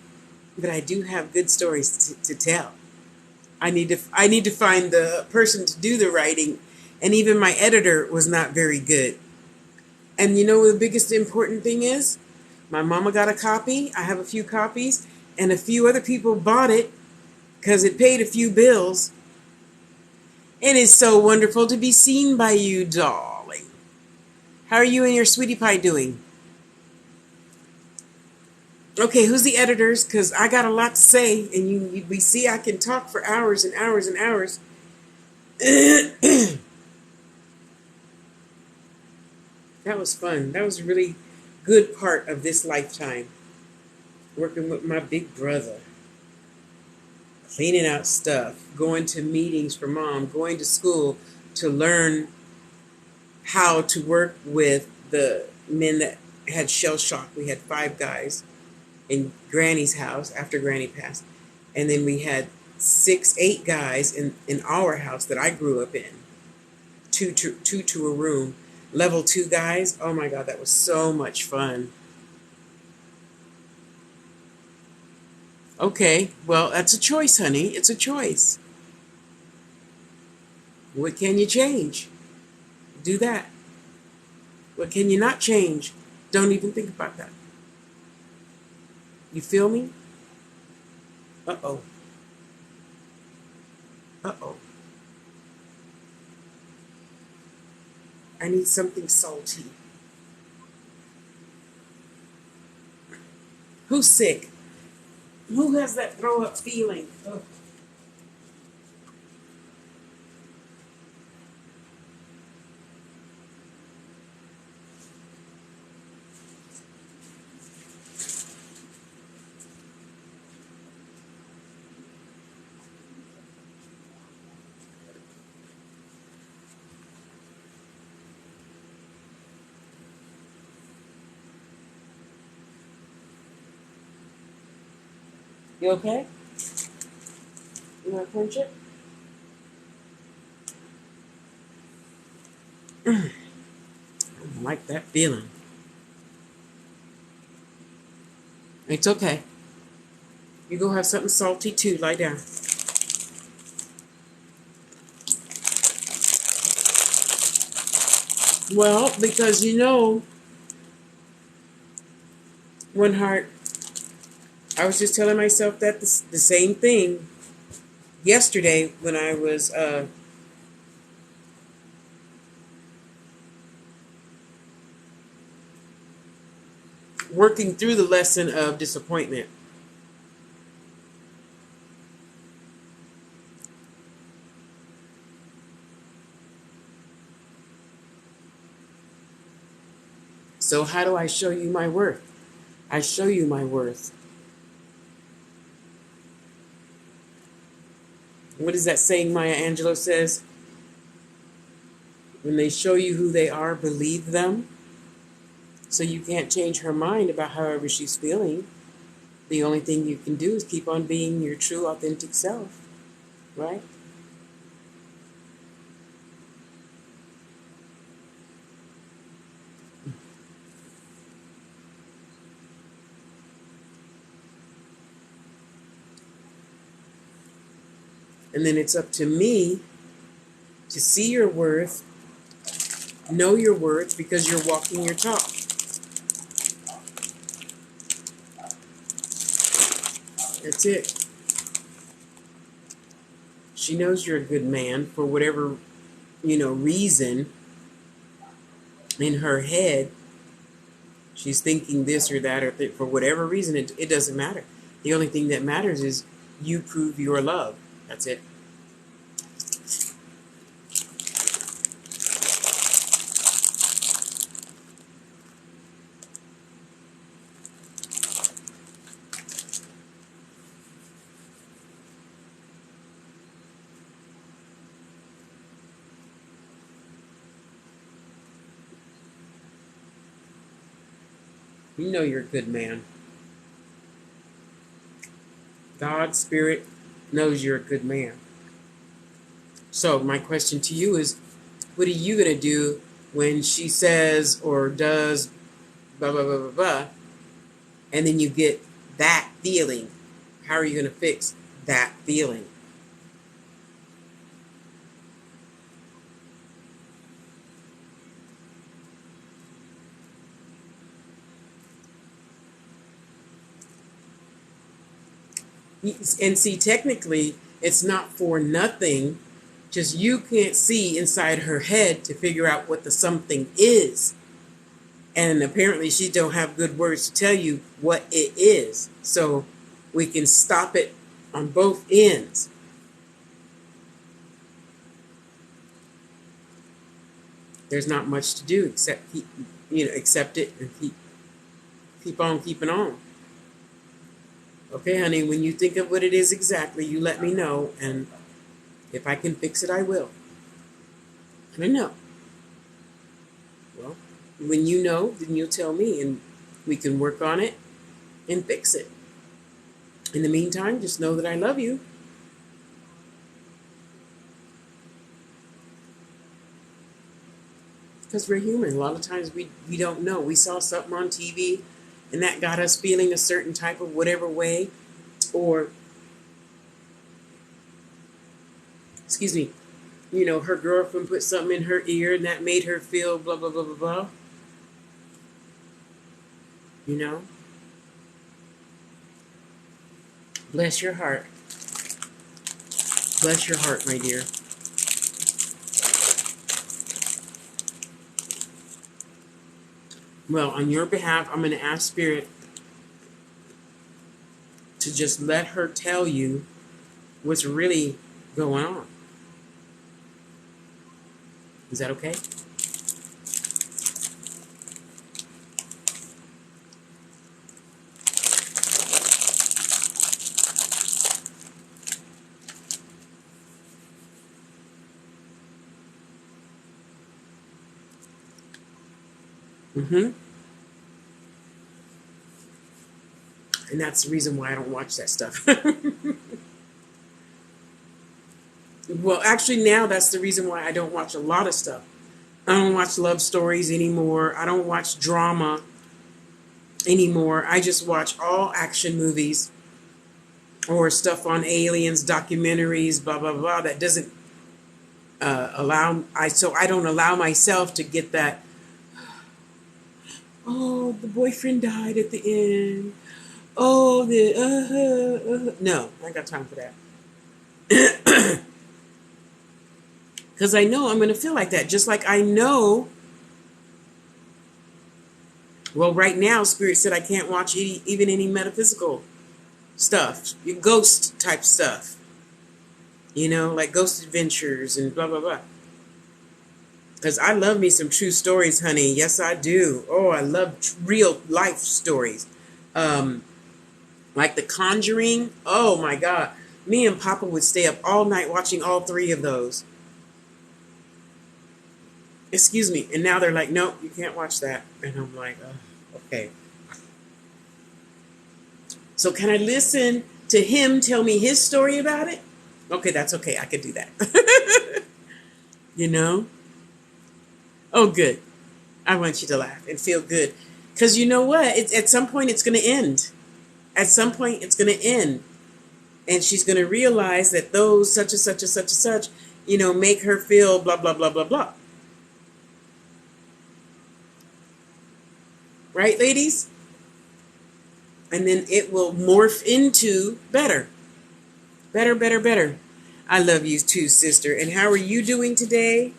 but I do have good stories to tell. I need to find the person to do the writing, and even my editor was not very good. And you know what the biggest important thing is? My mama got a copy. I have a few copies, and a few other people bought it because it paid a few bills. It is so wonderful to be seen by you, darling. How are you and your sweetie pie doing? Okay, who's the editors? Because I got a lot to say, and we see I can talk for hours and hours and hours. That was fun. That was a really good part of this lifetime. Working with my big brother, cleaning out stuff, going to meetings for mom, going to school to learn how to work with the men that had shell shock. We had 5 guys in Granny's house after Granny passed. And then we had 8 guys in our house that I grew up in. Two to a room. Level 2 guys. Oh my God, that was so much fun. Okay, well, that's a choice, honey. It's a choice. What can you change? Do that. What can you not change? Don't even think about that. You feel me? Uh-oh. Uh-oh. I need something salty. Who's sick? Who has that throw up feeling? Ugh. You okay? You want to punch it? I don't like that feeling. It's okay. You go have something salty too. Lie down. Well, because one heart, I was just telling myself that the same thing yesterday when I was working through the lesson of disappointment. So how do I show you my worth? I show you my worth. What is that saying Maya Angelou says? When they show you who they are, believe them. So you can't change her mind about however she's feeling. The only thing you can do is keep on being your true, authentic self, right? And then it's up to me to see your worth, know your worth, because you're walking your talk. That's it. She knows you're a good man for whatever, reason in her head. She's thinking this or that, or for whatever reason, it doesn't matter. The only thing that matters is you prove your love. That's it. You know you're a good man. God, Spirit, knows you're a good man. So my question to you is, what are you going to do when she says or does blah, blah, blah, blah, blah, and then you get that feeling? How are you going to fix that feeling? And see, technically, it's not for nothing. Just you can't see inside her head to figure out what the something is. And apparently she don't have good words to tell you what it is. So we can stop it on both ends. There's not much to do except accept it and keep on keeping on. Okay, honey, when you think of what it is exactly, you let me know, and if I can fix it, I will. And I know. Well, when you know, then you'll tell me, and we can work on it and fix it. In the meantime, just know that I love you. Because we're human. A lot of times we don't know. We saw something on TV, and that got us feeling a certain type of whatever way. Or, excuse me, her girlfriend put something in her ear, and that made her feel blah, blah, blah, blah, blah. Bless your heart. Bless your heart, my dear. Well, on your behalf, I'm going to ask Spirit to just let her tell you what's really going on. Is that okay? Mm-hmm. And that's the reason why I don't watch that stuff. Well, actually, now that's the reason why I don't watch a lot of stuff. I don't watch love stories anymore. I don't watch drama anymore. I just watch all action movies or stuff on aliens, documentaries, blah blah blah. That doesn't so I don't allow myself to get that. Oh, the boyfriend died at the end. Oh, no, I ain't got time for that. Because I know I'm going to feel like that. Just like I know. Well, right now, Spirit said I can't watch even any metaphysical stuff, ghost type stuff. Like Ghost Adventures and blah, blah, blah. Because I love me some true stories, honey. Yes, I do. Oh, I love real life stories. Like The Conjuring. Oh, my God. Me and Papa would stay up all night watching all three of those. Excuse me. And now they're like, no, you can't watch that. And I'm like, oh, okay. So can I listen to him tell me his story about it? Okay, that's okay. I could do that. you know? Oh, good. I want you to laugh and feel good. Because you know what? At some point, it's going to end. At some point, it's going to end. And she's going to realize that those such and such and such and such, make her feel blah, blah, blah, blah, blah. Right, ladies? And then it will morph into better. Better, better, better. I love you too, sister. And how are you doing today?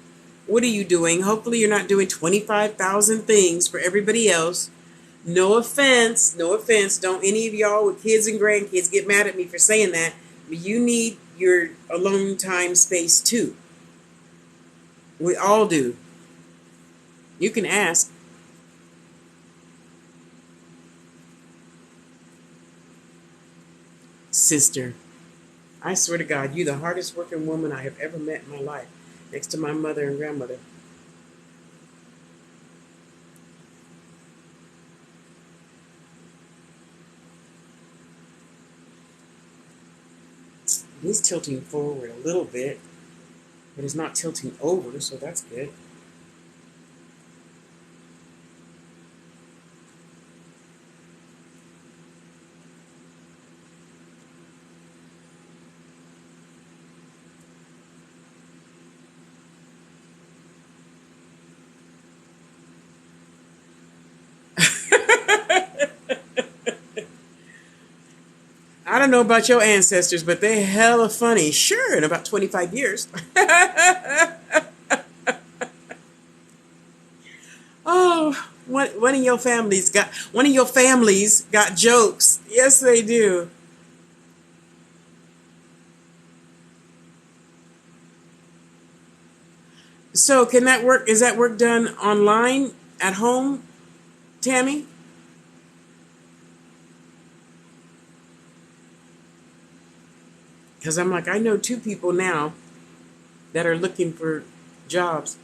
What are you doing? Hopefully you're not doing 25,000 things for everybody else. No offense. No offense. Don't any of y'all with kids and grandkids get mad at me for saying that. But you need your alone time space too. We all do. You can ask. Sister, I swear to God, you're the hardest working woman I have ever met in my life, next to my mother and grandmother. He's tilting forward a little bit, but it's not tilting over, so that's good. I don't know about your ancestors, but they're hella funny. Sure, in about 25 years. Oh, one of your families got jokes. Yes, they do. So can that work? Is that work done online at home, Tammy? Because I'm like, I know two people now that are looking for jobs.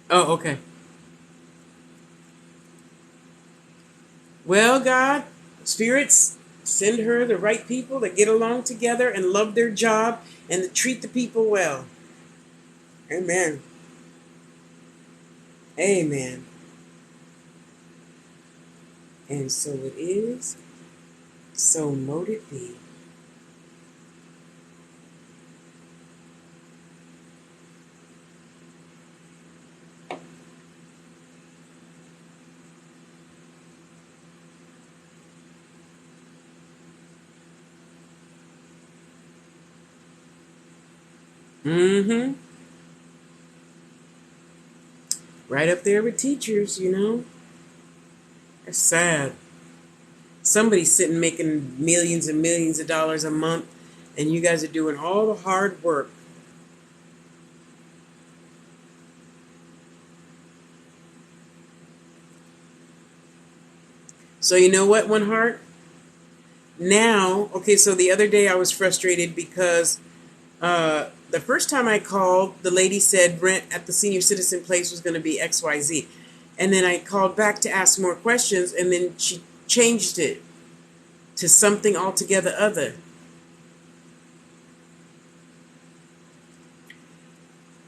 Oh, okay. Well, God, spirits, send her the right people that get along together and love their job and that treat the people well. Amen. Amen. And so it is, so mote it be. Mm-hmm. Right up there with teachers. It's sad. Somebody's sitting making millions and millions of dollars a month, and you guys are doing all the hard work. So you know what, One Heart? Now, okay, so the other day I was frustrated because the first time I called, the lady said rent at the senior citizen place was going to be XYZ. And then I called back to ask more questions, and then she changed it to something altogether other.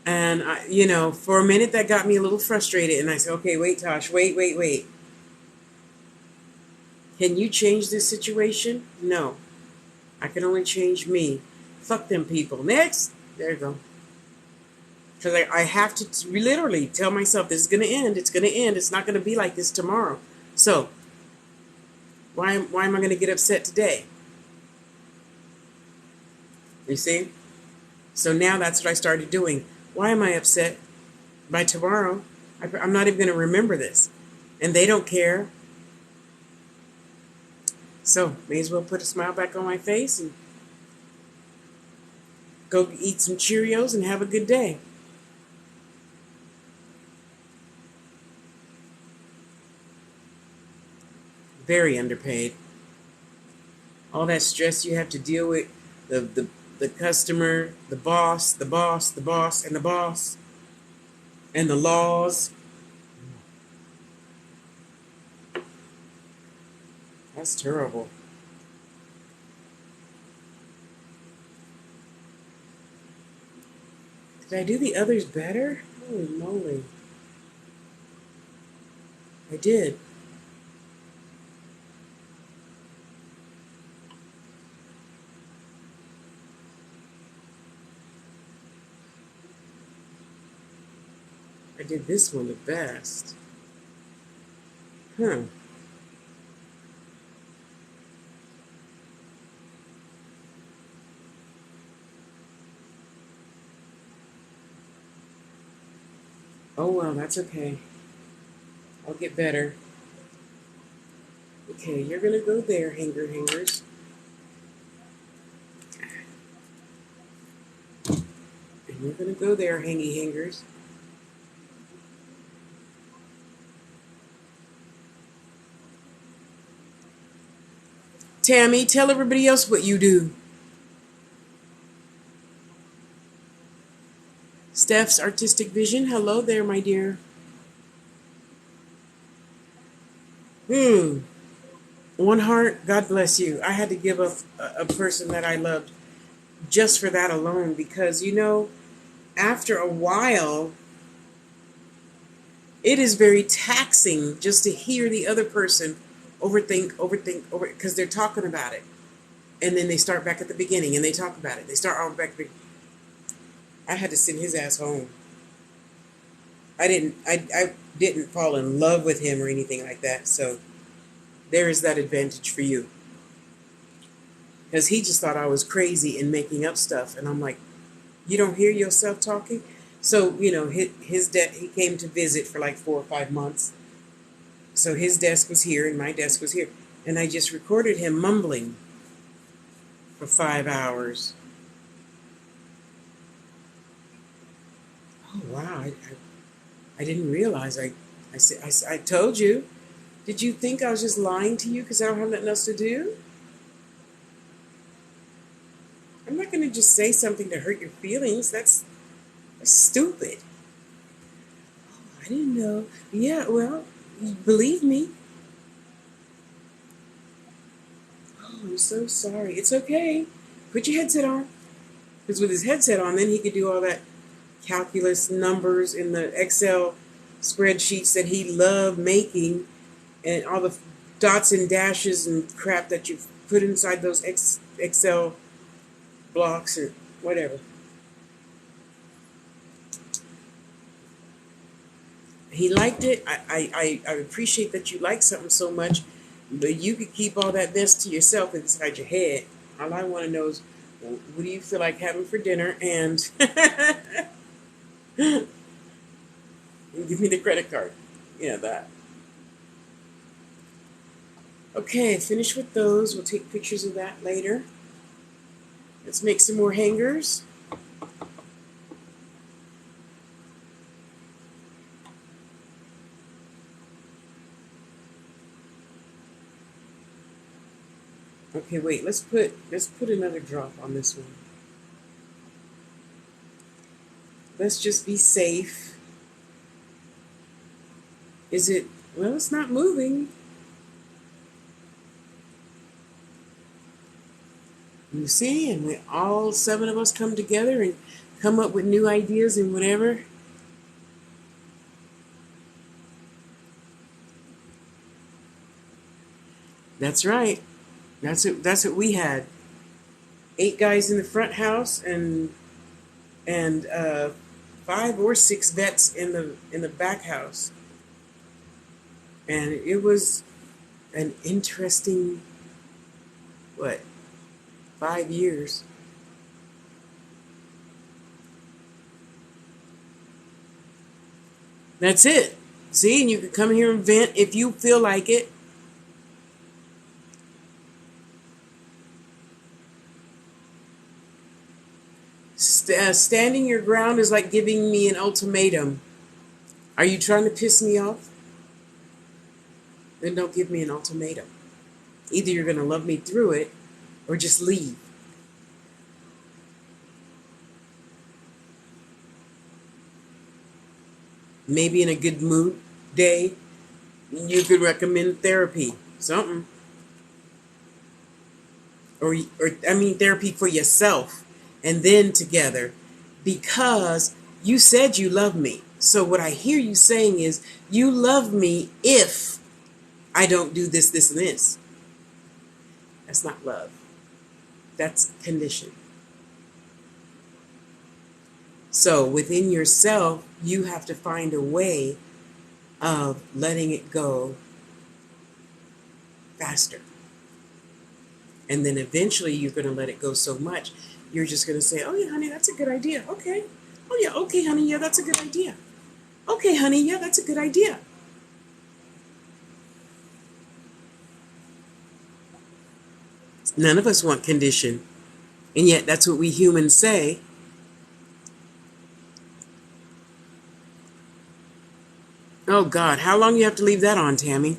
And, for a minute that got me a little frustrated. And I said, okay, wait, Tosh, wait. Can you change this situation? No. I can only change me. Fuck them people. Next. There you go. Because I have to literally tell myself this is going to end. It's going to end. It's not going to be like this tomorrow. So, why am I going to get upset today? You see? So now that's what I started doing. Why am I upset? By tomorrow, I'm not even going to remember this. And they don't care. So, may as well put a smile back on my face and go eat some Cheerios and have a good day. Very underpaid. All that stress you have to deal with, the customer, the boss, and the boss, and the laws. That's terrible. Did I do the others better? Holy moly. I did. I did this one the best. Huh. Oh well, that's okay. I'll get better. Okay, you're gonna go there, hangers. And you're gonna go there, hangers. Tammy, tell everybody else what you do. Steph's Artistic Vision. Hello there, my dear. One Heart, God bless you. I had to give up a person that I loved just for that alone because, after a while, it is very taxing just to hear the other person overthink, because they're talking about it. And then they start back at the beginning and they talk about it. They start all back. I had to send his ass home. I didn't fall in love with him or anything like that. So there is that advantage for you. Because he just thought I was crazy and making up stuff. And I'm like, you don't hear yourself talking? So, he came to visit for like 4 or 5 months. So his desk was here and my desk was here. And I just recorded him mumbling for 5 hours. Oh, wow. I didn't realize. I told you. Did you think I was just lying to you because I don't have nothing else to do? I'm not going to just say something to hurt your feelings. That's stupid. Oh, I didn't know. Yeah, well, believe me. Oh, I'm so sorry. It's okay. Put your headset on. Because with his headset on, then he could do all that calculus numbers in the Excel spreadsheets that he loved making, and all the dots and dashes and crap that you put inside those Excel blocks or whatever. He liked it. I appreciate that you like something so much, but you could keep all that mess to yourself inside your head. All I want to know is, what do you feel like having for dinner? And give me the credit card. Yeah, that. Okay, finish with those. We'll take pictures of that later. Let's make some more hangers. Okay, wait, let's put another drop on this one. Let's just be safe. Is it, well, it's not moving. You see, and we all 7 of us come together and come up with new ideas and whatever. That's right. That's what we had. 8 guys in the front house and 5 or 6 vets in the back house. And it was an interesting 5 years. That's it. See, and you can come here and vent if you feel like it. Standing your ground is like giving me an ultimatum. Are you trying to piss me off? Then don't give me an ultimatum. Either you're going to love me through it or just leave. Maybe in a good mood day, you could recommend therapy, something. Or therapy for yourself and then together, because you said you love me. So what I hear you saying is you love me if I don't do this, this, and this. That's not love. That's condition. So within yourself, you have to find a way of letting it go faster. And then eventually you're going to let it go so much, you're just going to say, oh yeah, honey, that's a good idea. Okay. Oh yeah, okay, honey, yeah, that's a good idea. Okay, honey, yeah, that's a good idea. None of us want condition. And yet that's what we humans say. Oh God, how long do you have to leave that on, Tammy?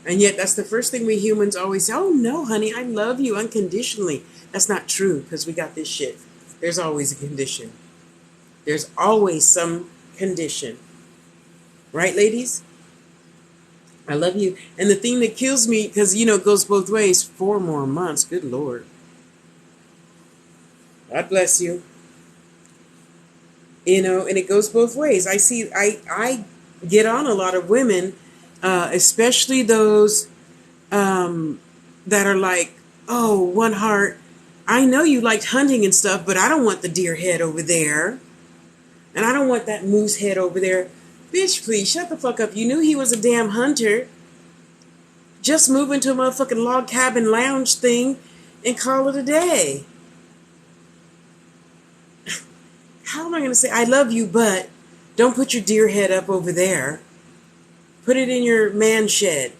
And yet that's the first thing we humans always say, oh no, honey, I love you unconditionally. That's not true, because we got this shit. There's always a condition. There's always some condition. Right, ladies? I love you. And the thing that kills me, because, it goes both ways, 4 more months. Good Lord. God bless you. And it goes both ways. I get on a lot of women, especially those that are like, oh, one heart, I know you liked hunting and stuff, but I don't want the deer head over there. And I don't want that moose head over there. Bitch, please, shut the fuck up. You knew he was a damn hunter. Just move into a motherfucking log cabin lounge thing and call it a day. How am I going to say, I love you, but don't put your deer head up over there. Put it in your man shed.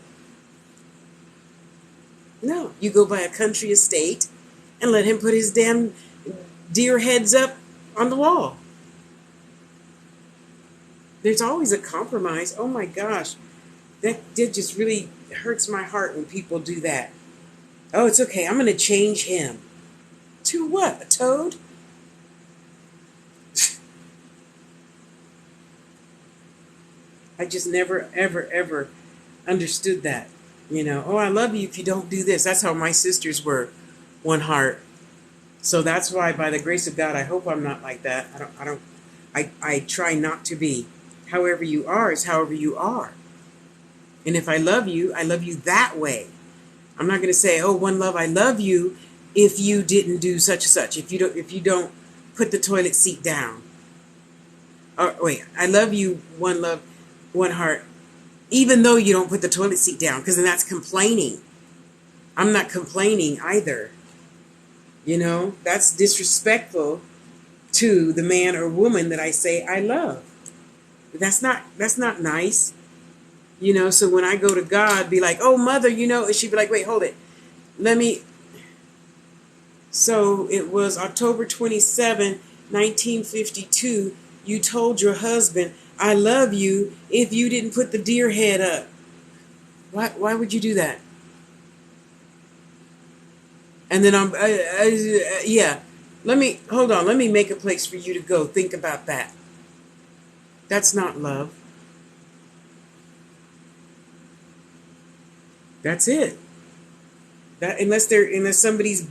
No, you go by a country estate and let him put his damn deer heads up on the wall. There's always a compromise. Oh my gosh. That just really hurts my heart when people do that. Oh, it's okay. I'm going to change him. To what? A toad? I just never, ever, ever understood that. Oh, I love you if you don't do this. That's how my sisters were, one heart. So that's why, by the grace of God, I hope I'm not like that. I try not to be. However you are is however you are. And if I love you that way. I'm not going to say, oh, one love, I love you if you didn't do such and such. If you don't put the toilet seat down. Or wait, I love you, one love, one heart, even though you don't put the toilet seat down, because then that's complaining. I'm not complaining either. That's disrespectful to the man or woman that I say I love. That's not nice. So when I go to God, be like, oh, mother, and she'd be like, wait, hold it. Let me. So it was October 27, 1952. You told your husband, I love you, if you didn't put the deer head up. Why would you do that? And then yeah. Hold on. Let me make a place for you to go. Think about that. That's not love. That's it. That unless somebody's,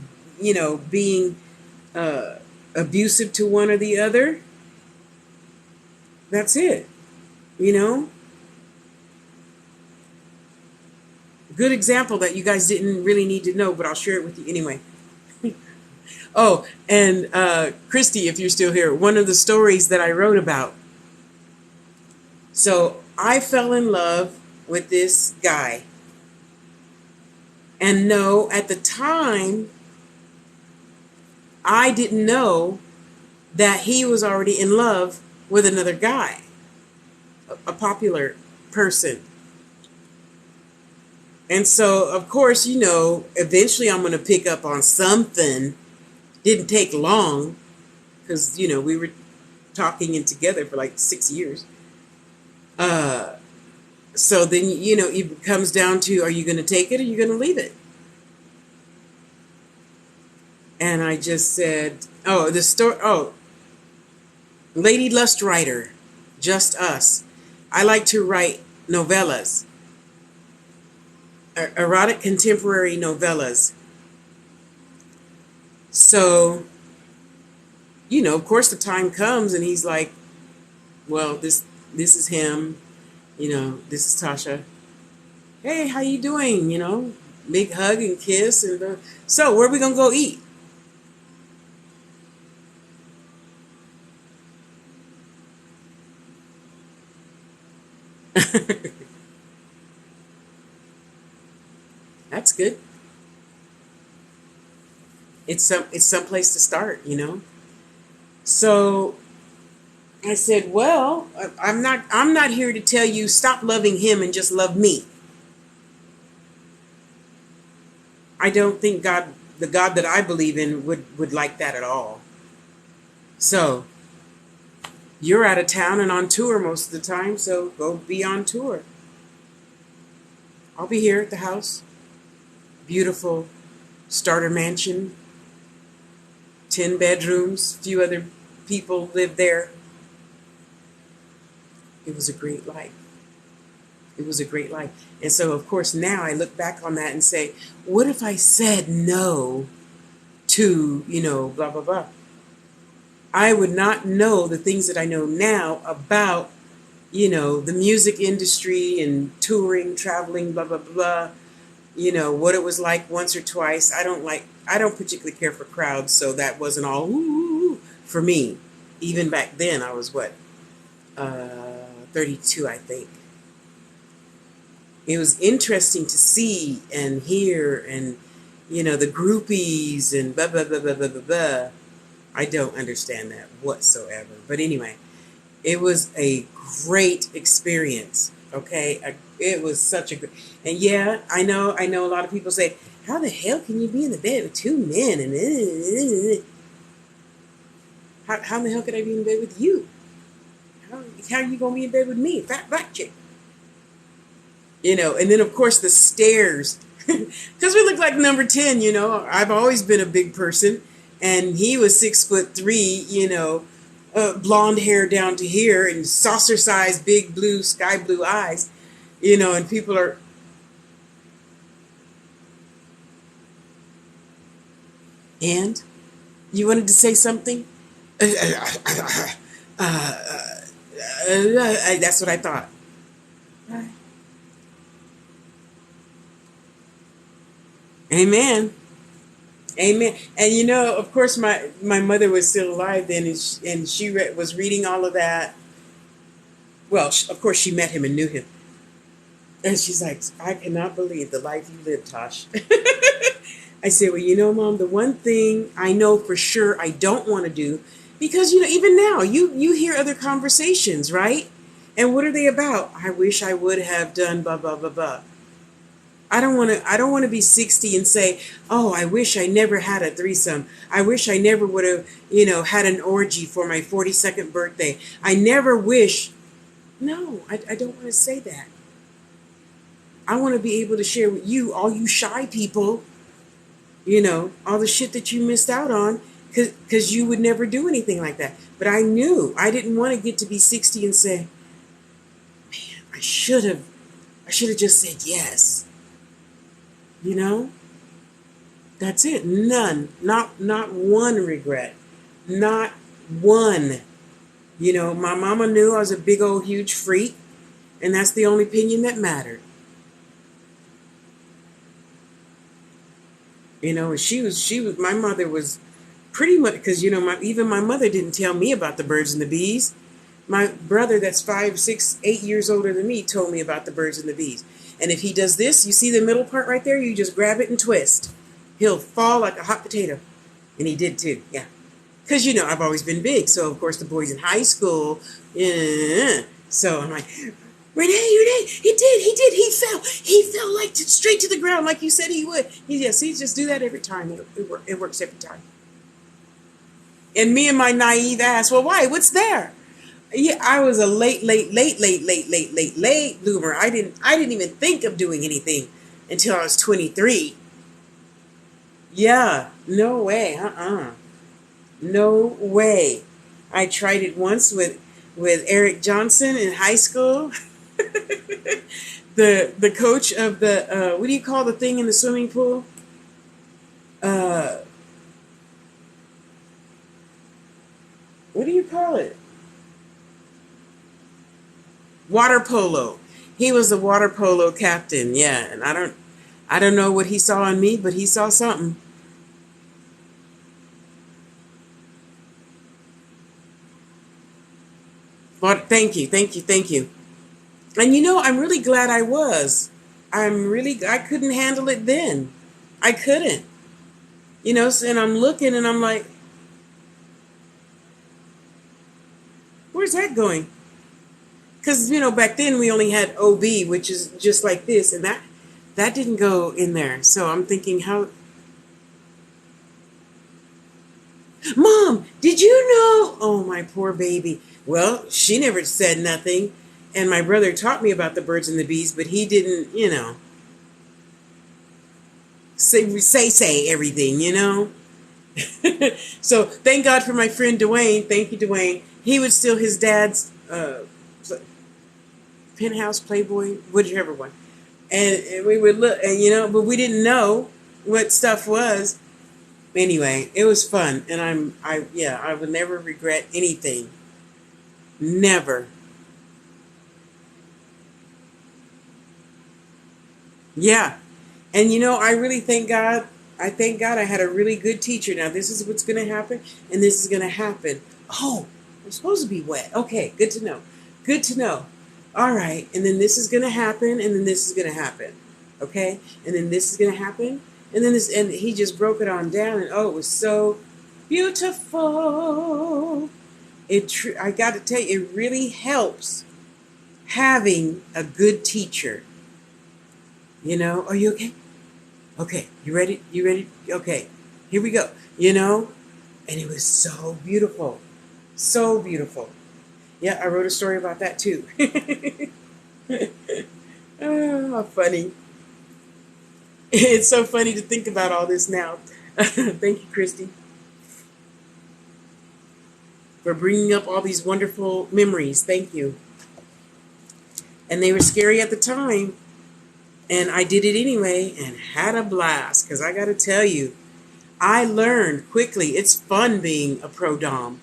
being uh, abusive to one or the other, that's it. You know, good example that you guys didn't really need to know, but I'll share it with you anyway. Oh, and Christy, if you're still here, one of the stories that I wrote about. So I fell in love with this guy. And no, at the time, I didn't know that he was already in love with another guy, a popular person. And so, of course, eventually I'm going to pick up on something. Didn't take long because, we were talking and together for like 6 years. So then, it comes down to, are you going to take it or are you going to leave it? And I just said, Lady Lust Writer, Just Us. I like to write novellas, erotic contemporary novellas. So, of course the time comes and he's like, well, this is him, this is Tasha. Hey, how you doing? Big hug and kiss. And so where are we going to go eat? That's good. It's some place to start, So I said, well, I'm not here to tell you stop loving him and just love me. I don't think the God that I believe in would like that at all. So you're out of town and on tour most of the time, so go be on tour. I'll be here at the house. Beautiful starter mansion, 10 bedrooms, a few other people live there. It was a great life. It was a great life. And so, of course, now I look back on that and say, what if I said no to, blah, blah, blah? I would not know the things that I know now about, the music industry and touring, traveling, blah, blah, blah. What it was like once or twice. I don't particularly care for crowds, so that wasn't all ooh for me. Even back then, I was 32, I think. It was interesting to see and hear and, the groupies and blah, blah, blah, blah, blah, blah, blah. I don't understand that whatsoever. But anyway, it was a great experience. Okay, it was such a good, and yeah, I know a lot of people say, how the hell can you be in the bed with two men? And how the hell could I be in bed with you? How are you going to be in bed with me, fat black chick? And then of course the stares, because we look like number 10, I've always been a big person, and he was 6'3", blonde hair down to here and saucer-sized, big blue, sky blue eyes, and people are, and you wanted to say something? That's what I thought. Amen. Amen. And of course, my mother was still alive then, and she was reading all of that. Well, of course, she met him and knew him. And she's like, I cannot believe the life you lived, Tosh. I said, well, Mom, the one thing I know for sure I don't want to do, because, even now, you hear other conversations, right? And what are they about? I wish I would have done blah blah blah blah. I don't want to be 60 and say, "Oh, I wish I never had a threesome. I wish I never would have, had an orgy for my 42nd birthday. I never wish." No, I don't want to say that. I want to be able to share with you, all you shy people, all the shit that you missed out on because you would never do anything like that. But I knew I didn't want to get to be 60 and say, "Man, I should have just said yes." You know? That's it. None. Not one regret. Not one. My mama knew I was a big old huge freak, and that's the only opinion that mattered. And she was my mother was pretty much, because even my mother didn't tell me about the birds and the bees. My brother, that's 5, 6, 8 years older than me, told me about the birds and the bees. And if he does this, you see the middle part right there, you just grab it and twist. He'll fall like a hot potato. And he did too, yeah. Because, I've always been big. So, of course, the boys in high school, so I'm like, Renee, he fell like straight to the ground like you said he would. Yes, he just do that every time. It works every time. And me and my naive ass, well, why? What's there? Yeah, I was a late bloomer. I didn't even think of doing anything until I was 23. Yeah, no way. No way. I tried it once with Eric Johnson in high school. the coach of the what do you call the thing in the swimming pool? What do you call it? Water polo. He was the water polo captain. Yeah, and I don't know what he saw in me, but he saw something. But thank you, thank you, thank you. And I'm really glad I was. I couldn't handle it then. I couldn't. And I'm looking and I'm like, where's that going? Because, back then we only had OB, which is just like this, and that didn't go in there. So I'm thinking, how, Mom, did you know? Oh, my poor baby. Well, she never said nothing. And my brother taught me about the birds and the bees, but he didn't, say everything. So thank God for my friend Dwayne. Thank you, Dwayne. He would steal his dad's penthouse, Playboy, whichever one. And we would look, and but we didn't know what stuff was. Anyway, it was fun, and I would never regret anything. Never. Yeah. And I really thank God. I thank God I had a really good teacher. Now, this is what's going to happen, and this is going to happen. Oh, I'm supposed to be wet. Okay, good to know. Good to know. All right, and then this is going to happen, and then this is going to happen. Okay, and then this is going to happen, and then this, and he just broke it on down, and oh, it was so beautiful. I got to tell you, it really helps having a good teacher. Are you okay? Okay, you ready? You ready? Okay, here we go. And it was so beautiful. So beautiful. Yeah, I wrote a story about that too. Oh, funny. It's so funny to think about all this now. Thank you, Christy, for bringing up all these wonderful memories. Thank you. And they were scary at the time. And I did it anyway and had a blast. Because I got to tell you, I learned quickly. It's fun being a pro dom.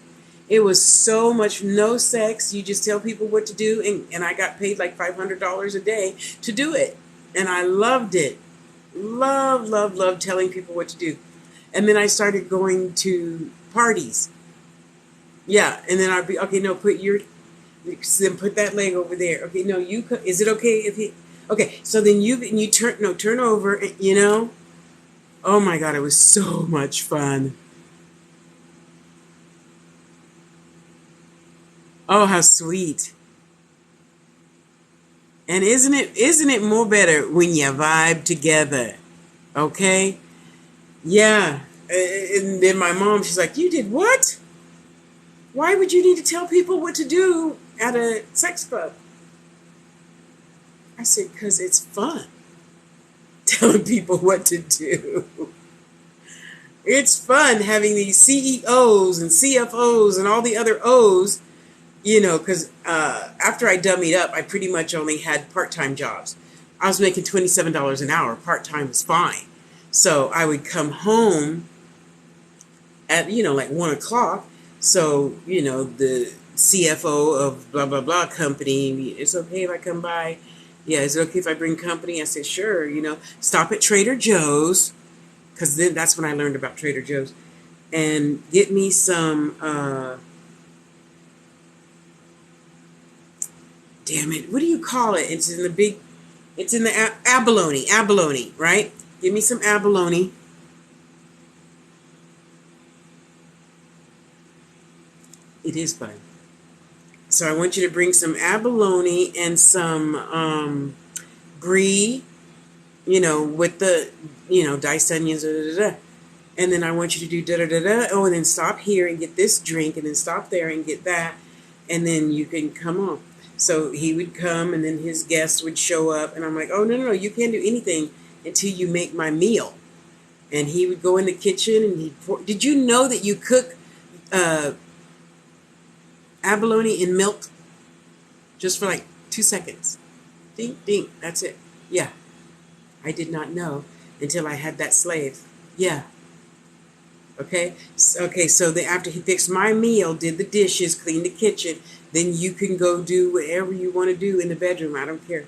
It was so much no sex. You just tell people what to do. And I got paid like $500 a day to do it. And I loved it. Love telling people what to do. And then I started going to parties. Yeah. And then I'd be, okay, no, then put that leg over there. Okay, no, is it okay if he, okay, so then you turn over, Oh my God, it was so much fun. Oh, how sweet. And isn't it more better when you vibe together? Okay? Yeah. And then my mom, she's like, "You did what? Why would you need to tell people what to do at a sex club?" I said, "Because it's fun telling people what to do. It's fun having these CEOs and CFOs and all the other O's, because after I dummied up, I pretty much only had part-time jobs. I was making $27 an hour. Part-time was fine. So I would come home at, like 1 o'clock. So, the CFO of blah, blah, blah company, "It's okay if I come by? Yeah, is it okay if I bring company?" I said, "Sure, stop at Trader Joe's," because then that's when I learned about Trader Joe's, and get me some, damn it, what do you call it? It's in the abalone, right? Give me some abalone. It is fun. So I want you to bring some abalone and some brie, with the, diced onions, da, da, da, da. And then I want you to do da da da da. Oh, and then stop here and get this drink, and then stop there and get that, and then you can come on. So he would come, and then his guests would show up, and I'm like, "Oh, no, no, no, you can't do anything until you make my meal." And he would go in the kitchen, and he'd pour. Did you know that you cook abalone in milk just for like 2 seconds? Ding, ding, that's it. Yeah, I did not know until I had that slave. Yeah. Okay. So then after he fixed my meal, did the dishes, cleaned the kitchen, then you can go do whatever you want to do in the bedroom. I don't care.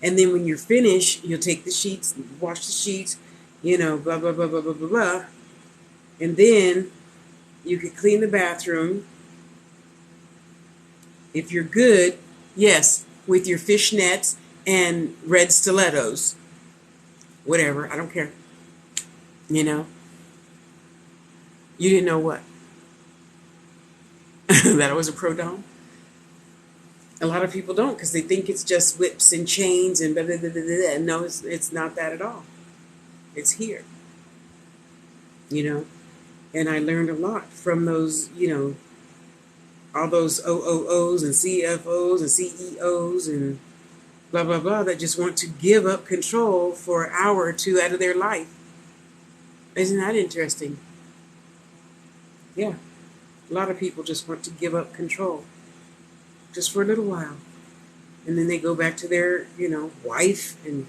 And then when you're finished, you'll take the sheets, wash the sheets, blah, blah, blah, blah, blah, blah, blah. And then you can clean the bathroom. If you're good, yes, with your fishnets and red stilettos. Whatever, I don't care. You didn't know what? That I was a pro dom? A lot of people don't, because they think it's just whips and chains and blah, blah, blah, blah, blah. No, it's not that at all. It's here. And I learned a lot from those, all those OOOs and CFOs and CEOs and blah, blah, blah, that just want to give up control for an hour or two out of their life. Isn't that interesting? Yeah. A lot of people just want to give up control just for a little while. And then they go back to their, wife and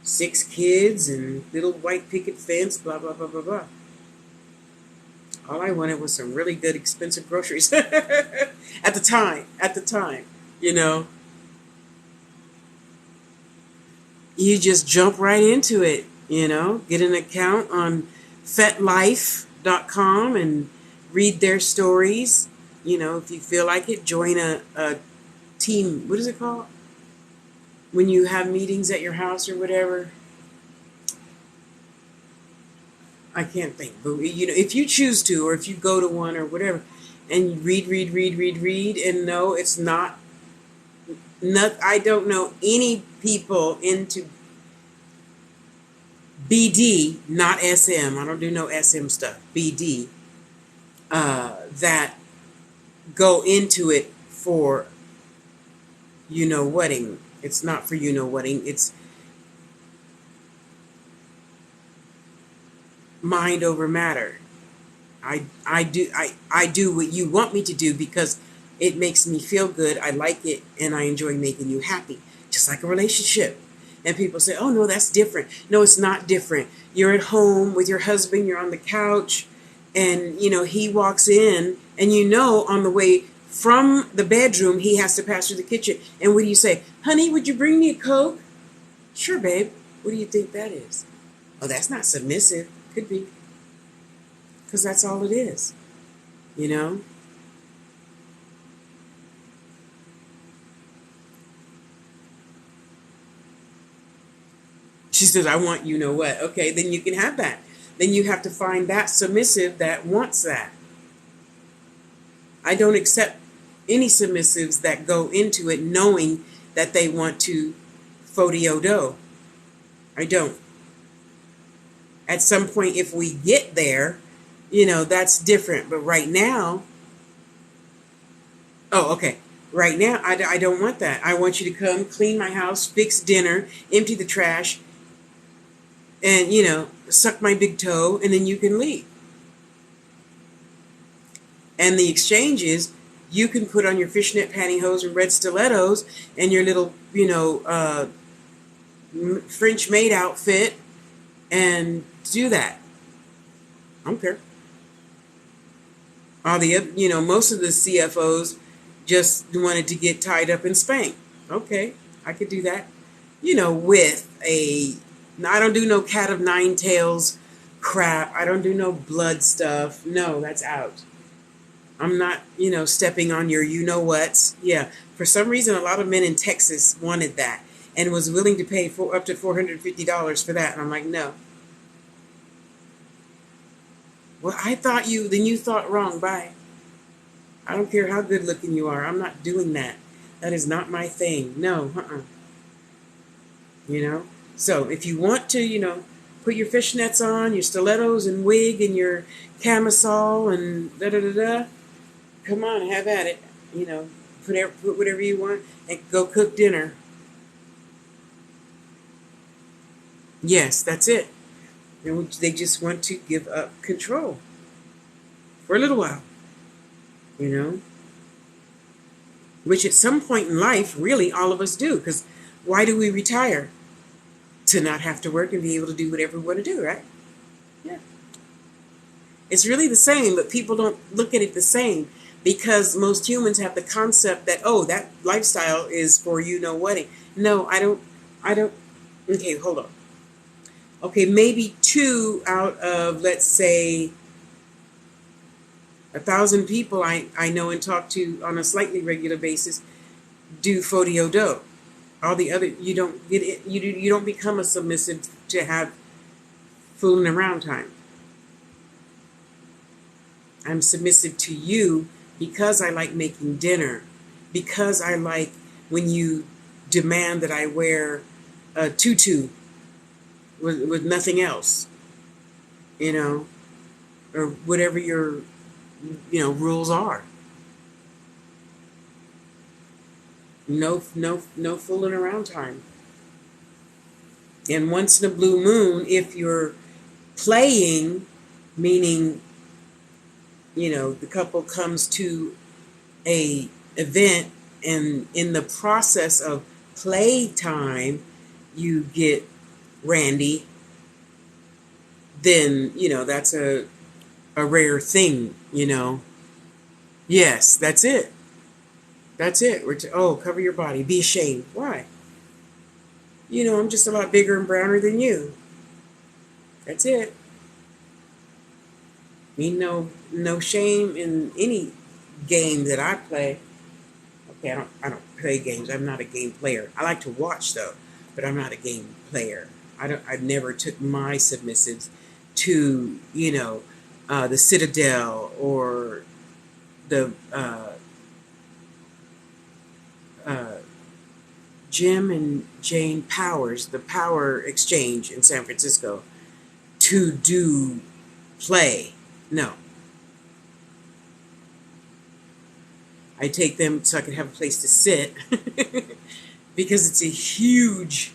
6 kids and little white picket fence, blah, blah, blah, blah, blah. All I wanted was some really good, expensive groceries at the time, You just jump right into it, Get an account on FetLife.com and read their stories. If you feel like it, join a team. What is it called? When you have meetings at your house or whatever. I can't think, but if you choose to, or if you go to one or whatever, and you read, and no, it's not. I don't know any people into BD, not SM. I don't do no SM stuff. BD, that go into it for whating. It's not for whating. It's mind over matter. I do what you want me to do because it makes me feel good. I like it, and I enjoy making you happy, just like a relationship. And people say, "Oh no, that's different." No, it's not different. You're at home with your husband. You're on the couch, and he walks in, and on the way from the bedroom he has to pass through the kitchen. And what do you say? "Honey, would you bring me a Coke?" "Sure, babe." What do you think that is? Oh, that's not submissive. Could be. Because that's all it is. She says, "I want what." Okay, then you can have that. Then you have to find that submissive that wants that. I don't accept any submissives that go into it knowing that they want to photo-do. I don't. At some point, if we get there, that's different. But right now, oh, okay. Right now, I don't want that. I want you to come clean my house, fix dinner, empty the trash, and, suck my big toe, and then you can leave. And the exchange is you can put on your fishnet pantyhose and red stilettos and your little, French maid outfit and do that. I don't care. All the, most of the CFOs just wanted to get tied up and spanked. Okay, I could do that. With a, I don't do no cat of nine tails crap. I don't do no blood stuff. No, that's out. I'm not, stepping on your you-know-whats. Yeah, for some reason, a lot of men in Texas wanted that and was willing to pay for up to $450 for that. And I'm like, no. Well, then you thought wrong. Bye. I don't care how good looking you are. I'm not doing that. That is not my thing. No, So if you want to, put your fishnets on, your stilettos and wig and your camisole and da-da-da-da, come on, have at it. Put whatever you want and go cook dinner. Yes, that's it. And they just want to give up control for a little while, which at some point in life, really, all of us do. Because why do we retire? To not have to work and be able to do whatever we want to do, right? Yeah. It's really the same, but people don't look at it the same because most humans have the concept that, oh, that lifestyle is for wedding. No, I don't. Okay, hold on. Okay, maybe 2 out of, let's say, 1,000 people I know and talk to on a slightly regular basis do photo-do. All the other, you don't get it. You don't become a submissive to have fooling around time. I'm submissive to you because I like making dinner, because I like when you demand that I wear a tutu with nothing else, or whatever your, rules are. No fooling around time. And once in a blue moon, if you're playing, meaning, the couple comes to a event and in the process of playtime, you get randy, then, that's a rare thing, Yes, that's it. That's it. Cover your body. Be ashamed. Why? I'm just a lot bigger and browner than you. That's it. Mean no shame in any game that I play. Okay, I don't play games. I'm not a game player. I like to watch though, but I'm not a game player. I never took my submissives to, the Citadel or the Jim and Jane Powers, the Power Exchange in San Francisco, to do play. No. I take them so I can have a place to sit because it's a huge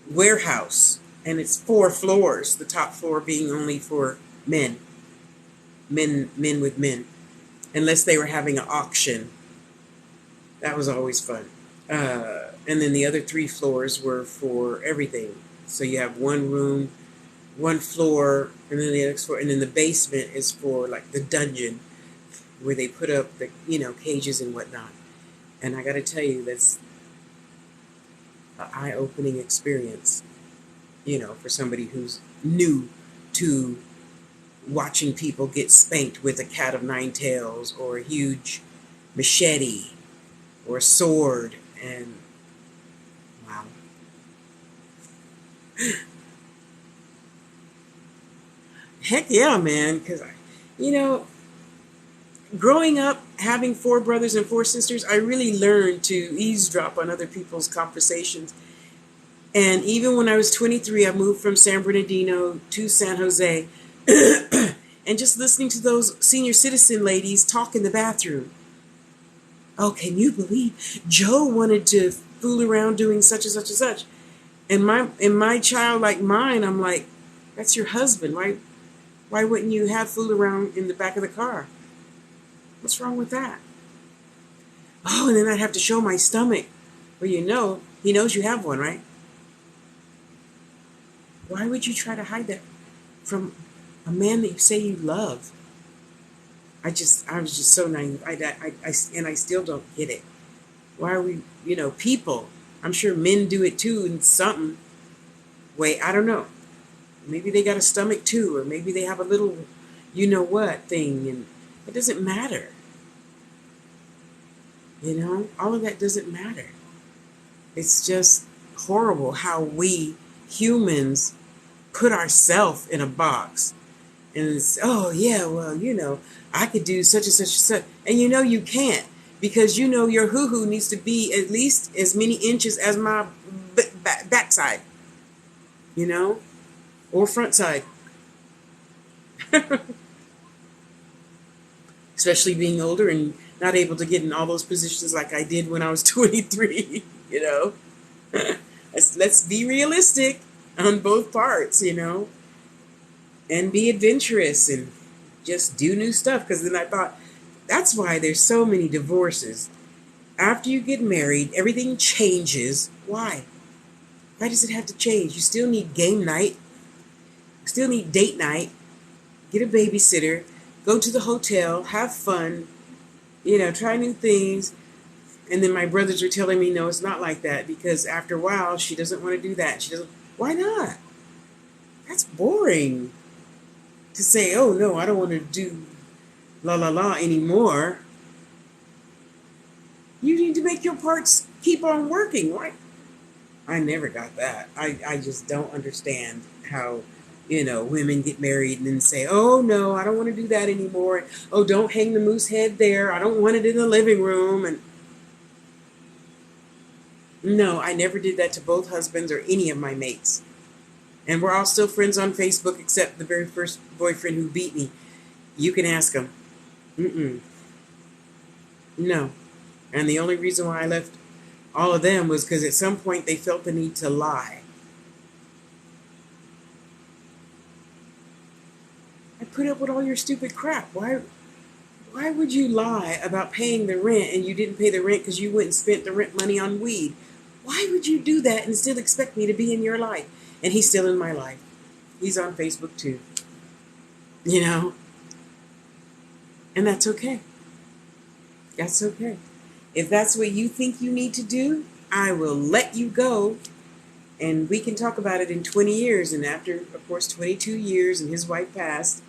warehouse and it's 4 floors, the top floor being only for men with men, unless they were having an auction. That was always fun. And then the other 3 floors were for everything. So you have one room, 1 floor, and then the next floor, and then the basement is for like the dungeon where they put up the cages and whatnot. And I got to tell you, that's an eye-opening experience, for somebody who's new to watching people get spanked with a cat of 9 tails or a huge machete or a sword. And wow. Heck yeah, man, because growing up, having 4 brothers and 4 sisters, I really learned to eavesdrop on other people's conversations. And even when I was 23, I moved from San Bernardino to San Jose. And just listening to those senior citizen ladies talk in the bathroom. Oh, can you believe Joe wanted to fool around doing such and such and such? And my childlike mind, I'm like, that's your husband. Why wouldn't you have fooled around in the back of the car? What's wrong with that? Oh, and then I'd have to show my stomach. Well, he knows you have one, right? Why would you try to hide that from a man that you say you love? I was just so naive. And I still don't get it. Why are we, people? I'm sure men do it too in some way. I don't know. Maybe they got a stomach too, or maybe they have a little, what thing, and it doesn't matter. All of that doesn't matter. It's just horrible how we humans put ourselves in a box. And it's, oh yeah, well, I could do such and such and such. And you can't, because your hoo-hoo needs to be at least as many inches as my backside, or front side. Especially being older and not able to get in all those positions like I did when I was 23, Let's be realistic on both parts, and be adventurous and just do new stuff. Because then I thought, that's why there's so many divorces. After you get married, everything changes. Why? Why does it have to change? You still need game night. You still need date night. Get a babysitter. Go to the hotel. Have fun. Try new things. And then my brothers were telling me, no, it's not like that. Because after a while, she doesn't want to do that. Why not? That's boring. To say, oh no, I don't want to do la la la anymore. You need to make your parts keep on working, right? I never got that. I just don't understand how, women get married and then say, oh no, I don't want to do that anymore. Oh, don't hang the moose head there. I don't want it in the living room. And no, I never did that to both husbands or any of my mates. And we're all still friends on Facebook, except the very first boyfriend who beat me. You can ask him. No. And the only reason why I left all of them was because at some point they felt the need to lie. I put up with all your stupid crap. Why would you lie about paying the rent and you didn't pay the rent because you went and spent the rent money on weed? Why would you do that and still expect me to be in your life? And he's still in my life. He's on Facebook too. And that's okay. That's okay. If that's what you think you need to do, I will let you go. And we can talk about it in 20 years. And after, of course, 22 years and his wife passed.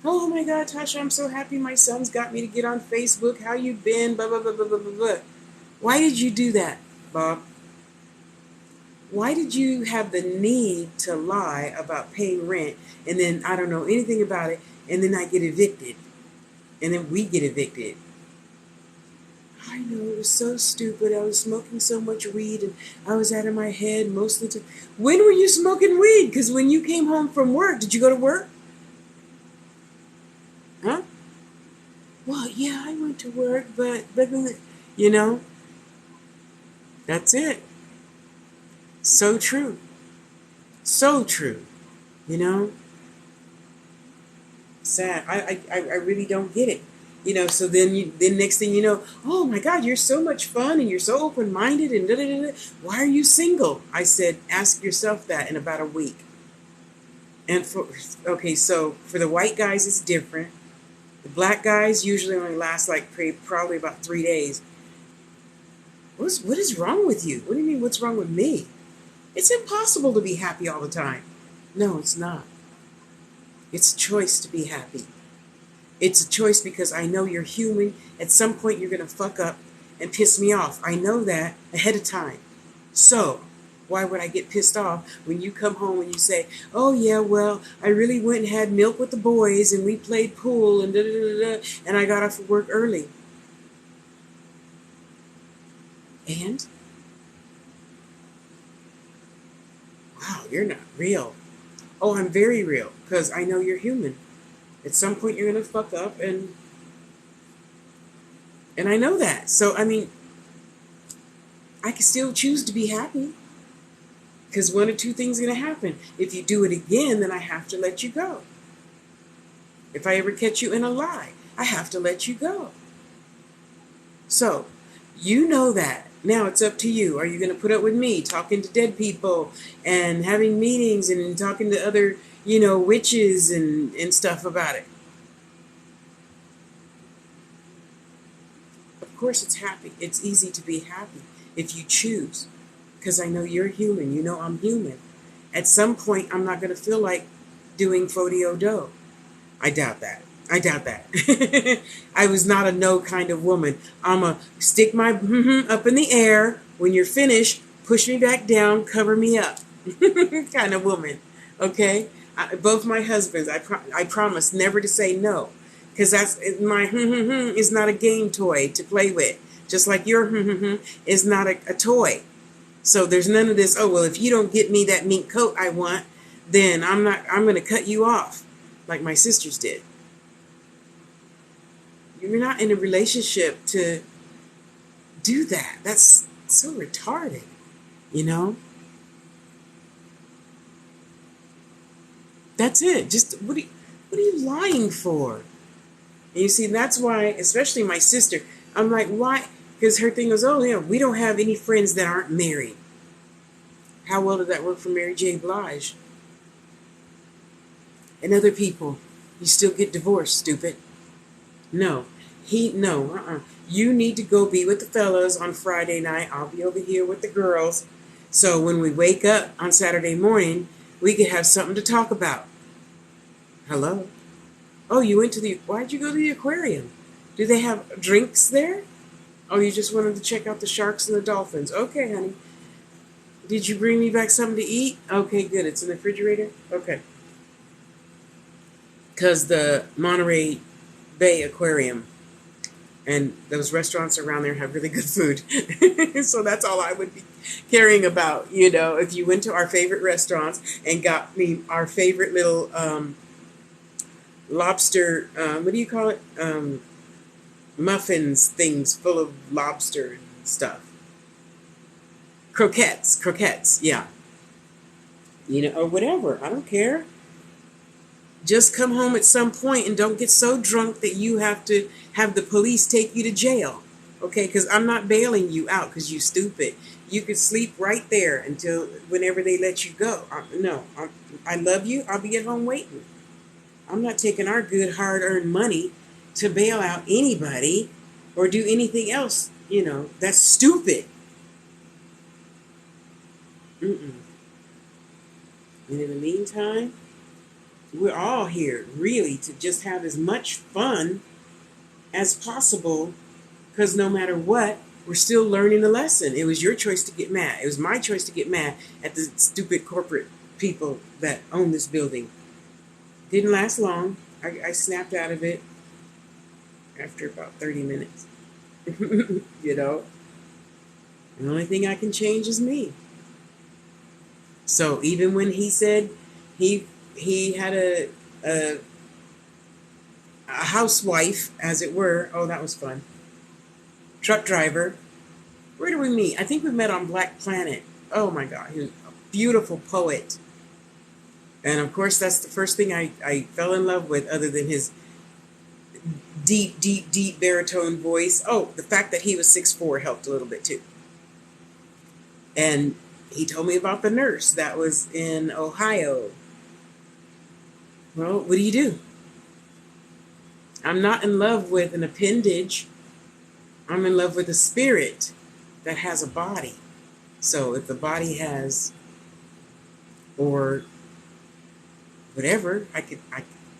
Oh my God, Tasha, I'm so happy my son's got me to get on Facebook. How you been? Blah, blah, blah, blah, blah, blah, blah. Why did you do that, Bob? Why did you have the need to lie about paying rent and then I don't know anything about it and then I get evicted and then we get evicted? I know, it was so stupid. I was smoking so much weed and I was out of my head most of the time. When were you smoking weed? Because when you came home from work, did you go to work? Huh? Well, yeah, I went to work, but that's it. So true. So true. Sad. I really don't get it. So then next thing you know, oh my God, you're so much fun and you're so open-minded and da da da. Why are you single? I said, ask yourself that in about a week. And so for the white guys, it's different. The black guys usually only last probably about 3 days. What is wrong with you? What do you mean, what's wrong with me? It's impossible to be happy all the time. No, it's not. It's a choice to be happy. It's a choice because I know you're human. At some point, you're going to fuck up and piss me off. I know that ahead of time. So, Why would I get pissed off when you come home and you say, oh, yeah, well, I really went and had milk with the boys and we played pool and da-da-da-da, and I got off of work early. And, wow, you're not real. Oh, I'm very real because I know you're human. At some point, you're going to fuck up, and I know that. So, I mean, I can still choose to be happy because one or two things are going to happen. If you do it again, then I have to let you go. If I ever catch you in a lie, I have to let you go. So, you know that. Now it's up to you. Are you going to put up with me talking to dead people and having meetings and talking to other, witches and stuff about it? Of course it's happy. It's easy to be happy if you choose. Because I know you're human. You know I'm human. At some point, I'm not going to feel like doing Fodio-Do. I doubt that. I doubt that. I was not a no kind of woman. I'm a stick my up in the air. When you're finished, push me back down, cover me up kind of woman. Okay? Both my husbands, I promise never to say no. Because that's my is not a game toy to play with. Just like your is not a toy. So there's none of this, oh, well, if you don't get me that mink coat I want, then I'm going to cut you off like my sisters did. You're not in a relationship to do that. That's so retarded, That's it. Just what are you lying for? And you see, that's why, especially my sister, I'm like, why? Because her thing was, oh, yeah, we don't have any friends that aren't married. How well did that work for Mary J. Blige? And other people, you still get divorced, stupid. No. You need to go be with the fellas on Friday night. I'll be over here with the girls. So when we wake up on Saturday morning, we can have something to talk about. Hello? Oh, why'd you go to the aquarium? Do they have drinks there? Oh, you just wanted to check out the sharks and the dolphins. Okay, honey. Did you bring me back something to eat? Okay, good. It's in the refrigerator? Okay. Because the Monterey Bay Aquarium and those restaurants around there have really good food. So that's all I would be caring about. If you went to our favorite restaurants and got me our favorite little lobster, what do you call it? Muffins things full of lobster and stuff. Croquettes, yeah. Or whatever. I don't care. Just come home at some point and don't get so drunk that you have to have the police take you to jail. Okay? Because I'm not bailing you out because you stupid. You could sleep right there until whenever they let you go. I love you. I'll be at home waiting. I'm not taking our good hard-earned money to bail out anybody or do anything else. That's stupid. And in the meantime, we're all here really to just have as much fun as possible because no matter what, we're still learning a lesson. It was your choice to get mad. It was my choice to get mad at the stupid corporate people that own this building. Didn't last long. I snapped out of it after about 30 minutes. The only thing I can change is me. So even when he said he had a housewife, as it were, oh, that was fun. Truck driver. Where did we meet? I think we met on Black Planet. Oh my God, he was a beautiful poet. And of course, that's the first thing I fell in love with, other than his deep, deep, deep baritone voice. Oh, the fact that he was 6'4" helped a little bit too. And he told me about the nurse that was in Ohio. Well, what do? I'm not in love with an appendage. I'm in love with a spirit that has a body. So if the body has, or whatever,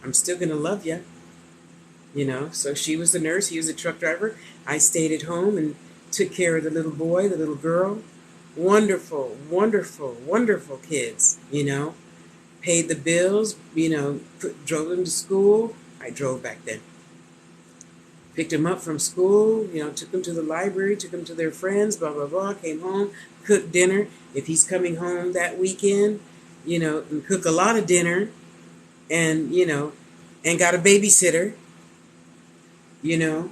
I'm still going to love you. So she was the nurse. He was a truck driver. I stayed at home and took care of the little boy, the little girl. Wonderful, wonderful, wonderful kids, paid the bills, drove them to school. I drove back then. Picked them up from school, took them to the library, took them to their friends, blah, blah, blah, came home, cooked dinner. If he's coming home that weekend, and cook a lot of dinner and, and got a babysitter, you know,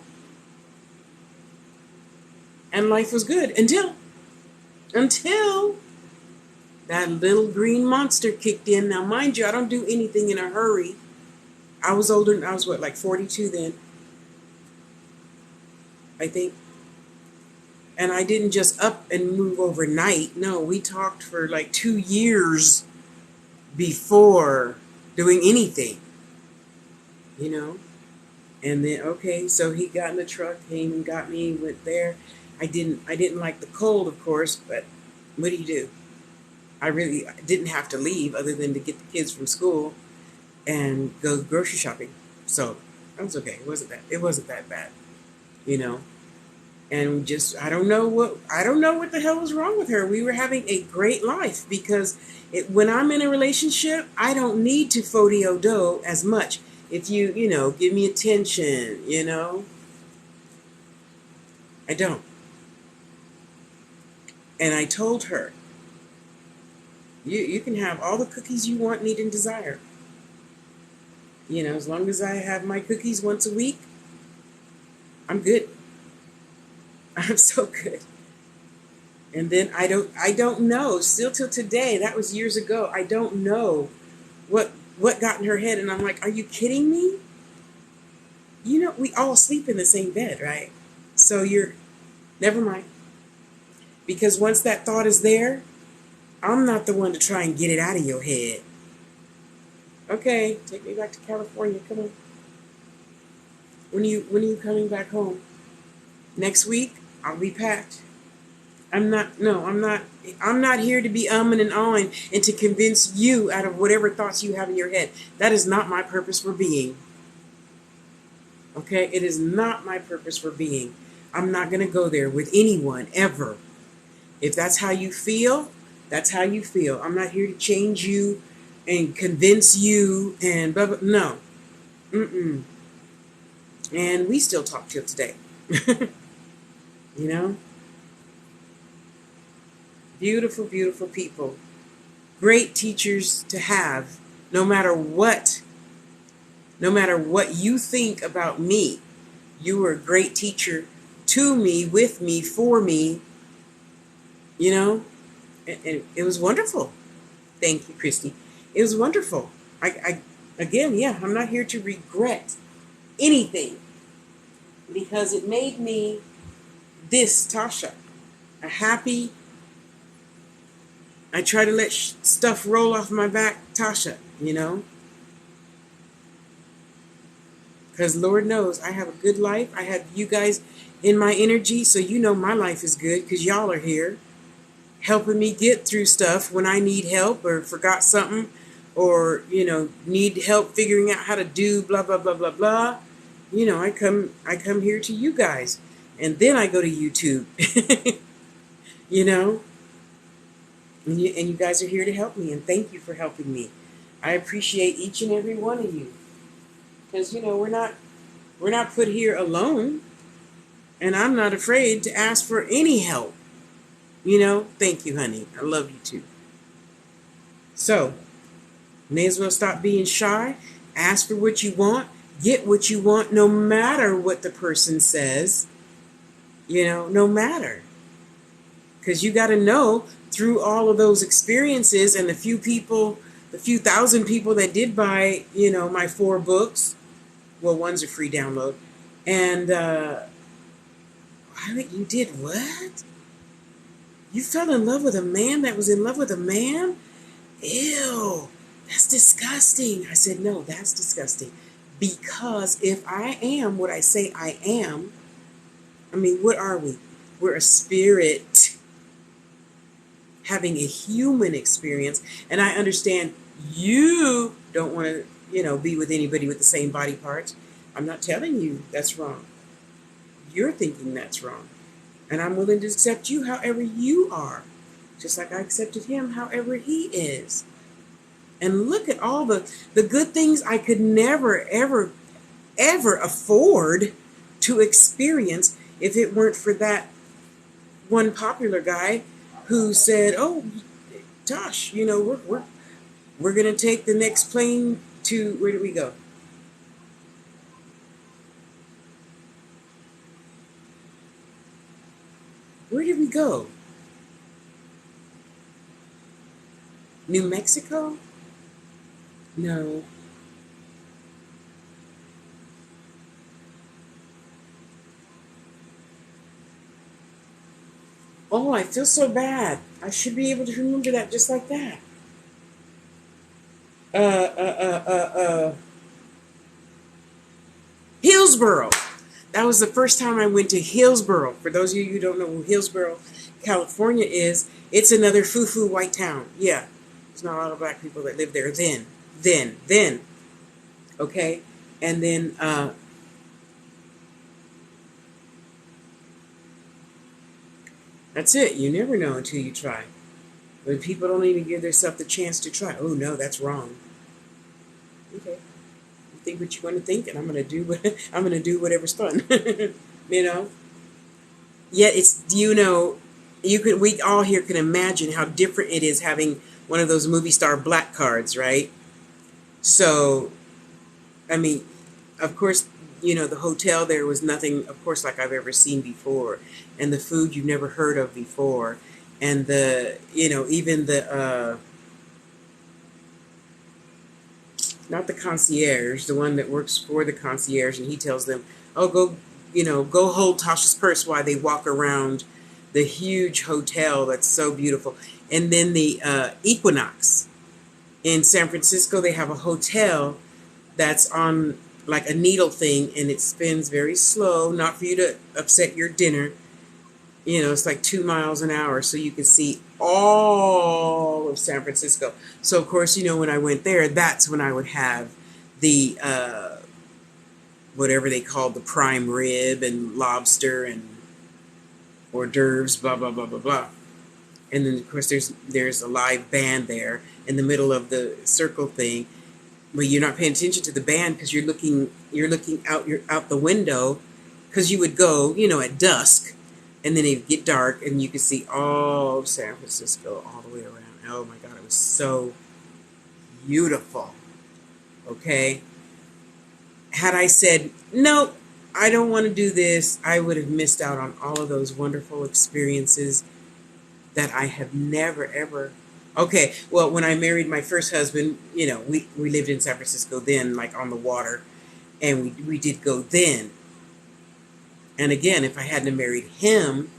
and life was good until that little green monster kicked in. Now, mind you, I don't do anything in a hurry. I was older, I was like 42 then, I think. And I didn't just up and move overnight. No, we talked for like 2 years before doing anything, And then, okay, so he got in the truck, came and got me, went there. I didn't like the cold, of course, but what do you do? I really didn't have to leave other than to get the kids from school and go grocery shopping. So that was okay. It wasn't that bad, And just I don't know what the hell was wrong with her. We were having a great life because when I'm in a relationship, I don't need to fody-o-do as much. If you give me attention, I don't. And I told her, you can have all the cookies you want, need, and desire. As long as I have my cookies once a week, I'm good. I'm so good. And then I don't know, still till today, that was years ago, I don't know what got in her head. And I'm like, are you kidding me? We all sleep in the same bed, right? So never mind. Because once that thought is there, I'm not the one to try and get it out of your head. Okay, take me back to California. Come on. When are you coming back home? Next week? I'll be packed. I'm not here to be umming and ahhing and to convince you out of whatever thoughts you have in your head. That is not my purpose for being. Okay? It is not my purpose for being. I'm not going to go there with anyone, ever. If that's how you feel, that's how you feel. I'm not here to change you and convince you and blah, blah. No. Mm-mm. And we still talk till today. Beautiful, beautiful people. Great teachers to have, no matter what you think about me. You were a great teacher to me, with me, for me, and it was wonderful. Thank you, Christy. It was wonderful. I'm not here to regret anything because it made me this Tasha, a happy, I try to let stuff roll off my back Tasha, because Lord knows I have a good life. I have you guys in my energy, so my life is good because y'all are here helping me get through stuff when I need help or forgot something or, need help figuring out how to do blah, blah, blah, blah, blah. I come here to you guys and then I go to YouTube, and you guys are here to help me and thank you for helping me. I appreciate each and every one of you because, we're not put here alone and I'm not afraid to ask for any help. Thank you, honey. I love you too. So, may as well stop being shy. Ask for what you want. Get what you want no matter what the person says. No matter. Because you got to know through all of those experiences and the few thousand people that did buy, my 4 books. Well, one's a free download. And, you did what? You fell in love with a man that was in love with a man? Ew, that's disgusting. I said, no, that's disgusting. Because if I am what I say I am, what are we? We're a spirit having a human experience. And I understand you don't want to, be with anybody with the same body parts. I'm not telling you that's wrong. You're thinking that's wrong. And I'm willing to accept you however you are. just like I accepted him however he is. And look at all the good things I could never, ever afford to experience if it weren't for that one popular guy who said, "Oh, Tosh, we're gonna take the next plane to where do we go? Where did we go? New Mexico? No. Oh, I feel so bad. I should be able to remember that just like that. Uh, uh, uh, uh, uh. Hillsboro. That was the first time I went to Hillsboro. For those of you who don't know who Hillsboro, California is, it's another foo-foo white town. Yeah, there's not a lot of black people that live there then. Okay, and then that's it. You never know until you try. When people don't even give themselves the chance to try. Oh no, that's wrong. Okay, you think what you want to think, and I'm gonna do what I'm gonna do whatever's fun. you know. Yet it's you can we all here can imagine how different it is having one of those movie star black cards, right? So I mean, of course, the hotel there was nothing, of course, like I've ever seen before, and the food you've never heard of before, and even the not the concierge, the one that works for the concierge, and he tells them, "Oh, go hold Tasha's purse," while they walk around the huge hotel that's so beautiful. And then the Equinox in San Francisco, they have a hotel that's on like a needle thing, and it spins very slow, not for you to upset your dinner. It's like 2 miles an hour, so you can see all of San Francisco. So, of course, when I went there, that's when I would have the whatever they called the prime rib and lobster and hors d'oeuvres, blah blah blah blah blah. And then, of course, there's a live band there in the middle of the circle thing, but you're not paying attention to the band because you're looking out the window, because you would go at dusk, and then it'd get dark and you could see all of San Francisco all the way around. Oh my God, it was so beautiful. Okay, had I said no, I don't want to do this, I would have missed out on all of those wonderful experiences that I have never ever. Okay, well, when I married my first husband, we lived in San Francisco then, like on the water, and we did go then. And again, if I hadn't married him,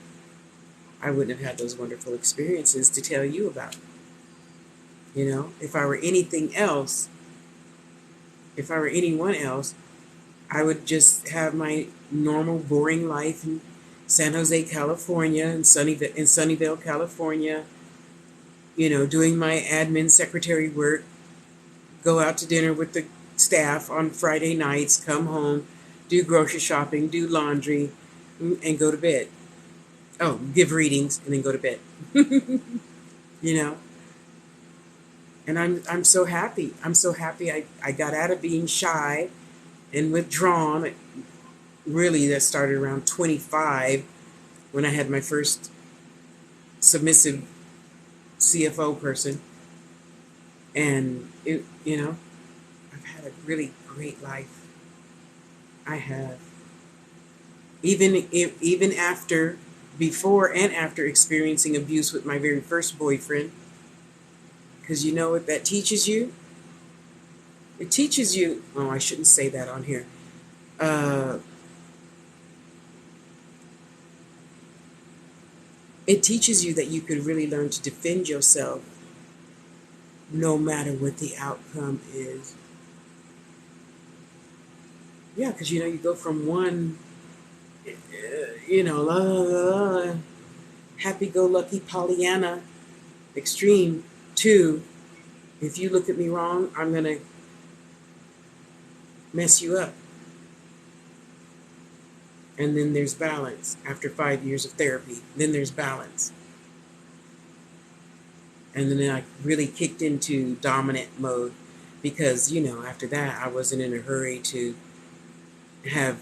I wouldn't have had those wonderful experiences to tell you about. If I were anything else, if I were anyone else, I would just have my normal, boring life in San Jose, California, and Sunnyvale, California, doing my admin secretary work, go out to dinner with the staff on Friday nights, come home, do grocery shopping, do laundry, and go to bed. Oh, give readings and then go to bed. you know, and I'm so happy. I'm so happy I got out of being shy and withdrawn. Really, that started around 25 when I had my first submissive CFO person. And I've had a really great life. I have. Even after, before and after experiencing abuse with my very first boyfriend, because you know what that teaches you? It teaches you, oh, I shouldn't say that on here. Uh, it teaches you that you can really learn to defend yourself no matter what the outcome is. Yeah, because you go from one, la, la, la, happy-go-lucky Pollyanna extreme to, if you look at me wrong, I'm going to mess you up. And then there's balance. After 5 years of therapy, then there's balance. And then I really kicked into dominant mode because, after that, I wasn't in a hurry to have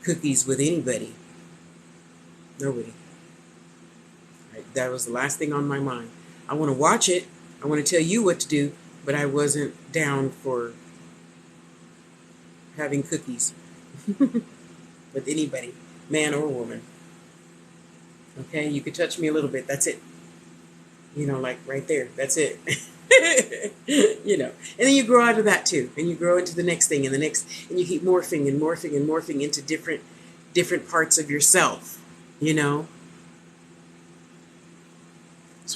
cookies with anybody. Nobody. Right? That was the last thing on my mind. I want to watch it. I want to tell you what to do, but I wasn't down for having cookies with anybody, man or woman. Okay, you could touch me a little bit. That's it. Like right there. That's it. And then you grow out of that too, and you grow into the next thing and the next, and you keep morphing and morphing and morphing into different parts of yourself. It's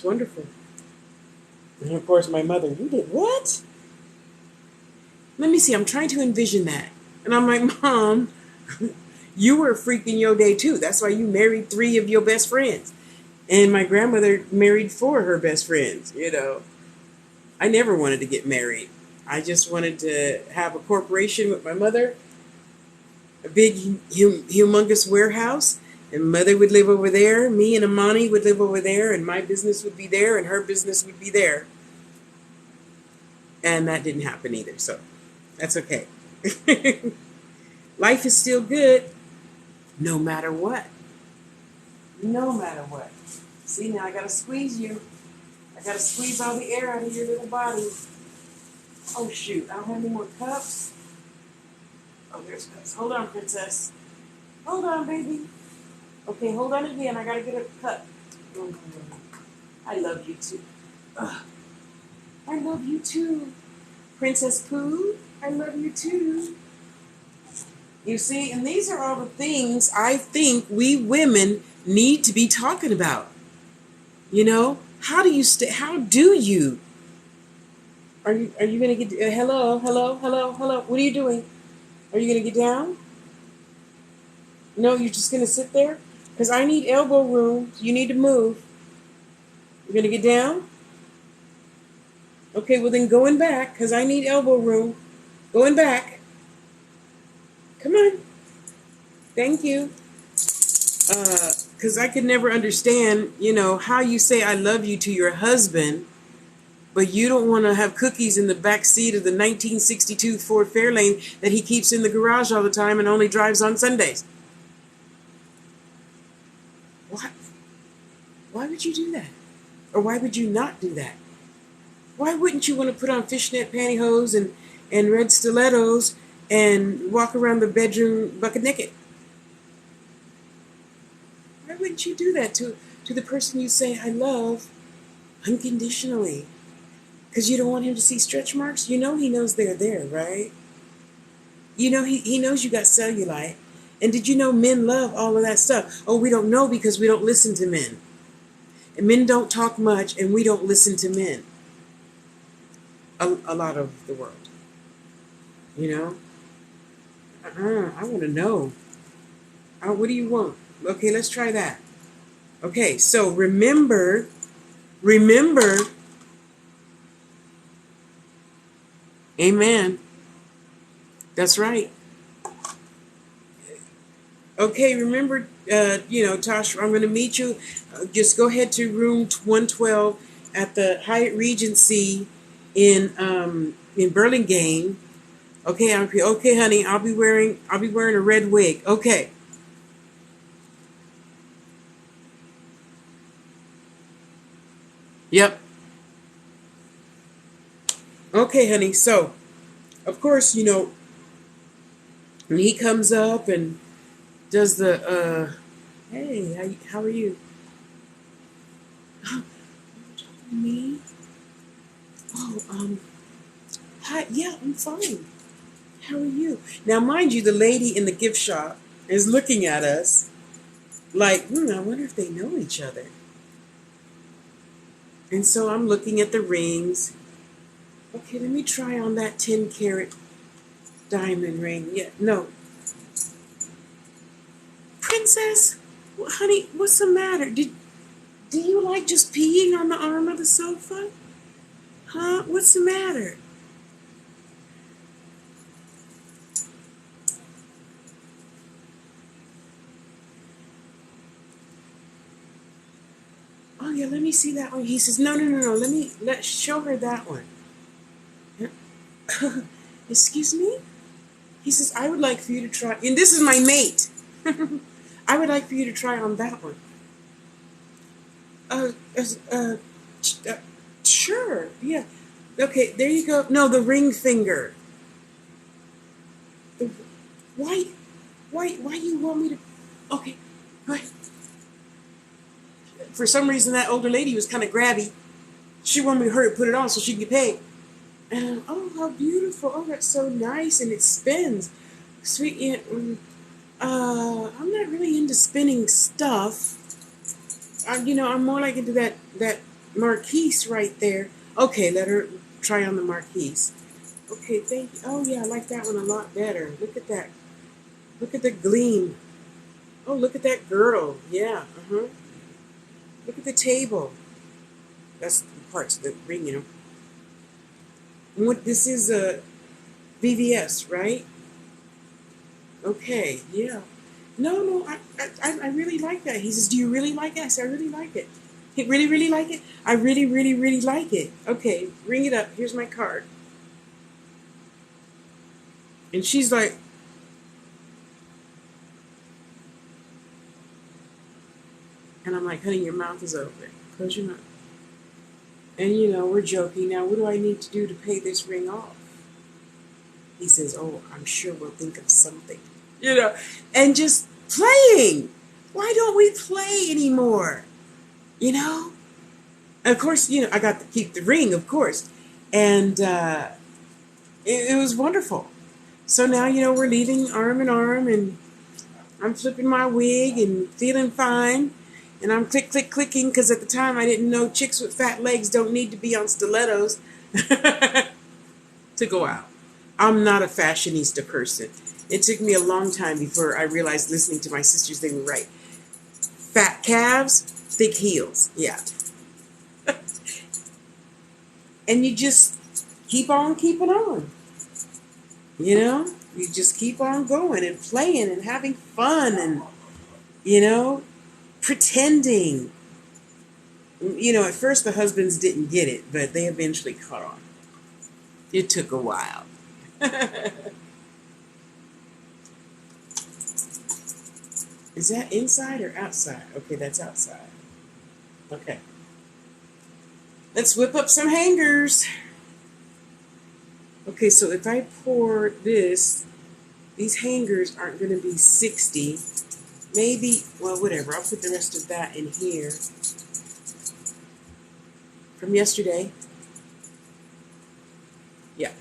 wonderful. And of course, my mother, you did what? Let me see. I'm trying to envision that, and I'm like, Mom, you were a freak in your day too. That's why you married 3 of your best friends. And my grandmother married 4 of her best friends, I never wanted to get married. I just wanted to have a corporation with my mother, a big, humongous warehouse, and Mother would live over there. Me and Amani would live over there, and my business would be there, and her business would be there. And that didn't happen either, so that's okay. Life is still good, no matter what. No matter what. See, now I gotta squeeze you. I gotta squeeze all the air out of your little body. Oh shoot, I don't have any more cups. Oh, there's cups. Hold on, princess. Hold on, baby. Okay, hold on again. I gotta get a cup. Oh, I love you too. Ugh. I love you too. Princess Pooh, I love you too. You see, and these are all the things I think we women need to be talking about. How do you how do you? Are you gonna get hello? What are you doing? Are you gonna get down? No, you're just gonna sit there? Because I need elbow room. You need to move. You're gonna get down? Okay, well then going back, because I need elbow room. Going back. Come on. Thank you. Because I could never understand, how you say I love you to your husband, but you don't want to have cookies in the back seat of the 1962 Ford Fairlane that he keeps in the garage all the time and only drives on Sundays. What? Why would you do that? Or why would you not do that? Why wouldn't you want to put on fishnet pantyhose and red stilettos and walk around the bedroom bucket naked? Why wouldn't you do that to the person you say I love unconditionally? Because you don't want him to see stretch marks? He knows they're there, right? He knows you got cellulite. And did you know men love all of that stuff? Oh, we don't know because we don't listen to men. And men don't talk much, and we don't listen to men. A lot of the world. I want to know. What do you want? Okay, let's try that. Okay, so remember, amen. That's right. Okay, remember, Tasha, I'm going to meet you. Just go ahead to room 112 at the Hyatt Regency in Burlingame. Okay, okay, honey. I'll be wearing a red wig. Okay. Yep. Okay, honey. So, of course, when he comes up and does the hey, how are you? Oh, talking to me? Oh, hi. Yeah, I'm fine. How are you? Now, mind you, the lady in the gift shop is looking at us like, I wonder if they know each other. And so I'm looking at the rings. Okay, let me try on that 10-carat diamond ring. Yeah, no. Princess, honey, what's the matter? Do you like just peeing on the arm of the sofa? Huh? What's the matter? Oh yeah, let me see that one. He says, no, let's show her that one. Excuse me? He says, I would like for you to try, and this is my mate. I would like for you to try on that one. Uh, uh, uh, uh, sure, yeah. Okay, there you go. No, the ring finger. The, why, why you want me to? Okay, go ahead. For some reason, that older lady was kind of grabby. She wanted me to hurry put it on so she can get paid. And oh, how beautiful! Oh, that's so nice, and it spins. Sweet, yeah. I'm not really into spinning stuff. I'm more like into that marquise right there. Okay, let her try on the marquise. Okay, thank you. Oh yeah, I like that one a lot better. Look at that. Look at the gleam. Oh, look at that girdle. Yeah. Look at the table. That's the parts of the ring. What this is a VVS, right? Okay. Yeah. No. I really like that. He says, "Do you really like it?" I said, "I really like it." He really, really like it. I really, really, really like it. Okay, ring it up. Here's my card. And she's like, and I'm like, honey, your mouth is open. Close your mouth. And we're joking. Now, what do I need to do to pay this ring off? He says, oh, I'm sure we'll think of something. And just playing. Why don't we play anymore? You know? And of course, I got to keep the ring, of course. And it was wonderful. So now, we're leaving arm in arm, and I'm flipping my wig and feeling fine. And I'm clicking, because at the time I didn't know chicks with fat legs don't need to be on stilettos to go out. I'm not a fashionista person. It took me a long time before I realized, listening to my sisters, they were right. Fat calves, thick heels. Yeah. And you just keep on keeping on. You just keep on going and playing and having fun and, pretending. At first the husbands didn't get it, but they eventually caught on. It took a while. Is that inside or outside? Okay, that's outside. Okay. Let's whip up some hangers. Okay, so if I pour this, these hangers aren't going to be 60. Maybe, well, whatever. I'll put the rest of that in here. From yesterday. Yeah.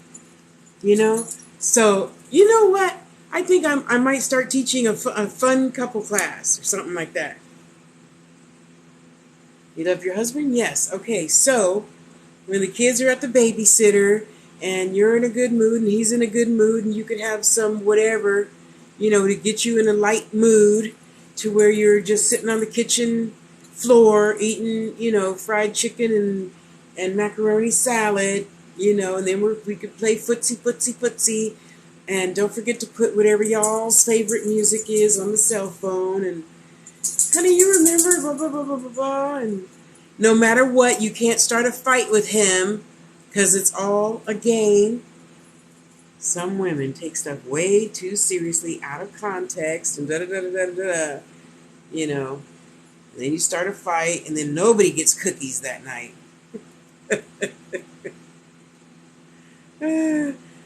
So, you know what? I think I might start teaching a fun couple class or something like that. You love your husband? Yes. Okay, so when the kids are at the babysitter and you're in a good mood and he's in a good mood and you could have some whatever, to get you in a light mood to where you're just sitting on the kitchen floor eating, fried chicken and macaroni salad, and then we could play footsie. And don't forget to put whatever y'all's favorite music is on the cell phone. And, honey, you remember, blah, blah, blah, blah, blah, blah. And no matter what, you can't start a fight with him because it's all a game. Some women take stuff way too seriously, out of context, and da-da-da-da-da-da, And then you start a fight, and then nobody gets cookies that night.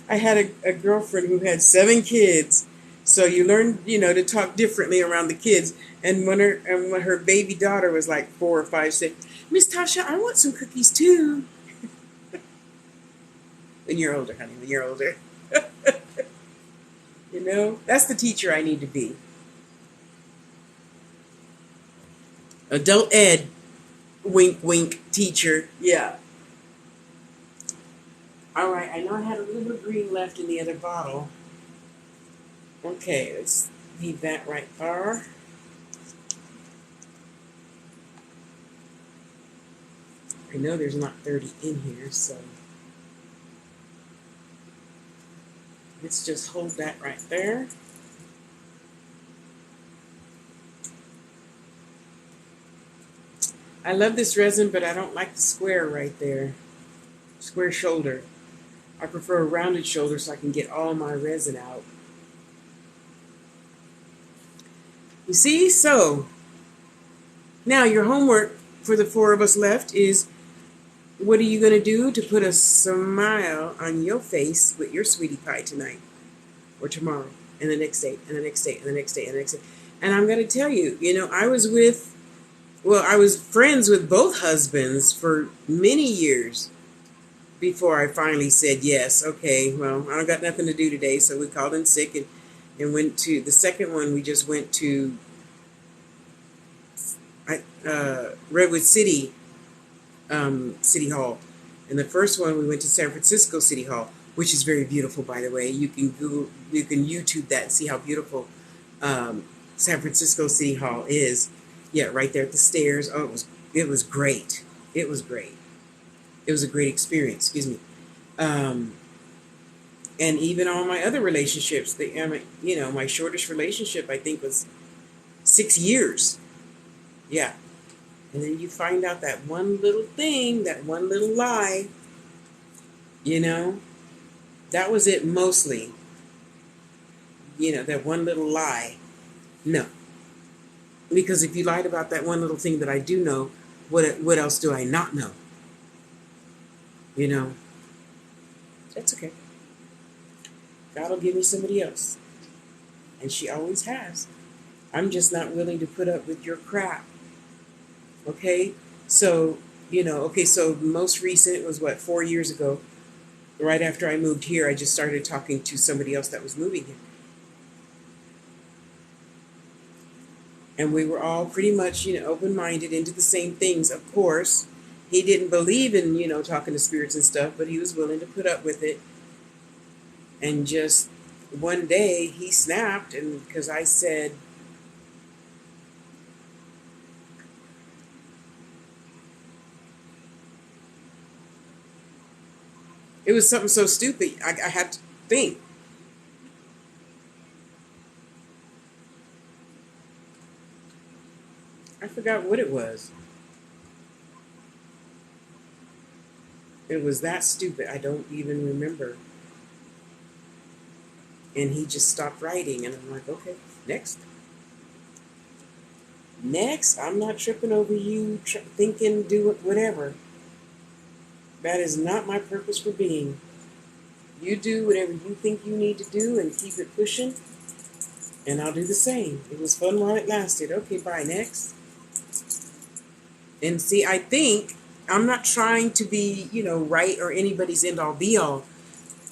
I had a girlfriend who had 7 kids, so you learn, to talk differently around the kids. And when her baby daughter was like 4 or 5, she said, "Miss Tasha, I want some cookies too." When you're older, honey, when you're older. That's the teacher I need to be. Adult ed, wink, wink, teacher. Yeah. All right, I know I had a little bit of green left in the other bottle. Okay, let's leave that right there. I know there's not 30 in here, so let's just hold that right there. I love this resin, but I don't like the square right there. Square shoulder. I prefer a rounded shoulder so I can get all my resin out. You see? So, now your homework for the four of us left is, what are you going to do to put a smile on your face with your sweetie pie tonight or tomorrow and the next day and the next day and the next day and the next day? And I'm going to tell you, I was friends with both husbands for many years before I finally said yes. Okay, well, I don't got nothing to do today, so we called in sick and went to the second one. We just went to Redwood City City Hall, and the first one we went to San Francisco City Hall, which is very beautiful, by the way. You can YouTube that and see how beautiful San Francisco City Hall is. Yeah, right there at the stairs. Oh, it was great. It was great. It was a great experience. Excuse me. And even all my other relationships, my shortest relationship I think was 6 years. Yeah. And then you find out that one little thing, that one little lie, that was it mostly. That one little lie. No. Because if you lied about that one little thing that I do know, what else do I not know? That's okay. God will give me somebody else. And she always has. I'm just not willing to put up with your crap. Okay? So, so most recent was 4 years ago. Right after I moved here, I just started talking to somebody else that was moving here. And we were all pretty much, open-minded into the same things. Of course, he didn't believe in, talking to spirits and stuff, but he was willing to put up with it. And just one day he snapped, and because I said, it was something so stupid, I had to think. I forgot what it was. It was that stupid, I don't even remember. And he just stopped writing, and I'm like, okay, next. Next, I'm not tripping over you thinking, do it, whatever. That is not my purpose for being. You do whatever you think you need to do and keep it pushing, and I'll do the same. It was fun while it lasted. Okay, bye, next. And see, I think I'm not trying to be, right or anybody's end all be all.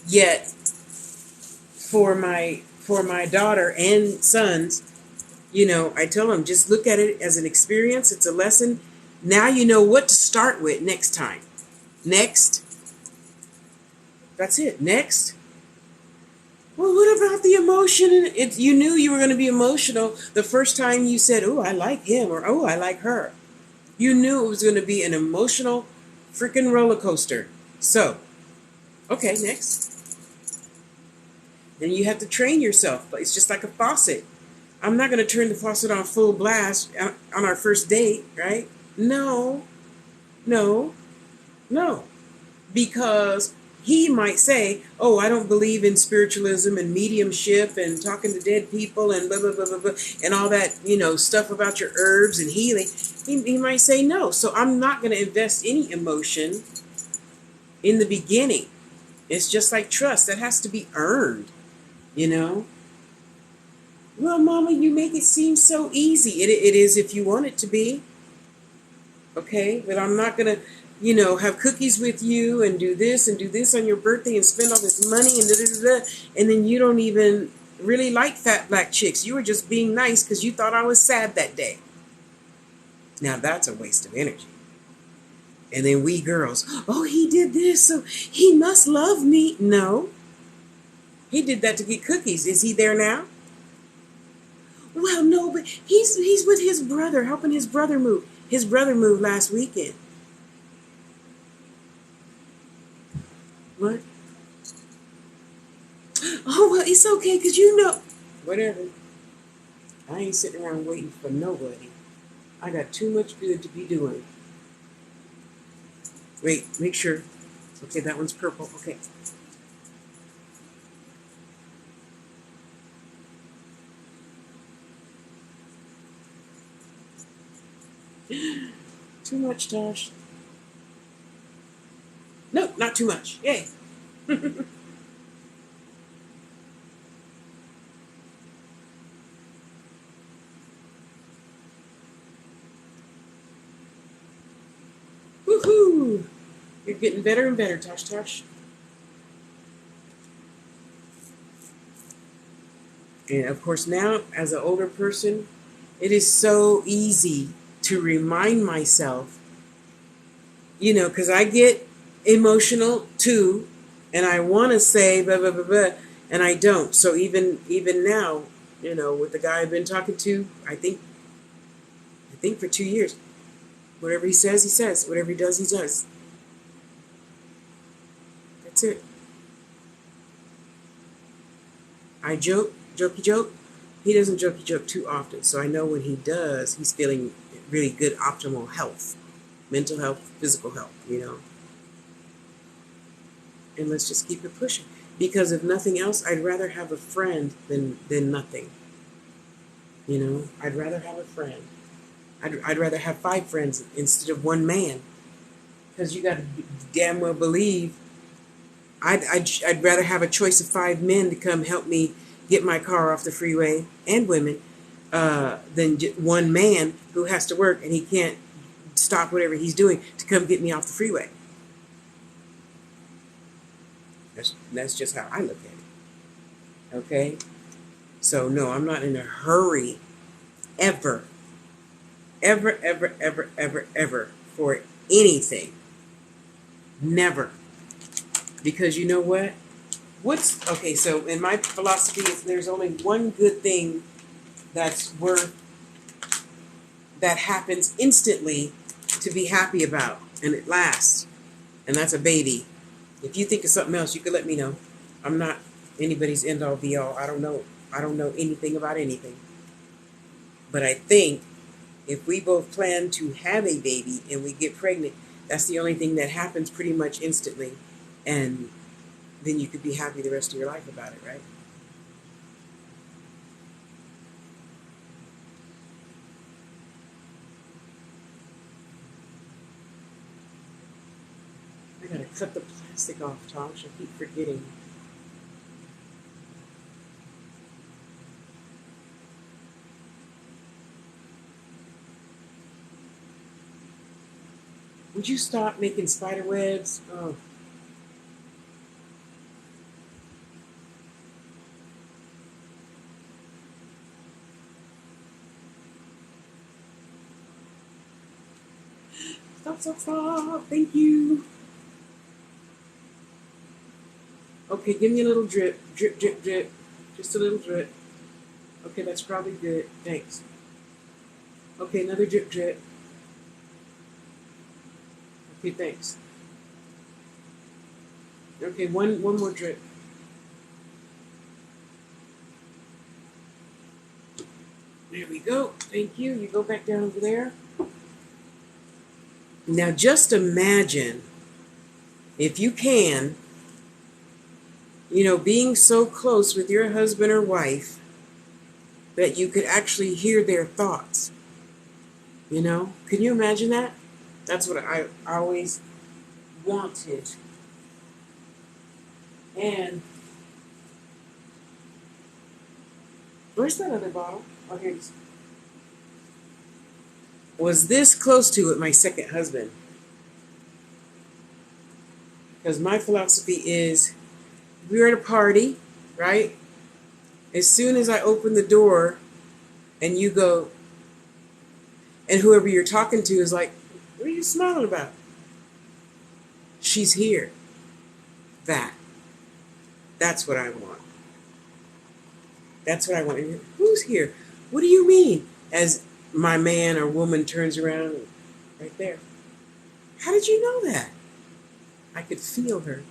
Yet, for my daughter and sons, I tell them, just look at it as an experience. It's a lesson. Now you know what to start with next time. Next. That's it. Next. Well, what about the emotion? You knew you were going to be emotional the first time you said, oh, I like him, or oh, I like her. You knew it was going to be an emotional freaking roller coaster. So, okay, next. Then you have to train yourself. It's just like a faucet. I'm not going to turn the faucet on full blast on our first date, right? No. Because he might say, oh, I don't believe in spiritualism and mediumship and talking to dead people and blah, blah, blah, blah, blah, and all that, stuff about your herbs and healing. He might say no. So I'm not going to invest any emotion in the beginning. It's just like trust. That has to be earned, Well, Mama, you make it seem so easy. It is if you want it to be. Okay? But I'm not going to, have cookies with you and do this on your birthday and spend all this money and da-da-da-da. And then you don't even really like fat black chicks. You were just being nice because you thought I was sad that day. Now that's a waste of energy. And then we girls, oh, he did this, so he must love me. No. He did that to get cookies. Is he there now? Well, no, but he's with his brother, helping his brother move. His brother moved last weekend. What? Oh, well, it's okay, because whatever. I ain't sitting around waiting for nobody. I got too much good to be doing. Wait, make sure. Okay, that one's purple. Okay. Too much, Tosh. No, not too much. Yay. Woohoo! You're getting better and better, Tosh Tosh. And of course, now as an older person, it is so easy to remind myself, because I get emotional too, and I want to say blah blah blah blah, and I don't. So even now, with the guy I've been talking to, I think for 2 years, whatever he says, he says. Whatever he does. That's it. I jokey joke. He doesn't jokey joke too often, so I know when he does, he's feeling really good, optimal health, mental health, physical health. And let's just keep it pushing. Because if nothing else, I'd rather have a friend than nothing. I'd rather have a friend. I'd rather have 5 friends instead of one man. Because you got to damn well believe I'd rather have a choice of 5 men to come help me get my car off the freeway, and women, than one man who has to work and he can't stop whatever he's doing to come get me off the freeway. That's just how I look at it. Okay? So no, I'm not in a hurry ever. Ever, ever, ever, ever, ever for anything. Never. Because you know what? Okay, so in my philosophy, there's only one good thing that happens instantly to be happy about, and it lasts, and that's a baby. If you think of something else, you can let me know. I'm not anybody's end all be all. I don't know anything about anything. But I think if we both plan to have a baby and we get pregnant, that's the only thing that happens pretty much instantly, and then you could be happy the rest of your life about it, right? I gotta cut the plastic off, Tosh. I keep forgetting. Would you stop making spider webs? Oh, stop. Thank you. Okay, give me a little drip. Drip, drip, drip. Just a little drip. Okay, that's probably good. Thanks. Okay, another drip, drip. Okay, thanks. Okay, one more drip. There we go. Thank you. You go back down over there. Now just imagine, if you can, being so close with your husband or wife that you could actually hear their thoughts. Can you imagine that? That's what I always wanted. And where's that other bottle? Oh, here it is. Was this close to it my second husband? Because my philosophy is, we were at a party, right? As soon as I open the door and you go, and whoever you're talking to is like, what are you smiling about? She's here. That's what I want. That's what I want. And who's here? What do you mean? As my man or woman turns around, right there. How did you know that? I could feel her.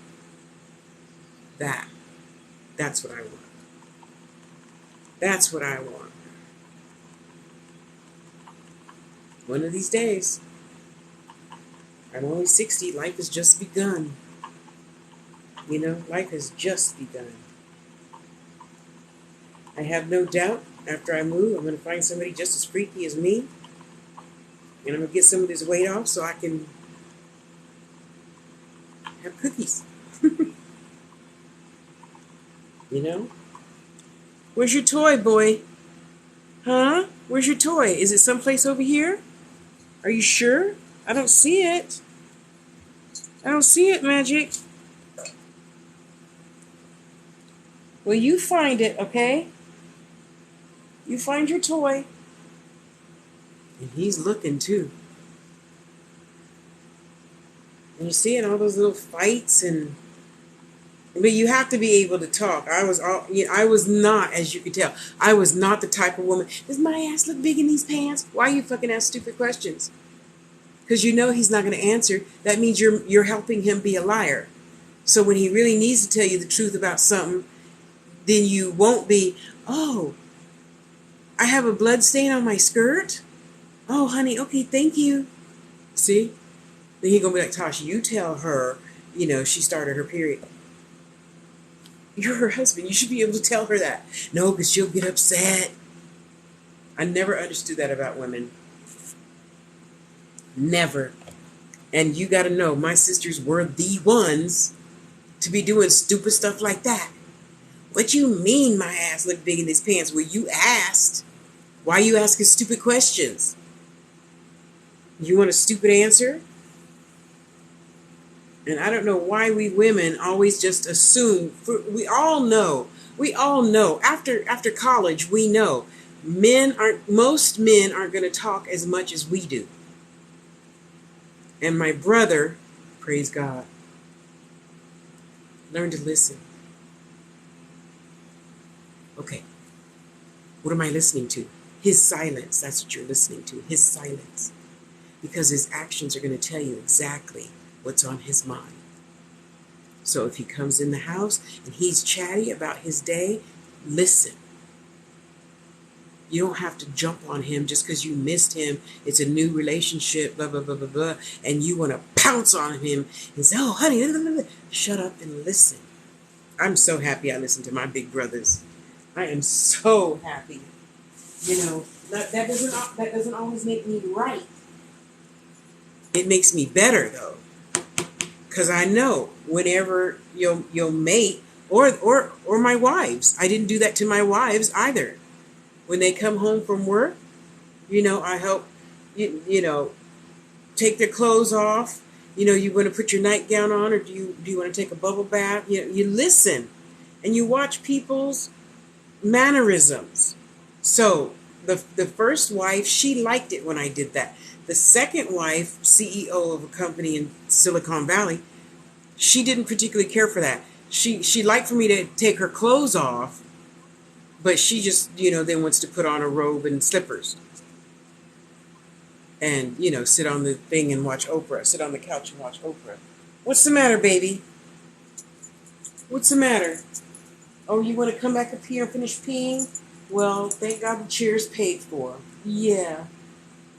That's what I want. That's what I want. One of these days, I'm only 60. Life has just begun. You know, life has just begun. I have no doubt after I move, I'm going to find somebody just as freaky as me. And I'm going to get some of this weight off so I can have cookies. You know? Where's your toy, boy? Huh? Where's your toy? Is it someplace over here? Are you sure? I don't see it. I don't see it, Magic. Well, you find it, okay? You find your toy. And he's looking, too. And you see it, all those little fights and... But you have to be able to talk. I was not, as you could tell, I was not the type of woman. Does my ass look big in these pants? Why you fucking ask stupid questions? Because you know he's not going to answer. That means you're helping him be a liar. So when he really needs to tell you the truth about something, then you won't be, oh, I have a blood stain on my skirt? Oh, honey, okay, thank you. See? Then he's going to be like, Tasha, you tell her, she started her period. You're her husband. You should be able to tell her that. No, because she'll get upset. I never understood that about women. Never. And you got to know, my sisters were the ones to be doing stupid stuff like that. What you mean my ass looked big in these pants? Well, you asked. Why are you asking stupid questions? You want a stupid answer? And I don't know why we women always just assume. We all know. After college, we know most men aren't going to talk as much as we do. And my brother, praise God, learned to listen. Okay, what am I listening to? His silence. That's what you're listening to. His silence. Because his actions are going to tell you exactly what's on his mind. So if he comes in the house and he's chatty about his day, listen. You don't have to jump on him just because you missed him. It's a new relationship, blah, blah, blah, blah, blah. And you want to pounce on him and say, oh, honey, blah, blah, blah. Shut up and listen. I'm so happy I listen to my big brothers. I am so happy. That doesn't always make me right. It makes me better, though. Because I know whenever you'll mate, or my wives, I didn't do that to my wives either. When they come home from work, I help, take their clothes off. You want to put your nightgown on, or do you want to take a bubble bath? You listen, and you watch people's mannerisms. So the first wife, she liked it when I did that. The second wife, CEO of a company in Silicon Valley, she didn't particularly care for that. She liked for me to take her clothes off, but she just, then wants to put on a robe and slippers. And, sit on the thing and watch Oprah. Sit on the couch and watch Oprah. What's the matter, baby? What's the matter? Oh, you want to come back up here and finish peeing? Well, thank God the chair's paid for. Yeah.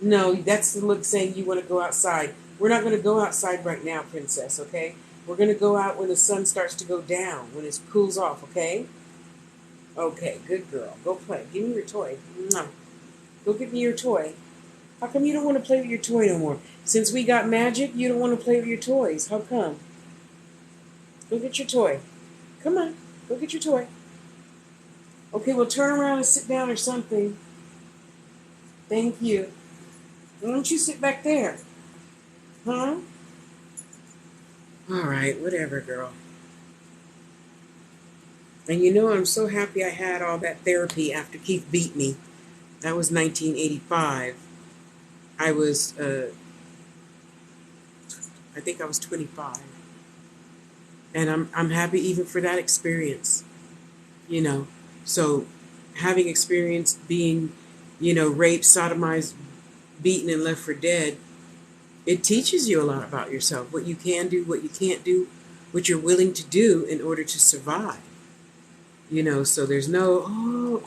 No, that's the look saying you want to go outside. We're not going to go outside right now, princess, okay? We're going to go out when the sun starts to go down, when it cools off, okay? Okay, good girl. Go play. Give me your toy. No. Go get me your toy. How come you don't want to play with your toy no more? Since we got Magic, you don't want to play with your toys. How come? Go get your toy. Come on. Go get your toy. Okay, well, turn around and sit down or something. Thank you. Why don't you sit back there? Huh? All right, whatever, girl. And I'm so happy I had all that therapy after Keith beat me. That was 1985. I think I was 25. And I'm happy even for that experience. So having experienced being, raped, sodomized, beaten, and left for dead, it teaches you a lot about yourself, what you can do, what you can't do, what you're willing to do in order to survive. So there's no.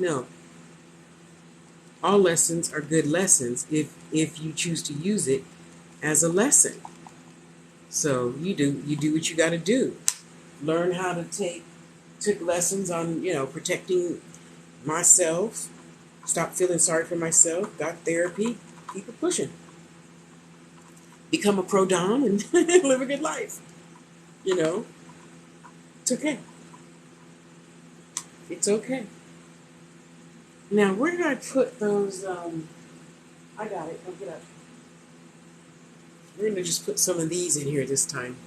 All lessons are good lessons if you choose to use it as a lesson. So you do what you got to do. Learn how to took lessons on, protecting myself. Stop feeling sorry for myself. Got therapy. Keep it pushing. Become a pro dom and live a good life. You know, it's okay. It's okay. Now, where did I put those? I got it. Look it up. We're gonna just put some of these in here this time.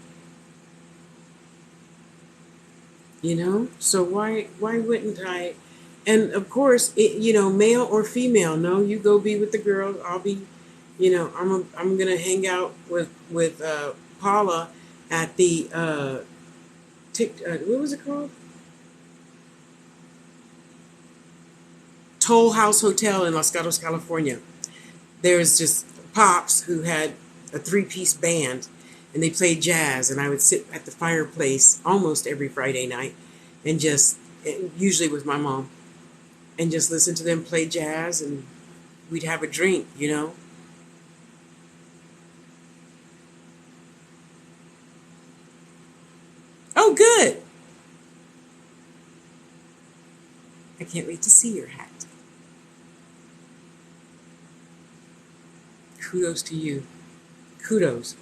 So why wouldn't I? And of course, male or female. No, you go be with the girl. I'll be, I'm gonna hang out with Paula at the what was it called? Toll House Hotel in Los Gatos, California. There's just pops who had a three-piece band, and they played jazz, and I would sit at the fireplace almost every Friday night and usually with my mom, and just listen to them play jazz, and we'd have a drink. Oh, good. I can't wait to see your hat. Kudos to you. Kudos.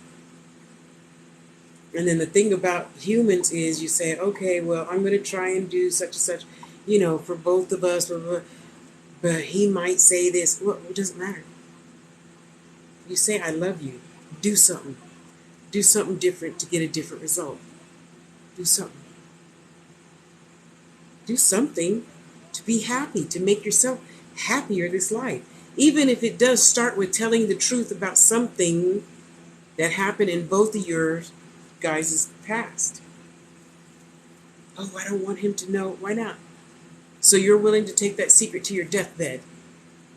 And then the thing about humans is you say, okay, well, I'm going to try and do such and such, for both of us, blah, blah, blah. But he might say this. Well, it doesn't matter. You say, I love you. Do something. Do something different to get a different result. Do something. Do something to be happy, to make yourself happier this life. Even if it does start with telling the truth about something that happened in both of your guys' past. Oh, I don't want him to know. Why not? So you're willing to take that secret to your deathbed,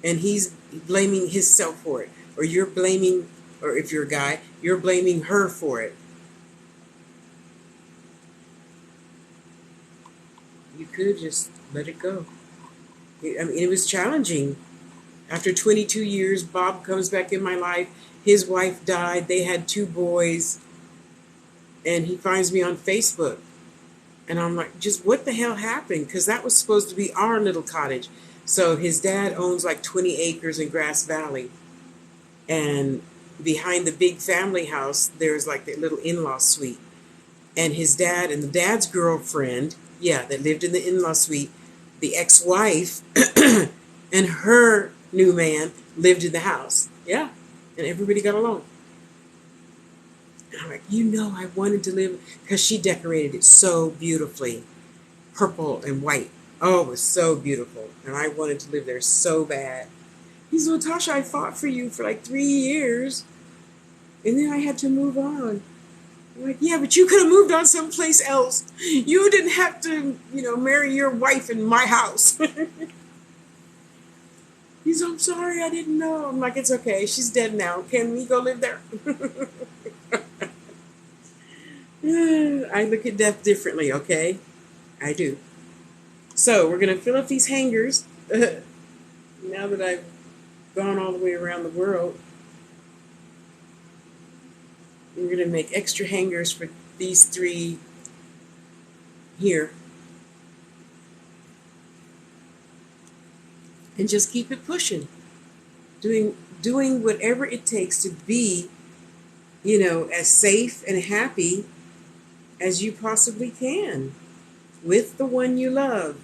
and he's blaming himself for it. Or you're blaming, or if you're a guy, you're blaming her for it. You could have just let it go. It was challenging. After 22 years, Bob comes back in my life. His wife died. They had 2 boys. And he finds me on Facebook. And I'm like, just what the hell happened? Because that was supposed to be our little cottage. So his dad owns like 20 acres in Grass Valley. And behind the big family house, there's like the little in-law suite. And his dad and the dad's girlfriend, that lived in the in-law suite, the ex-wife and her new man lived in the house. Yeah. And everybody got along. And I'm like, I wanted to live, because she decorated it so beautifully, purple and white. Oh, it was so beautiful. And I wanted to live there so bad. He said, well, Tasha, I fought for you for like 3 years. And then I had to move on. I'm like, yeah, but you could have moved on someplace else. You didn't have to, marry your wife in my house. He's, I'm sorry, I didn't know. I'm like, it's okay. She's dead now. Can we go live there? I look at death differently, okay? I do. So we're going to fill up these hangers. Now that I've gone all the way around the world, we're going to make extra hangers for these 3 here. And just keep it pushing. Doing whatever it takes to be, as safe and happy as you possibly can with the one you love.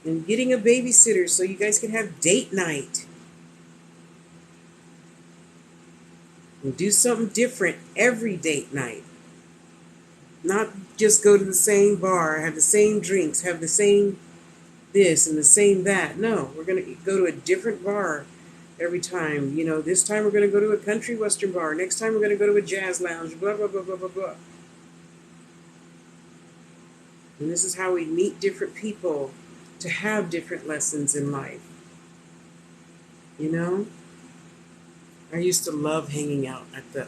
And getting a babysitter so you guys can have date night. And do something different every date night. Not just go to the same bar, have the same drinks, have the same this and the same that. No, we're going to go to a different bar every time. This time we're going to go to a country western bar. Next time we're going to go to a jazz lounge, blah, blah, blah, blah, blah, blah. And this is how we meet different people to have different lessons in life. I used to love hanging out at the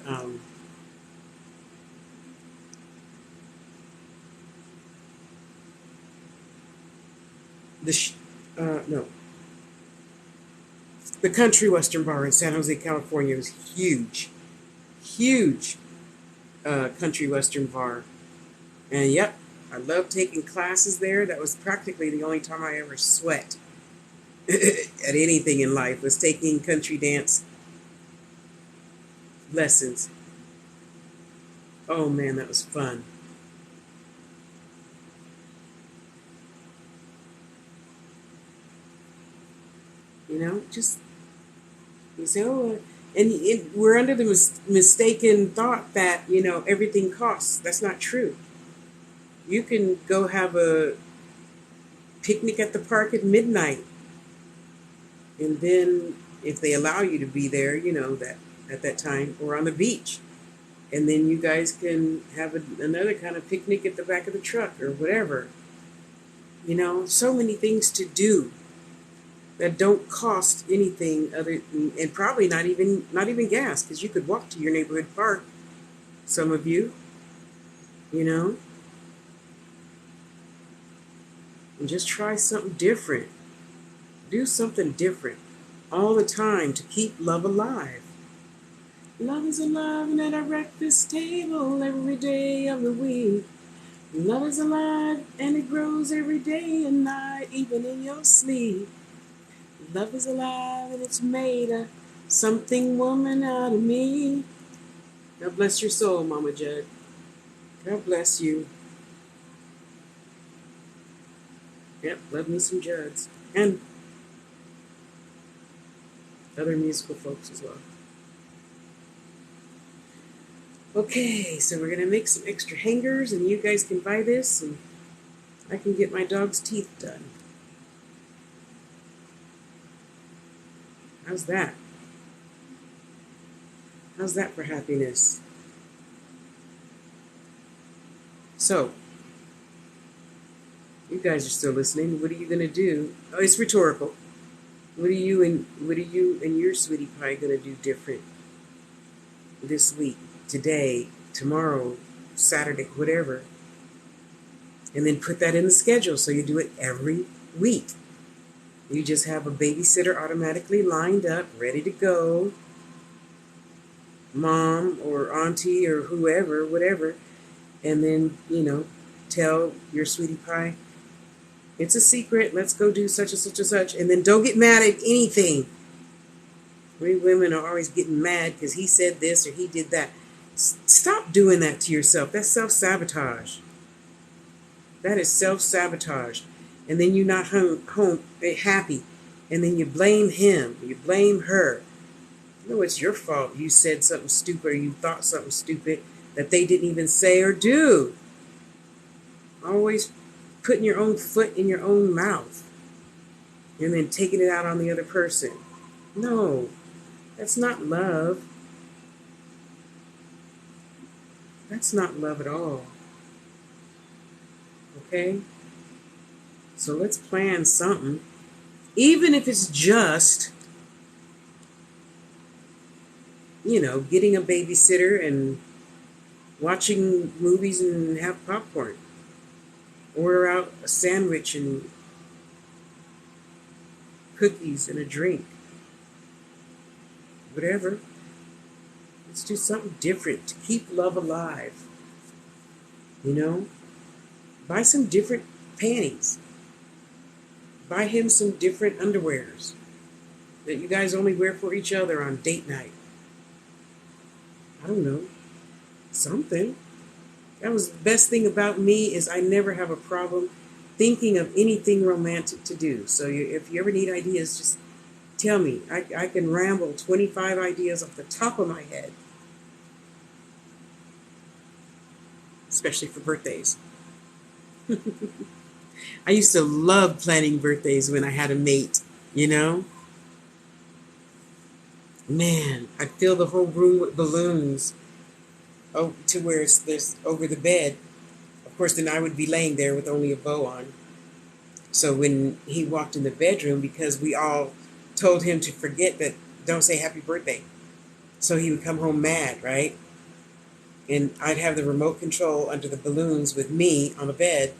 country western bar in San Jose, California. Was huge, huge. country western bar. And yep, I love taking classes there. That was practically the only time I ever sweat at anything in life, was taking country dance lessons. Oh man, that was fun. You know, just you say, oh, and we're under the mistaken thought that everything costs. That's not true. You can go have a picnic at the park at midnight, and then if they allow you to be there, that at that time, or on the beach, and then you guys can have another kind of picnic at the back of the truck or whatever. So many things to do that don't cost anything other, and probably not even gas, because you could walk to your neighborhood park. Some of you, you know, and just try something different. Do something different all the time to keep love alive. Love is alive and at our breakfast table every day of the week. Love is alive and it grows every day and night, even in your sleep. Love is alive and it's made a something woman out of me. God bless your soul, Mama Judd. God bless you. Yep, love me some Judds. And other musical folks as well. Okay, so we're going to make some extra hangers, and you guys can buy this, and I can get my dog's teeth done. How's that? How's that for happiness? So, you guys are still listening. What are you going to do? Oh, it's rhetorical. What are you and your sweetie pie going to do different this week, today, tomorrow, Saturday, whatever? And then put that in the schedule so you do it every week. You just have a babysitter automatically lined up, ready to go. Mom or auntie or whoever, whatever. And then, tell your sweetie pie, it's a secret, let's go do such and such and such. And then don't get mad at anything. We women are always getting mad because he said this or he did that. Stop doing that to yourself. That's self-sabotage. That is self-sabotage. And then you're not home happy. And then you blame him. You blame her. No, it's your fault. You said something stupid or you thought something stupid that they didn't even say or do. Always putting your own foot in your own mouth and then taking it out on the other person. No, that's not love. That's not love at all. Okay? So let's plan something. Even if it's just, getting a babysitter and watching movies and have popcorn. Order out a sandwich and cookies and a drink. Whatever. Let's do something different to keep love alive. Buy some different panties. Buy him some different underwears that you guys only wear for each other on date night. I don't know. Something. That was the best thing about me, is I never have a problem thinking of anything romantic to do. So if you ever need ideas, just tell me. I can ramble 25 ideas off the top of my head. Especially for birthdays. I used to love planning birthdays when I had a mate, Man, I'd fill the whole room with balloons. Oh, to where there's over the bed. Of course, then I would be laying there with only a bow on. So when he walked in the bedroom, because we all told him to forget that, don't say happy birthday. So he would come home mad, right? And I'd have the remote control under the balloons with me on the bed.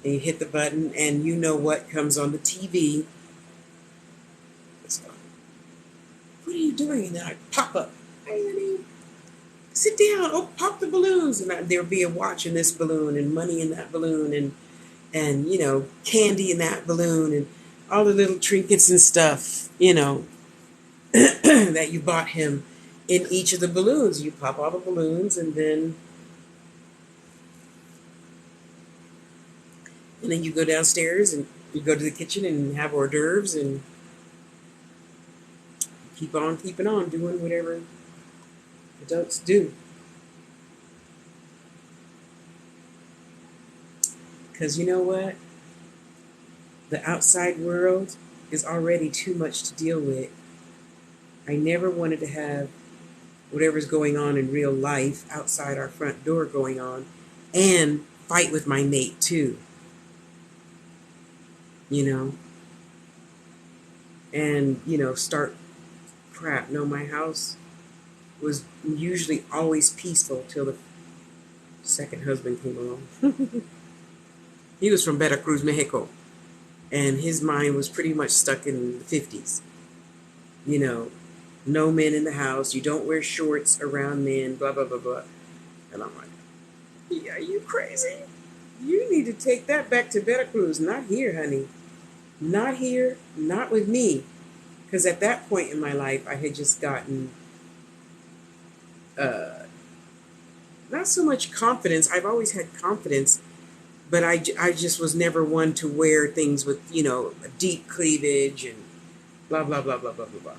And you hit the button, and you know what comes on the TV. It's like, what are you doing? And then I'd pop up. Hey, honey. Sit down. Oh, pop the balloons. And there'll be a watch in this balloon and money in that balloon and candy in that balloon and all the little trinkets and stuff, that you bought him in each of the balloons. You pop all the balloons and then you go downstairs and you go to the kitchen and have hors d'oeuvres and keep on keeping on doing whatever adults do. Because you know what? The outside world is already too much to deal with. I never wanted to have whatever's going on in real life outside our front door going on and fight with my mate too, you know, and, start crap. No, my house was usually always peaceful till the second husband came along. He was from Veracruz, Mexico, and his mind was pretty much stuck in the 50s. You know, no men in the house, you don't wear shorts around men, blah, blah, blah, blah. And I'm like, yeah, are you crazy? You need to take that back to Veracruz, not here, honey. Not here, not with me. Because at that point in my life, I had just gotten not so much confidence. I've always had confidence, but I just was never one to wear things with, a deep cleavage and blah, blah, blah, blah, blah, blah, blah.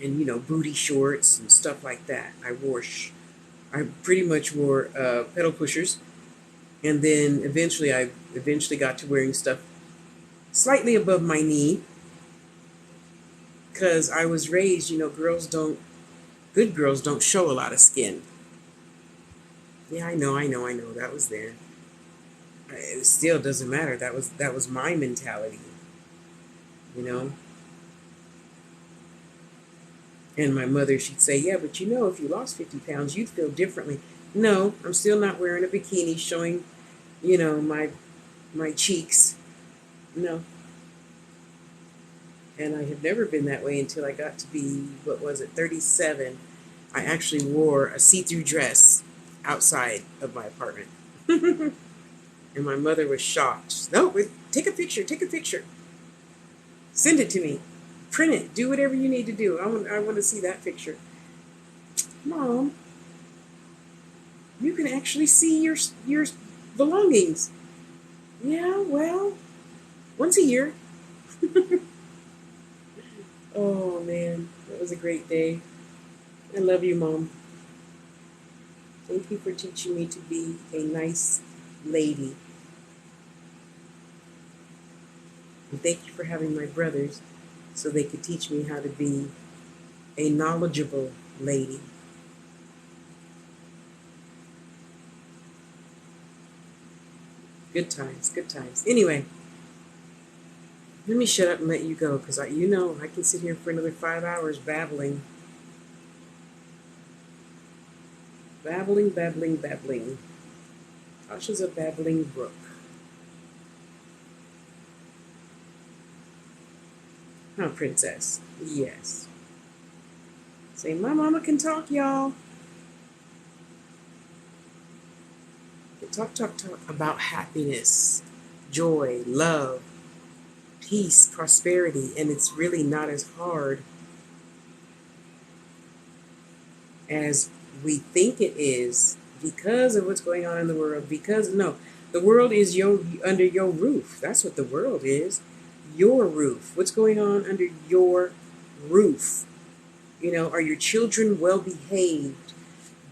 And, booty shorts and stuff like that. I pretty much wore pedal pushers. And then I eventually got to wearing stuff slightly above my knee. Because I was raised, good girls don't show a lot of skin. Yeah, I know, that was there. It still doesn't matter. That was my mentality, you know. And my mother, she'd say, yeah, but if you lost 50 pounds, you'd feel differently. No, I'm still not wearing a bikini showing, my cheeks. No. And I had never been that way until I got to be, 37. I actually wore a see-through dress outside of my apartment. And my mother was shocked. No, take a picture. Send it to me. Print it. Do whatever you need to do. I want to see that picture. Mom, you can actually see your belongings. Yeah, well, once a year. Oh, man, that was a great day. I love you, Mom. Thank you for teaching me to be a nice lady. And thank you for having my brothers so they could teach me how to be a knowledgeable lady. Good times, good times. Anyway, let me shut up and let you go because I can sit here for another 5 hours babbling. Babbling. Tasha's a babbling brook. Huh, princess? Yes. Say, my mama can talk, y'all. Talk about happiness, joy, love, peace, prosperity, and it's really not as hard as we think it is because of what's going on in the world. The world is under your roof. That's what the world is. Your roof. What's going on under your roof? Are your children well behaved?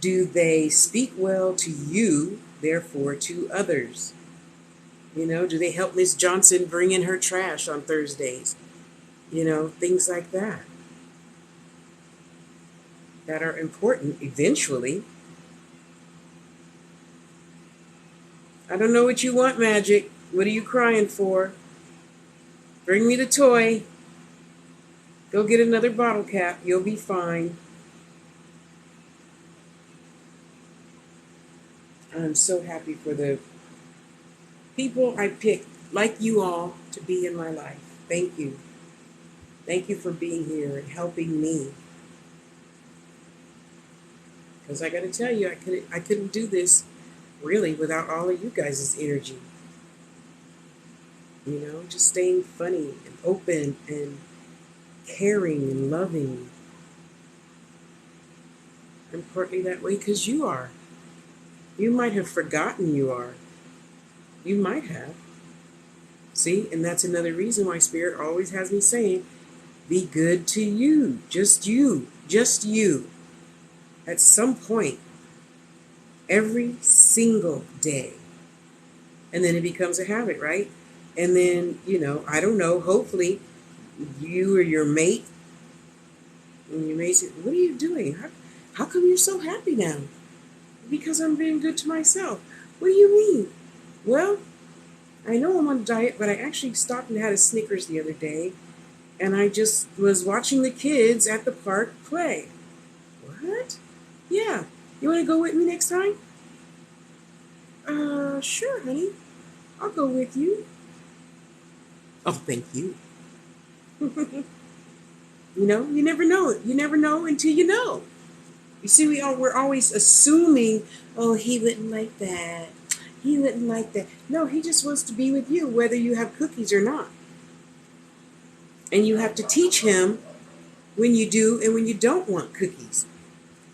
Do they speak well to you, therefore to others? Do they help Miss Johnson bring in her trash on Thursdays? Things like that are important eventually. I don't know what you want, Magic. What are you crying for? Bring me the toy. Go get another bottle cap. You'll be fine. I'm so happy for the people I picked, like you all, to be in my life. Thank you. Thank you for being here and helping me. Because I got to tell you, I couldn't do this really without all of you guys' energy. You know, just staying funny and open and caring and loving. I'm partly that way because you are. You might have forgotten you are. You might have. See, and that's another reason why Spirit always has me saying, be good to you. Just you. Just you. At some point, every single day. And then it becomes a habit, right? And then, I don't know, hopefully you or your mate, and your mate says, what are you doing? How come you're so happy now? Because I'm being good to myself. What do you mean? Well, I know I'm on a diet, but I actually stopped and had a Snickers the other day, and I just was watching the kids at the park play. What? Yeah. You want to go with me next time? Sure, honey. I'll go with you. Oh, thank you. You never know. You never know until you know. You see, we're always assuming, oh, he wouldn't like that. He wouldn't like that. No, he just wants to be with you, whether you have cookies or not. And you have to teach him when you do and when you don't want cookies.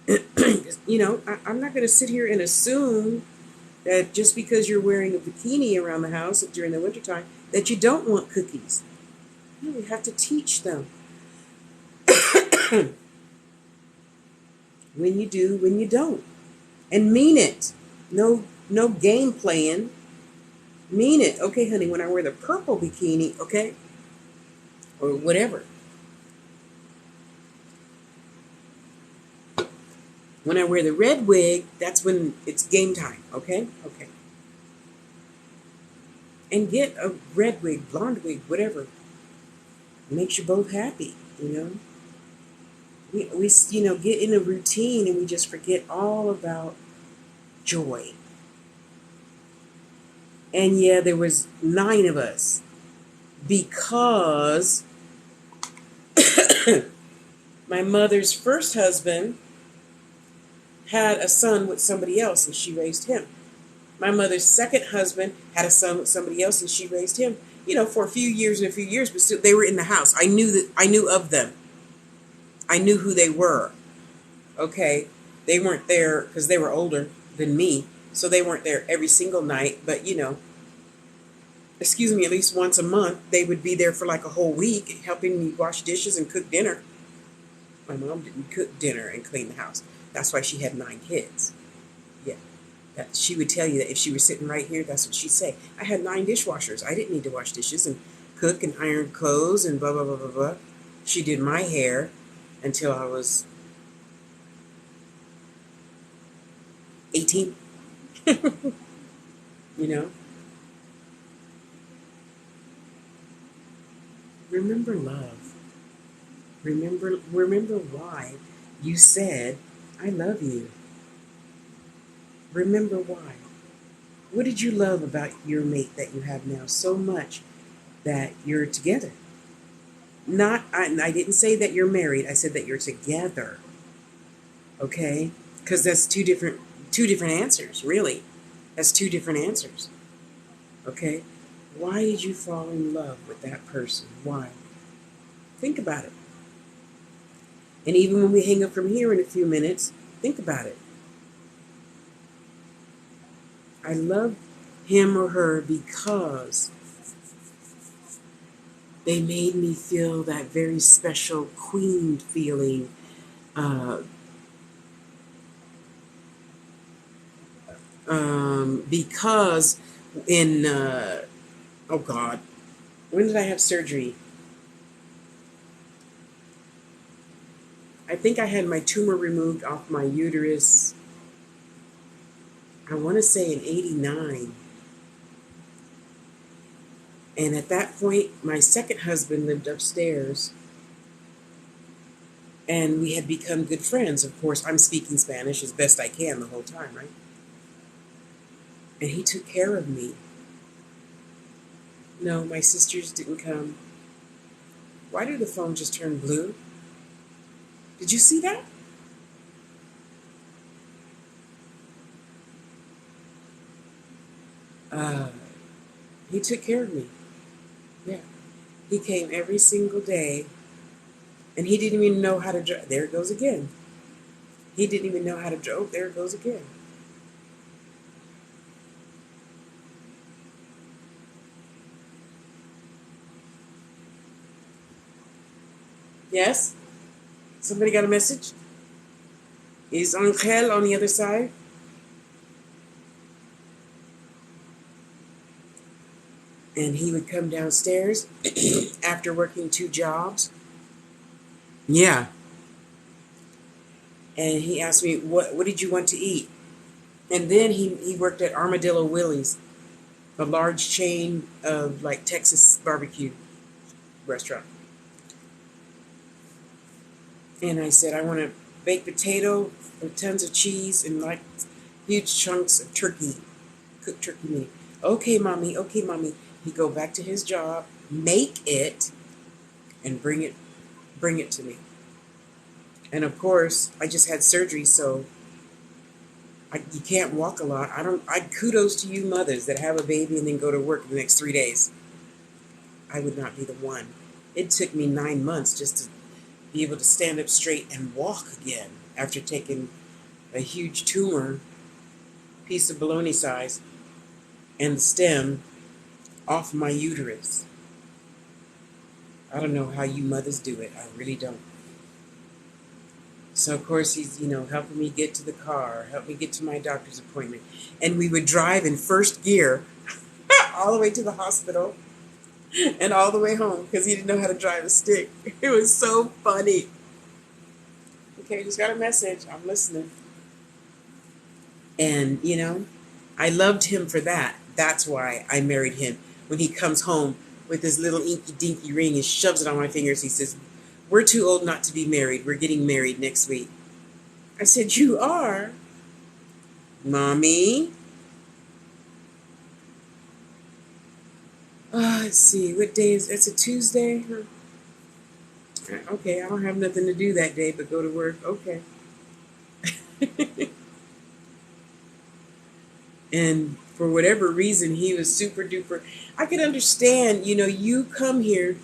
I'm not going to sit here and assume that just because you're wearing a bikini around the house during the wintertime, that you don't want cookies. No, you have to teach them. When you do, when you don't. And mean it. No game playing. Mean it. Okay, honey, when I wear the purple bikini, okay? Or whatever. When I wear the red wig, that's when it's game time, okay? Okay. And get a red wig, blonde wig, whatever. It makes you both happy, We get in a routine and we just forget all about joy. And yeah, there was 9 of us because my mother's first husband had a son with somebody else and she raised him. My mother's second husband had a son with somebody else and she raised him. For a few years, but still they were in the house. I knew of them. I knew who they were. Okay. They weren't there because they were older than me. So they weren't there every single night, but excuse me, at least once a month, they would be there for like a whole week helping me wash dishes and cook dinner. My mom didn't cook dinner and clean the house. That's why she had 9 kids. Yeah. She would tell you that if she was sitting right here, that's what she'd say. I had 9 dishwashers. I didn't need to wash dishes and cook and iron clothes and blah, blah, blah, blah, blah. She did my hair until I was 18. Remember love. Remember why you said, I love you. Remember why. What did you love about your mate that you have now so much that you're together? I didn't say that you're married. I said that you're together. Okay? Because that's two different answers, really. That's 2 different answers. Okay? Why did you fall in love with that person? Why? Think about it. And even when we hang up from here in a few minutes, think about it. I love him or her because they made me feel that very special queen feeling. Because oh God, when did I have surgery? I think I had my tumor removed off my uterus, I want to say in 89. And at that point, my second husband lived upstairs. And we had become good friends. Of course, I'm speaking Spanish as best I can the whole time, right? And he took care of me. No, my sisters didn't come. Why did the phone just turn blue? Did you see that? Uh, he took care of me. Yeah. He came every single day, and he didn't even know how to drive. There it goes again. He didn't even know how to drive. Oh, there it goes again. Yes? Somebody got a message? Is Angel on the other side? And he would come downstairs after working 2 jobs. Yeah. And he asked me, what did you want to eat? And then he worked at Armadillo Willie's, a large chain of like Texas barbecue restaurant. And I said, I want a baked potato with tons of cheese and like huge chunks of turkey, cooked turkey meat. Okay, mommy. Okay, mommy. He'd go back to his job, make it, and bring it to me. And of course, I just had surgery, so you can't walk a lot. I kudos to you mothers that have a baby and then go to work the next 3 days. I would not be the one. It took me 9 months just to be able to stand up straight and walk again after taking a huge tumor, piece of bologna size, and the stem off my uterus. I don't know how you mothers do it. I really don't. So, of course, he's, helping me get to the car, help me get to my doctor's appointment. And we would drive in first gear all the way to the hospital and all the way home because he didn't know how to drive a stick. It was so funny. Okay, just got a message. I'm listening. And, I loved him for that. That's why I married him. When he comes home with his little inky dinky ring and shoves it on my fingers, he says, "We're too old not to be married. We're getting married next week." I said, "You are? Mommy?" Let's see. What day is it? It's a Tuesday? Huh? Okay, I don't have nothing to do that day but go to work. Okay. And for whatever reason, he was super duper. I could understand, you come here.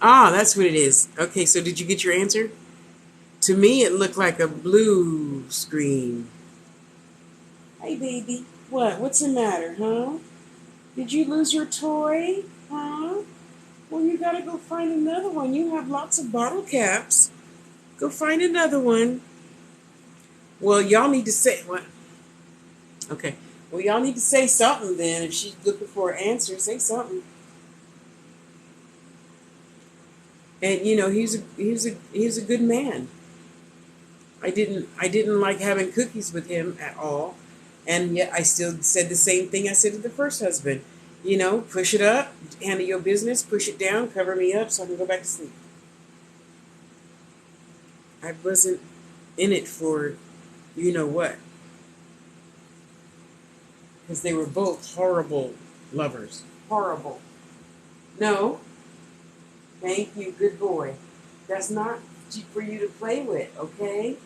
Ah, that's what it is. Okay, so did you get your answer? To me, it looked like a blue screen. Hey, baby. What? What's the matter, huh? Did you lose your toy? Huh? Well, you gotta go find another one. You have lots of bottle caps. Go find another one. Well, y'all need to say what? Okay. Well, y'all need to say something then. If she's looking for an answer, say something. And he's a good man. I didn't like having cookies with him at all, and yet I still said the same thing I said to the first husband. Push it up, handle your business, push it down, cover me up so I can go back to sleep. I wasn't in it for what, because they were both horrible lovers. Horrible. No, thank you, good boy. That's not for you to play with, okay?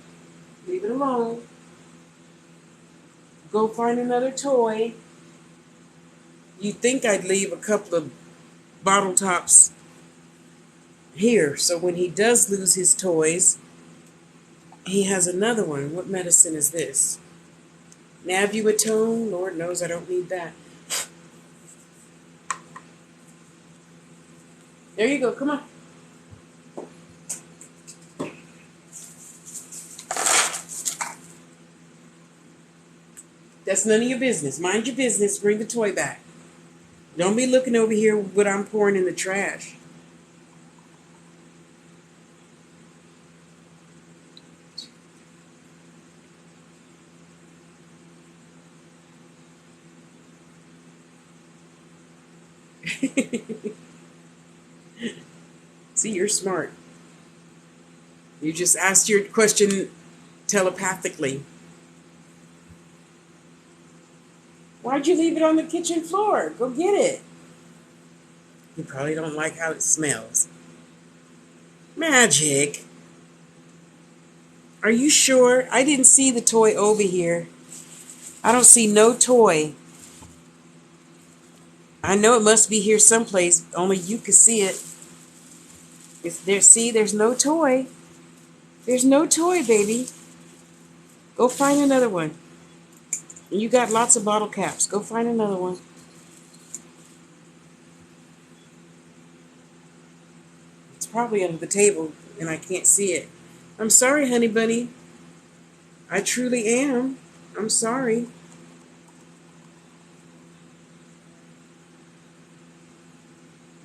Leave it alone. Go find another toy. You'd think I'd leave a couple of bottle tops here, so when he does lose his toys, he has another one. What medicine is this? Navuatone? Lord knows I don't need that. There you go. Come on. That's none of your business. Mind your business. Bring the toy back. Don't be looking over here what I'm pouring in the trash. See, you're smart. You just asked your question telepathically. Why'd you leave it on the kitchen floor? Go get it. You probably don't like how it smells. Magic. Are you sure? I didn't see the toy over here. I don't see no toy. I know it must be here someplace. Only you can see it. It's there. See, there's no toy. There's no toy, baby. Go find another one. You got lots of bottle caps. Go find another one. It's probably under the table and I can't see it. I'm sorry, honey bunny. I truly am. I'm sorry.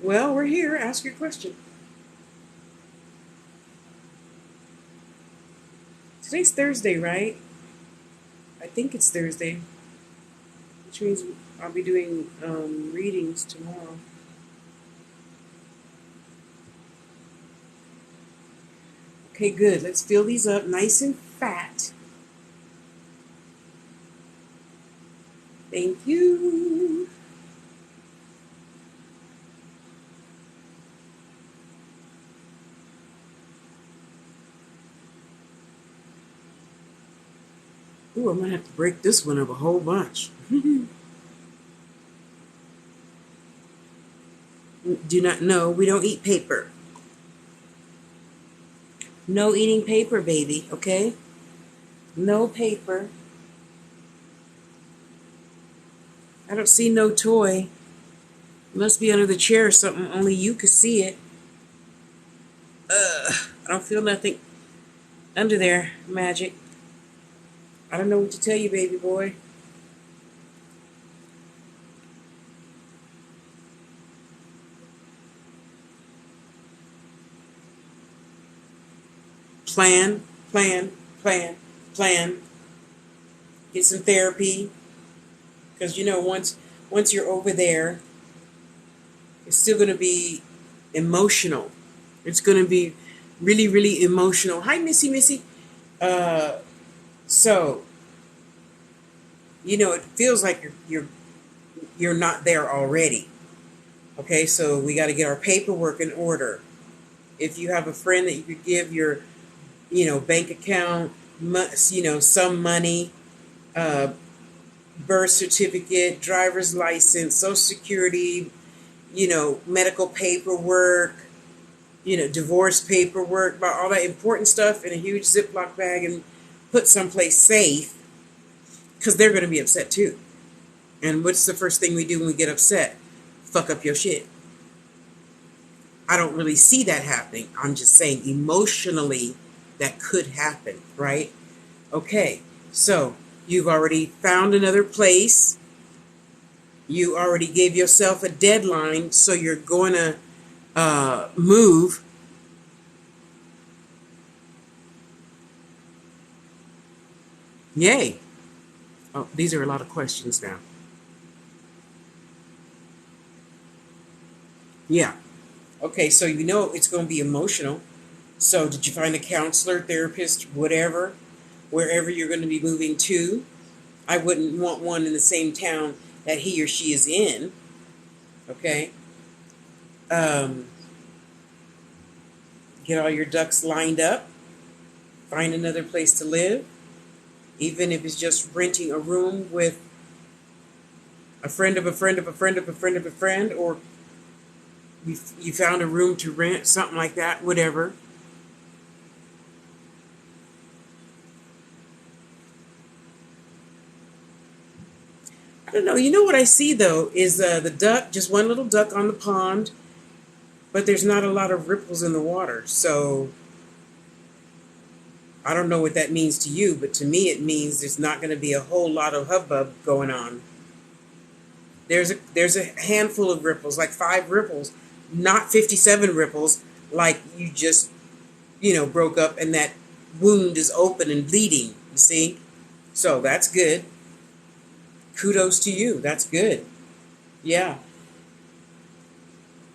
Well, we're here. Ask your question. Today's Thursday, right? I think it's Thursday, which means I'll be doing readings tomorrow. Okay, good. Let's fill these up nice and fat. Thank you. Ooh, I'm going to have to break this one up a whole bunch. Do not know. We don't eat paper. No eating paper, baby, okay? No paper. I don't see no toy. It must be under the chair or something. Only you can see it. I don't feel nothing under there, magic. I don't know what to tell you, baby boy. Plan, plan, plan, plan. Get some therapy. Because, once you're over there, it's still going to be emotional. It's going to be really, really emotional. Hi, Missy. So, it feels like you're not there already. Okay, so we got to get our paperwork in order. If you have a friend that you could give your, bank account, some money, birth certificate, driver's license, social security, medical paperwork, divorce paperwork, all that important stuff in a huge Ziploc bag and put someplace safe, because they're going to be upset too. And what's the first thing we do when we get upset? Fuck up your shit. I don't really see that happening. I'm just saying emotionally that could happen, right? Okay, so you've already found another place. You already gave yourself a deadline, so you're going to move. Yay. Oh, these are a lot of questions now. Yeah. Okay, so it's going to be emotional. So did you find a counselor, therapist, whatever, wherever you're going to be moving to? I wouldn't want one in the same town that he or she is in. Okay? Get all your ducks lined up. Find another place to live. Even if it's just renting a room with a friend of a friend of a friend of a friend of a friend, or you found a room to rent, something like that, whatever. I don't know. You know what I see, though, is the duck, just one little duck on the pond, but there's not a lot of ripples in the water. So I don't know what that means to you, but to me it means there's not going to be a whole lot of hubbub going on. There's a handful of ripples, like 5 ripples, not 57 ripples, like you just, broke up and that wound is open and bleeding, you see? So that's good. Kudos to you. That's good. Yeah.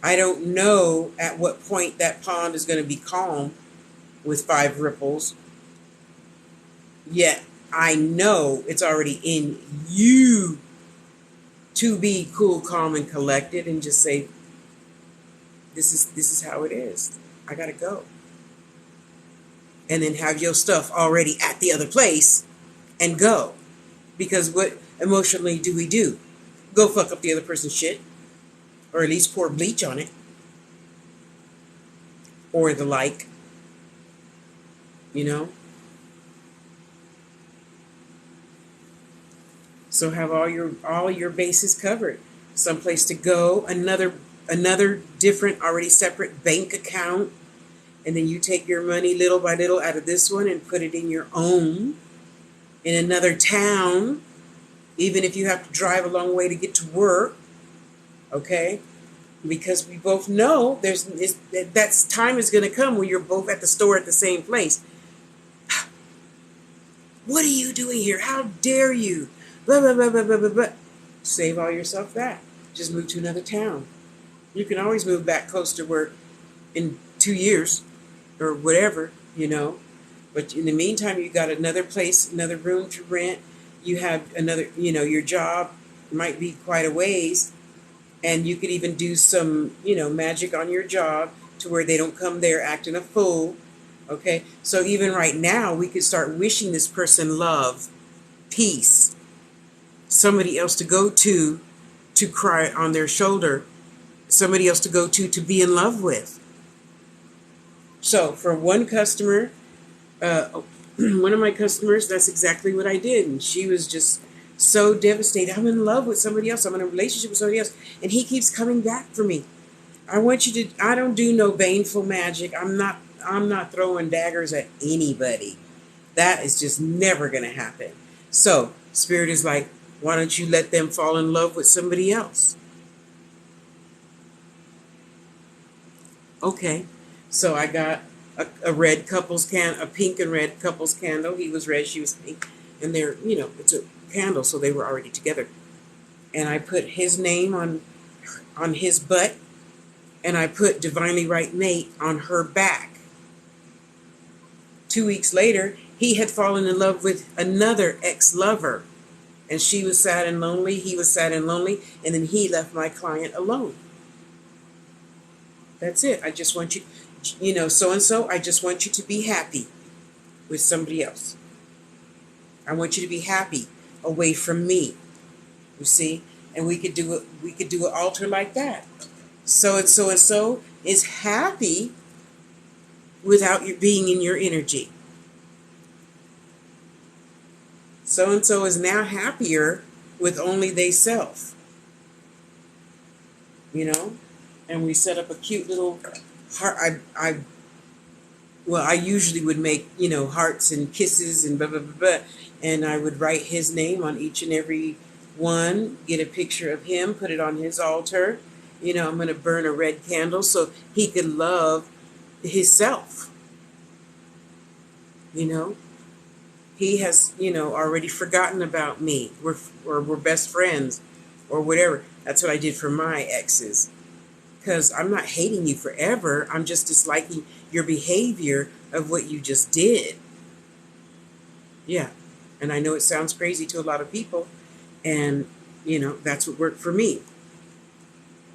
I don't know at what point that pond is going to be calm with 5 ripples. Yet I know it's already in you to be cool, calm, and collected and just say, this is how it is. I gotta go. And then have your stuff already at the other place and go. Because what emotionally do we do? Go fuck up the other person's shit, or at least pour bleach on it, or the like, you know? So have all your bases covered. Someplace to go, another different, already separate bank account, and then you take your money little by little out of this one and put it in your own in another town, even if you have to drive a long way to get to work, okay? Because we both know that time is going to come when you're both at the store at the same place. What are you doing here? How dare you? Blah, blah, blah, blah, blah, blah, blah. Save all yourself that. Just move to another town. You can always move back close to work in 2 years or whatever, you know. But in the meantime, you got another place, another room to rent. You have another, your job might be quite a ways. And you could even do some, magic on your job to where they don't come there acting a fool. Okay? So even right now, we could start wishing this person love, peace, somebody else to go to cry on their shoulder, somebody else to go to be in love with. So for one customer, one of my customers, that's exactly what I did. And she was just so devastated. I'm in love with somebody else. I'm in a relationship with somebody else. And he keeps coming back for me. I don't do no baneful magic. I'm not throwing daggers at anybody. That is just never going to happen. So Spirit is like, why don't you let them fall in love with somebody else? Okay. So I got a pink and red couples candle. He was red, she was pink. And it's a candle, so they were already together. And I put his name on his butt, and I put Divinely Right Mate on her back. 2 weeks later, he had fallen in love with another ex-lover. And she was sad and lonely, he was sad and lonely, and then he left my client alone. That's it. I just want you, so-and-so, I just want you to be happy with somebody else. I want you to be happy away from me. You see? And we could do an altar like that. So-and-so is happy without you being in your energy. So-and-so is now happier with only they self. And we set up a cute little heart. I usually would make, hearts and kisses and blah, blah, blah, blah. And I would write his name on each and every one, get a picture of him, put it on his altar. I'm going to burn a red candle so he could love himself. He has, already forgotten about me. We're best friends or whatever. That's what I did for my exes. Because I'm not hating you forever. I'm just disliking your behavior of what you just did. Yeah. And I know it sounds crazy to a lot of people. And, that's what worked for me.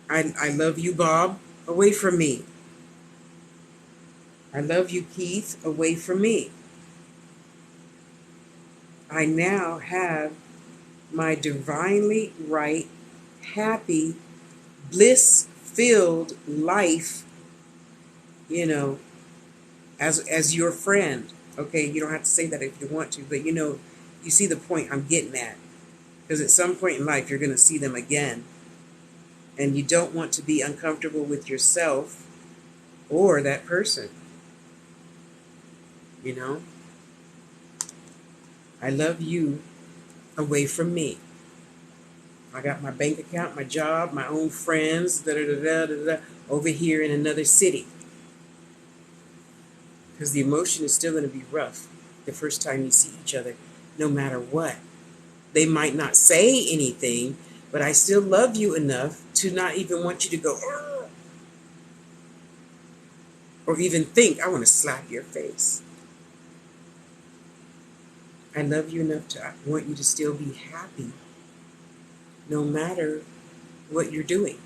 I love you, Bob, away from me. I love you, Keith, away from me. I now have my divinely right, happy, bliss-filled life, as your friend. Okay, you don't have to say that if you want to, but you see the point I'm getting at. Because at some point in life, you're going to see them again. And you don't want to be uncomfortable with yourself or that person. I love you away from me. I got my bank account, my job, my own friends, over here in another city. Because the emotion is still going to be rough the first time you see each other, no matter what. They might not say anything, but I still love you enough to not even want you to go, "Argh," or even think, I want to slap your face. I love you enough to want you to still be happy, no matter what you're doing,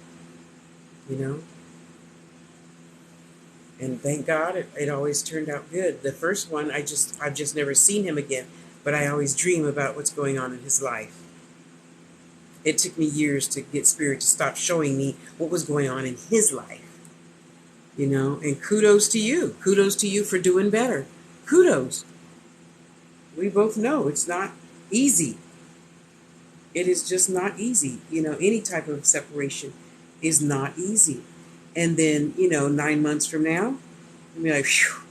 And thank God it always turned out good. The first one, I've just never seen him again. but I always dream about what's going on in his life. It took me years to get Spirit to stop showing me what was going on in his life. You know, and kudos to you. Kudos to you for doing better. Kudos. We both know it's not easy. It is just not easy. You know, any type of separation is not easy. And then, 9 months from now, I'll be like, phew,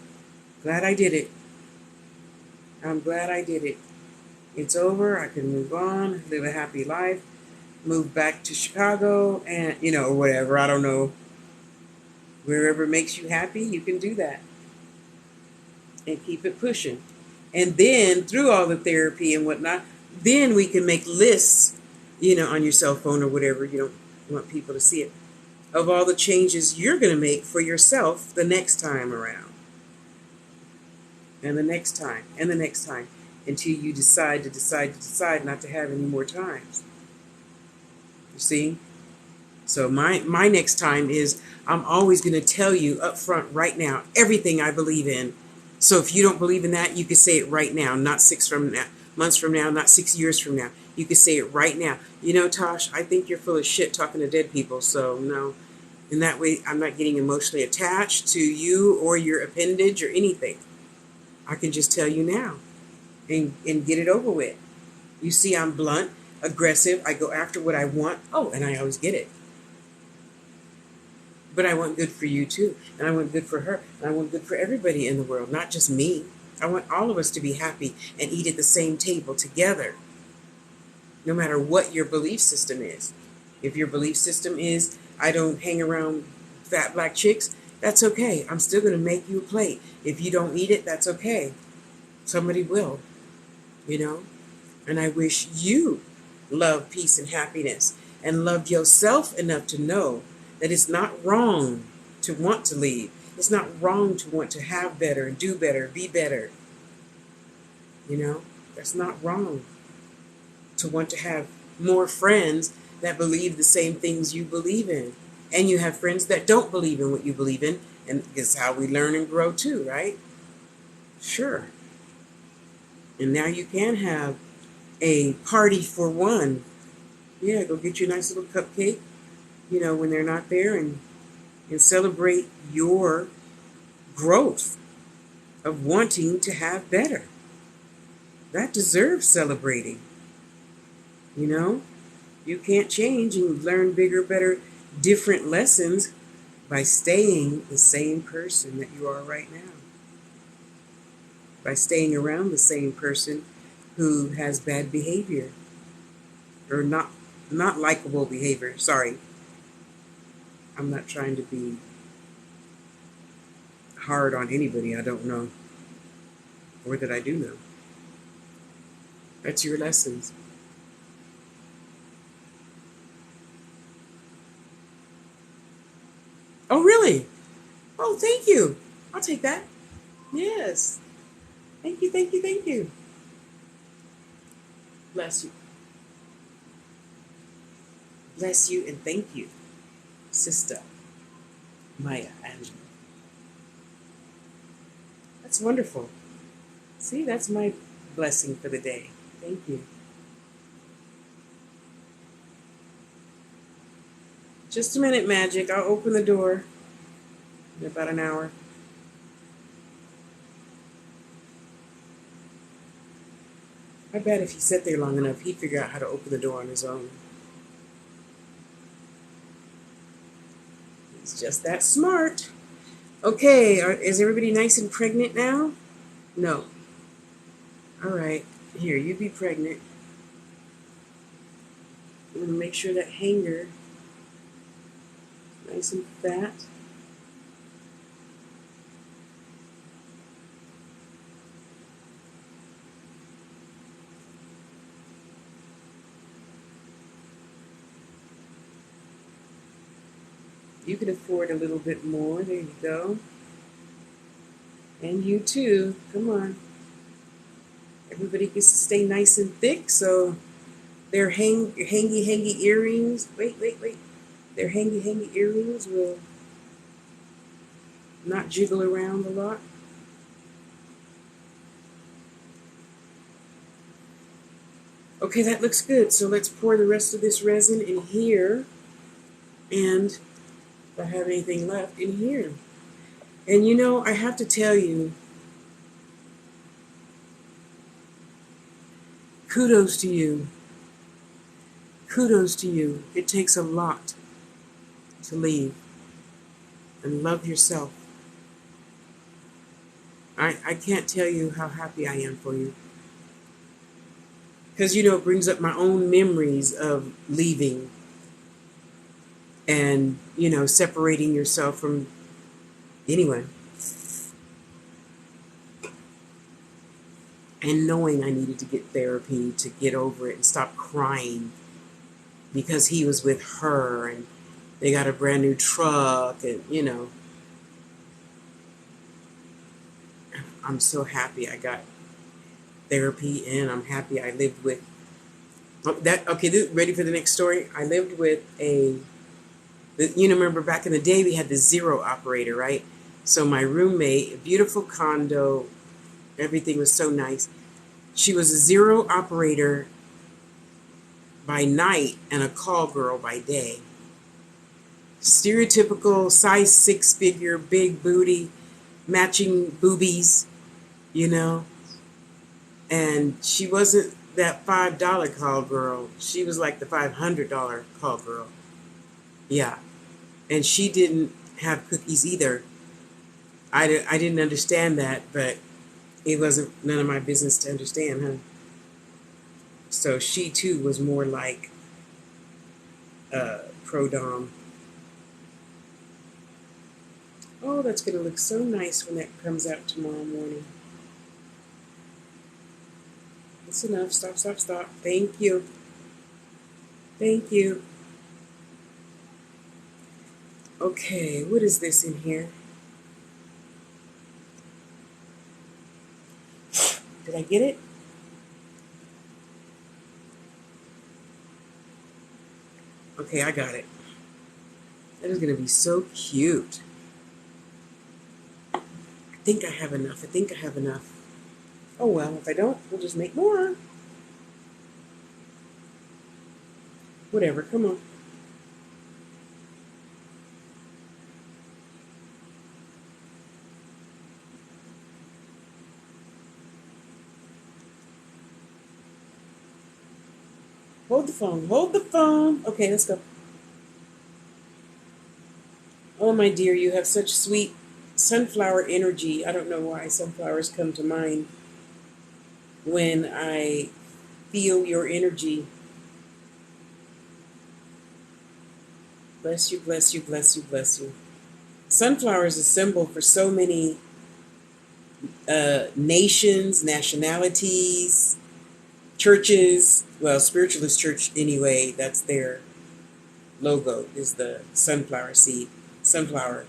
glad I did it. I'm glad I did it. It's over. I can move on, live a happy life, move back to Chicago, and, or whatever. I don't know. Wherever makes you happy, you can do that. And keep it pushing. And then, through all the therapy and whatnot, then we can make lists, on your cell phone or whatever. You don't want people to see it, of all the changes you're going to make for yourself the next time around. And the next time, and the next time, until you decide not to have any more times. You see? So my next time is, I'm always going to tell you up front right now everything I believe in. So if you don't believe in that, you can say it right now, not 6 months from now, not 6 years from now. You can say it right now. Tosh, I think you're full of shit talking to dead people. So no. In that way, I'm not getting emotionally attached to you or your appendage or anything. I can just tell you now and get it over with. You see, I'm blunt, aggressive. I go after what I want. Oh, and I always get it. But I want good for you too. And I want good for her. And I want good for everybody in the world, not just me. I want all of us to be happy and eat at the same table together, no matter what your belief system is. If your belief system is, I don't hang around fat black chicks, that's okay. I'm still going to make you a plate. If you don't eat it, that's okay. Somebody will, And I wish you love, peace, and happiness, and love yourself enough to know that it's not wrong to want to leave. It's not wrong to want to have better and do better, be better. That's not wrong. To want to have more friends that believe the same things you believe in. And you have friends that don't believe in what you believe in. And it's how we learn and grow too, right? Sure. And now you can have a party for one. Yeah, go get you a nice little cupcake, when they're not there, and celebrate your growth of wanting to have better. That deserves celebrating. You can't change and learn bigger, better, different lessons by staying the same person that you are right now. By staying around the same person who has bad behavior or not likable behavior. Sorry. I'm not trying to be hard on anybody I don't know or that I do know. That's your lessons. Oh, really? Oh, thank you. I'll take that. Yes. Thank you, thank you, thank you. Bless you. Bless you and thank you, Sister Maya Angelou. That's wonderful. See, that's my blessing for the day. Thank you. Just a minute, Magic. I'll open the door in about an hour. I bet if he sat there long enough, he'd figure out how to open the door on his own. He's just that smart. Okay, is everybody nice and pregnant now? No. All right. Here, you be pregnant. I'm going to make sure that hanger is nice and fat. You can afford a little bit more. There you go. And you too. Come on. Everybody gets to stay nice and thick, so their hangy earrings. Wait. Their hangy earrings will not jiggle around a lot. Okay, that looks good. So let's pour the rest of this resin in here. And if I have anything left in here. And you know, I have to tell you, kudos to you. Kudos to you. It takes a lot to leave and love yourself. I can't tell you how happy I am for you. Because, you know, it brings up my own memories of leaving and, you know, separating yourself from anyone. And knowing I needed to get therapy to get over it and stop crying because he was with her and they got a brand new truck and, you know, I'm so happy I got therapy and I'm happy I lived with that. Okay, ready for the next story? I lived with you know, remember back in the day we had the zero operator, right? So my roommate, a beautiful condo, everything was so nice. She was a zero operator by night and a call girl by day. Stereotypical size 6-figure, big booty, matching boobies, you know. And she wasn't that $5 call girl. She was like the $500 call girl. Yeah. And she didn't have cookies either. I didn't understand that, but it wasn't none of my business to understand, huh? So she too was more like pro-dom. Oh, that's going to look so nice when that comes out tomorrow morning. That's enough. Stop, stop, stop. Thank you. Thank you. Okay, what is this in here? Did I get it? Okay, I got it. That is going to be so cute. I think I have enough. I think I have enough. Oh well, if I don't, we'll just make more. Whatever, come on. Hold the phone, hold the phone. Okay, let's go. Oh my dear, you have such sweet sunflower energy. I don't know why sunflowers come to mind when I feel your energy. Bless you, bless you, bless you, bless you. Sunflower is a symbol for so many nations, nationalities, churches. Well, spiritualist church anyway, that's their logo, is the sunflower seed. Sunflower.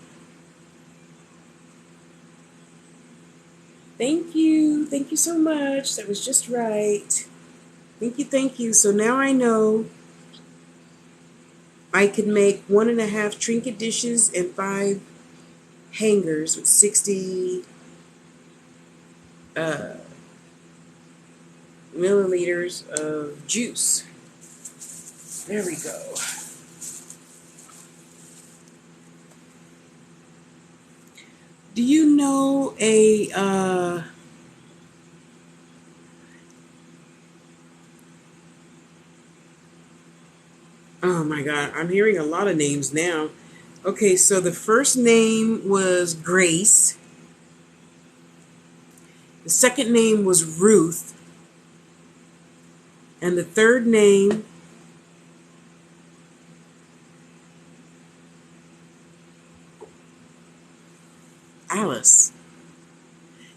Thank you. Thank you so much. That was just right. Thank you, thank you. So now I know I can make 1.5 trinket dishes and 5 hangers with 60 milliliters of juice. There we go. Do you know oh my God, I'm hearing a lot of names now. Okay, so the first name was Grace. The second name was Ruth. And the third name Alice.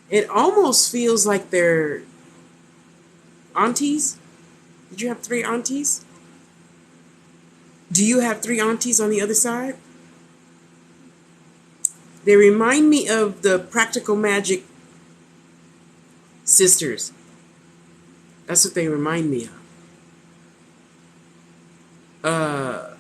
It almost feels like they're aunties. Did you have 3 aunties? Do you have 3 aunties on the other side? They remind me of the Practical Magic sisters. That's what they remind me of.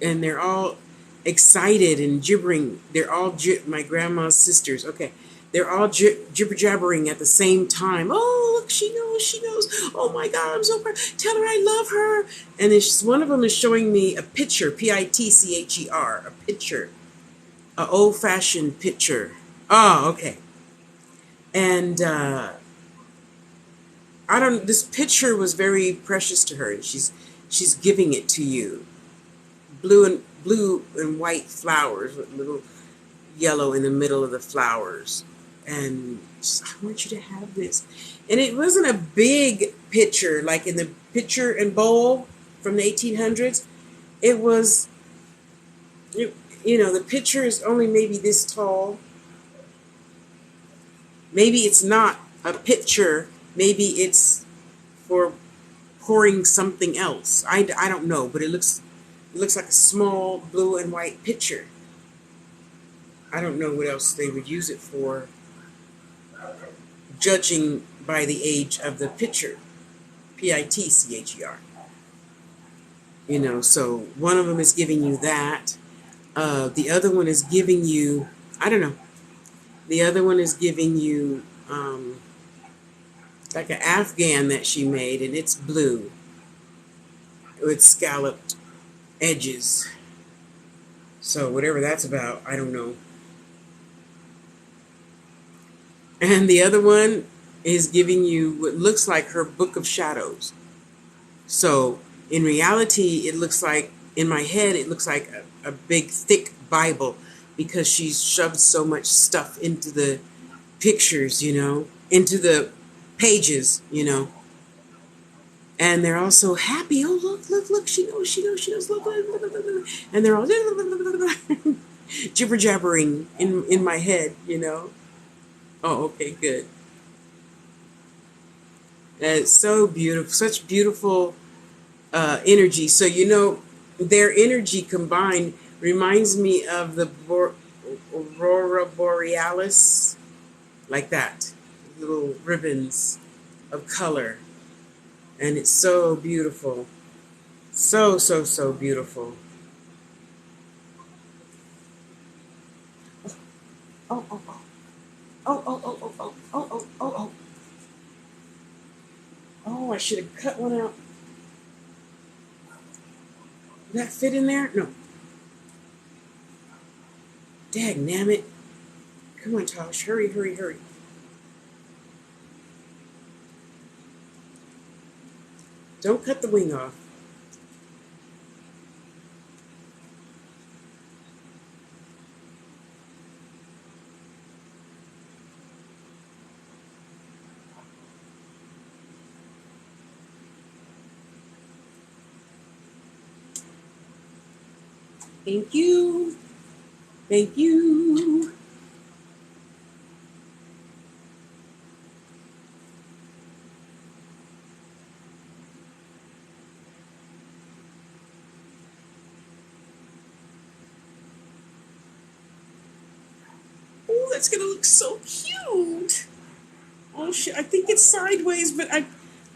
And they're all excited and gibbering. They're all my grandma's sisters. Okay, they're all jibber jabbering at the same time. Oh, look, she knows, she knows. Oh my God, I'm so proud. Tell her I love her. And one of them is showing me a picture, Pitcher, a picture, an old-fashioned picture. Oh, okay. And I don't. This picture was very precious to her, and she's giving it to you. Blue and white flowers with little yellow in the middle of the flowers, and I want you to have this. And it wasn't a big pitcher like in the pitcher and bowl from the 1800s. It was, the pitcher is only maybe this tall. Maybe it's not a pitcher. Maybe it's for pouring something else. I don't know, but it looks like a small blue and white pitcher. I don't know what else they would use it for, judging by the age of the pitcher. Pitcher. So one of them is giving you that. The other one is giving you, I don't know. The other one is giving you like an Afghan that she made, and it's blue with scalloped edges. So whatever that's about, I don't know. And the other one is giving you what looks like her book of shadows. So in reality, it looks like, in my head, it looks like a big, thick Bible, because she's shoved so much stuff into the pictures, into the pages, And they're all so happy. Oh, look, she knows, look. And they're all jibber jabbering in my head, Oh, okay, good. It's so beautiful, such beautiful energy. So, their energy combined reminds me of the Aurora Borealis, like that, little ribbons of color. And it's so beautiful. So, so, so beautiful. Oh, oh, oh. Oh, oh, oh, oh, oh, oh, oh, oh, oh. Oh, I should have cut one out. Did that fit in there? No. Dagnammit. Come on, Tosh. Hurry, hurry, hurry. Don't cut the wing off. Thank you. Thank you. Oh, that's going to look so cute. Oh, shit. I think it's sideways, but I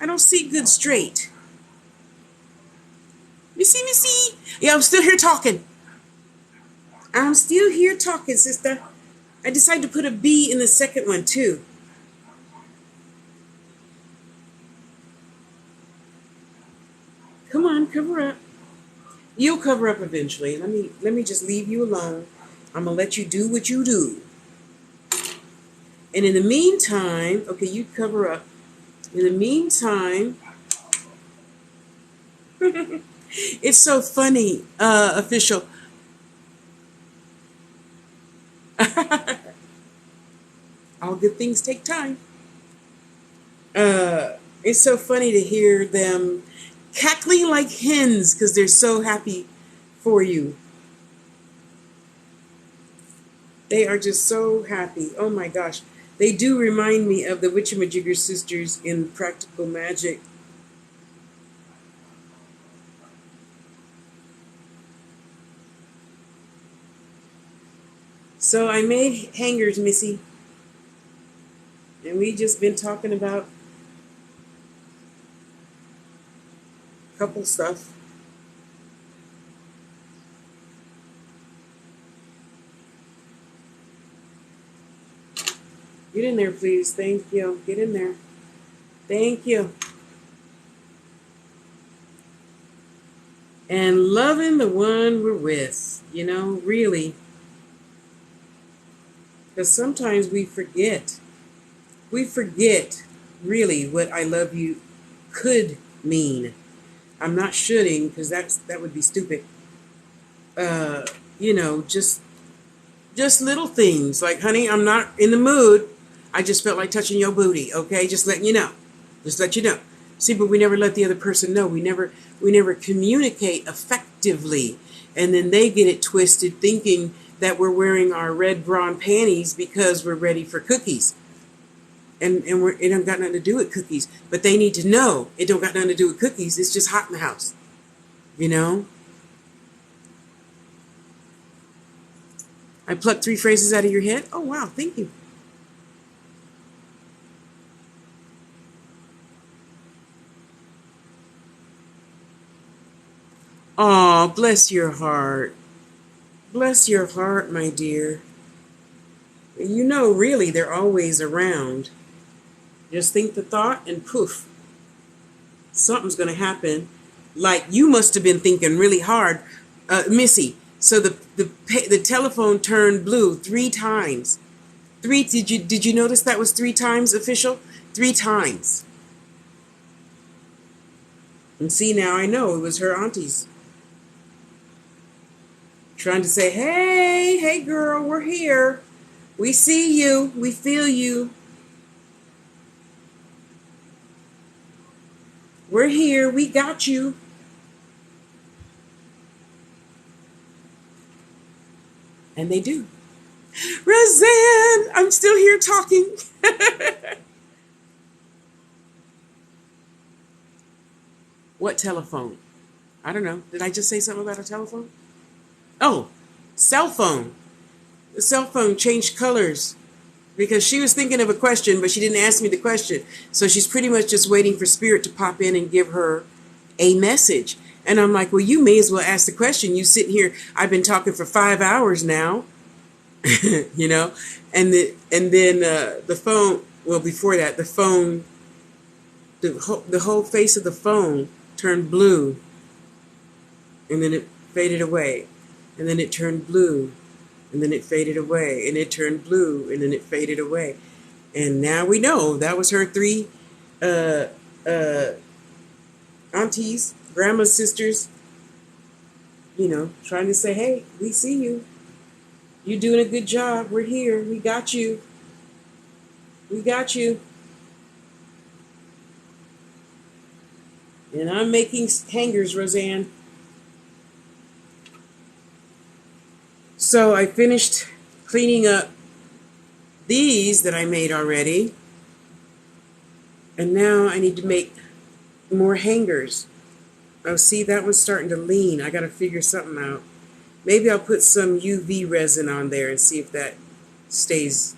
don't see good straight. Missy. Yeah, I'm still here talking. I'm still here talking, sister. I decided to put a B in the second one, too. Come on, cover up. You'll cover up eventually. Let me just leave you alone. I'm gonna let you do what you do. And in the meantime, okay, you cover up. In the meantime, it's so funny, official. All good things take time. It's so funny to hear them cackling like hens because they're so happy for you. They are just so happy. Oh my gosh. They do remind me of the Witchamajigger sisters in Practical Magic. So I made hangers, Missy. And we just been talking about couple stuff. Get in there, please. Thank you. Get in there. Thank you. And loving the one we're with, really. Because sometimes we forget. We forget, really, what I love you could mean. I'm not shoulding, because that would be stupid. Uh, just little things. Like, honey, I'm not in the mood. I just felt like touching your booty, okay? Just letting you know. Just let you know. See, but we never let the other person know. We never communicate effectively. And then they get it twisted thinking that we're wearing our red bra and panties because we're ready for cookies. And it don't got nothing to do with cookies. But they need to know it don't got nothing to do with cookies. It's just hot in the house. I plucked 3 phrases out of your head. Oh, wow. Thank you. Aw, bless your heart. Bless your heart, my dear. Really, they're always around. Just think the thought and poof, something's going to happen. Like you must have been thinking really hard, Missy. So the telephone turned blue 3 times. Did you notice that was 3 times official? 3 times. And see, now I know it was her aunties trying to say, hey girl, we're here. We see you. We feel you. We're here. We got you. And they do. Roseanne, I'm still here talking. What telephone? I don't know. Did I just say something about a telephone? Oh, cell phone. The cell phone changed colors because she was thinking of a question, but she didn't ask me the question. So she's pretty much just waiting for Spirit to pop in and give her a message. And I'm like, well, you may as well ask the question. You sitting here, I've been talking for 5 hours now, and then the phone, well, before that, the phone, the whole face of the phone turned blue, and then it faded away, and then it turned blue, and then it faded away, and it turned blue, and then it faded away. And now we know that was her 3 aunties, grandmas, sisters, trying to say, hey, we see you. You're doing a good job. We're here. We got you. We got you. And I'm making hangers, Roseanne. So I finished cleaning up these that I made already. And now I need to make more hangers. Oh, see, that one's starting to lean. I got to figure something out. Maybe I'll put some UV resin on there and see if that stays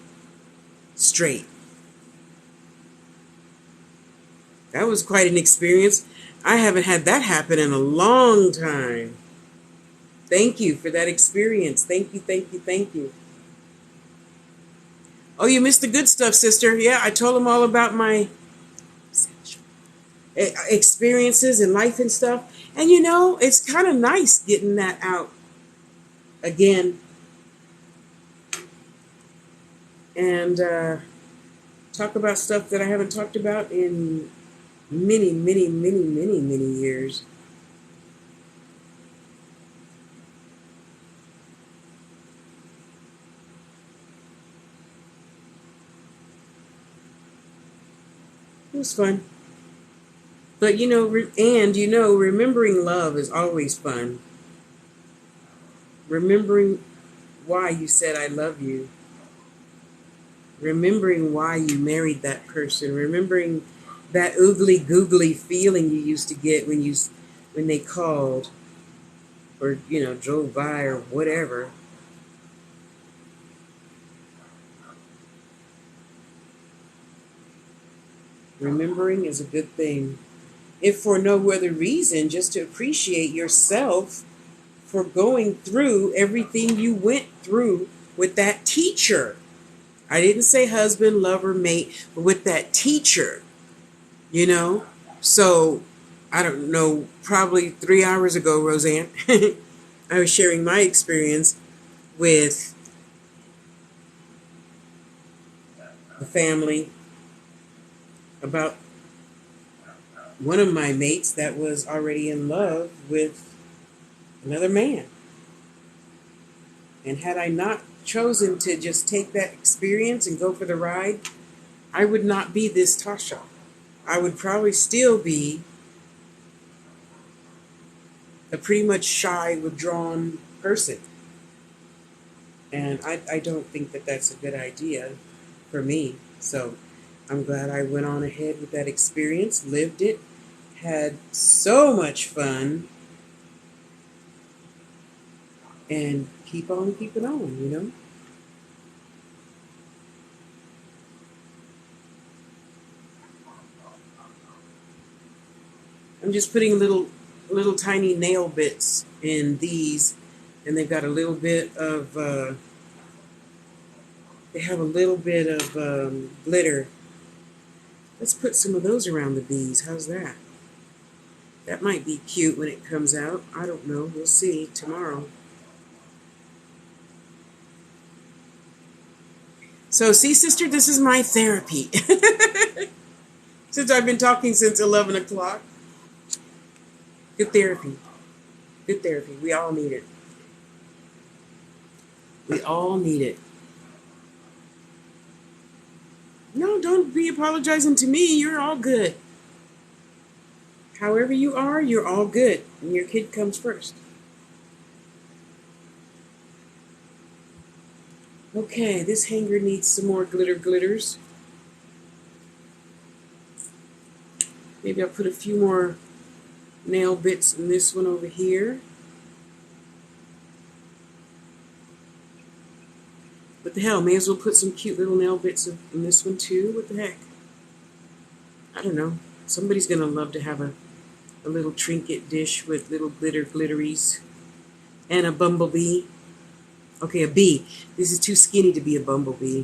straight. That was quite an experience. I haven't had that happen in a long time. Thank you for that experience. Thank you, thank you, thank you. Oh, you missed the good stuff, sister. Yeah, I told them all about my experiences in life and stuff. And it's kind of nice getting that out again. And talk about stuff that I haven't talked about in many, many, many, many, many years. It was fun. But remembering love is always fun. Remembering why you said I love you. Remembering why you married that person. Remembering that oogly googly feeling you used to get when they called or drove by or whatever. Remembering is a good thing. If for no other reason, just to appreciate yourself for going through everything you went through with that teacher. I didn't say husband, lover, mate, but with that teacher, you know? So, I don't know, probably 3 hours ago, Roseanne, I was sharing my experience with the family about one of my mates that was already in love with another man. And had I not chosen to just take that experience and go for the ride, I would not be this Tasha. I would probably still be a pretty much shy, withdrawn person. And I don't think that that's a good idea for me. So I'm glad I went on ahead with that experience, lived it, had so much fun, and keep on keeping on, you know? I'm just putting little tiny nail bits in these, and they've got a little bit of they have a little bit of glitter. Let's put some of those around the bees. How's that? That might be cute when it comes out. I don't know. We'll see tomorrow. So, see, sister, this is my therapy. Since I've been talking since 11 o'clock. Good therapy. Good therapy. We all need it. We all need it. No, don't be apologizing to me. You're all good. However you are, you're all good. And your kid comes first. Okay, this hanger needs some more glitters. Maybe I'll put a few more nail bits in this one over here. What the hell, may as well put some cute little nail bits in this one too. What the heck? I don't know. Somebody's going to love to have a little trinket dish with little glitteries. And a bumblebee. Okay, a bee. This is too skinny to be a bumblebee.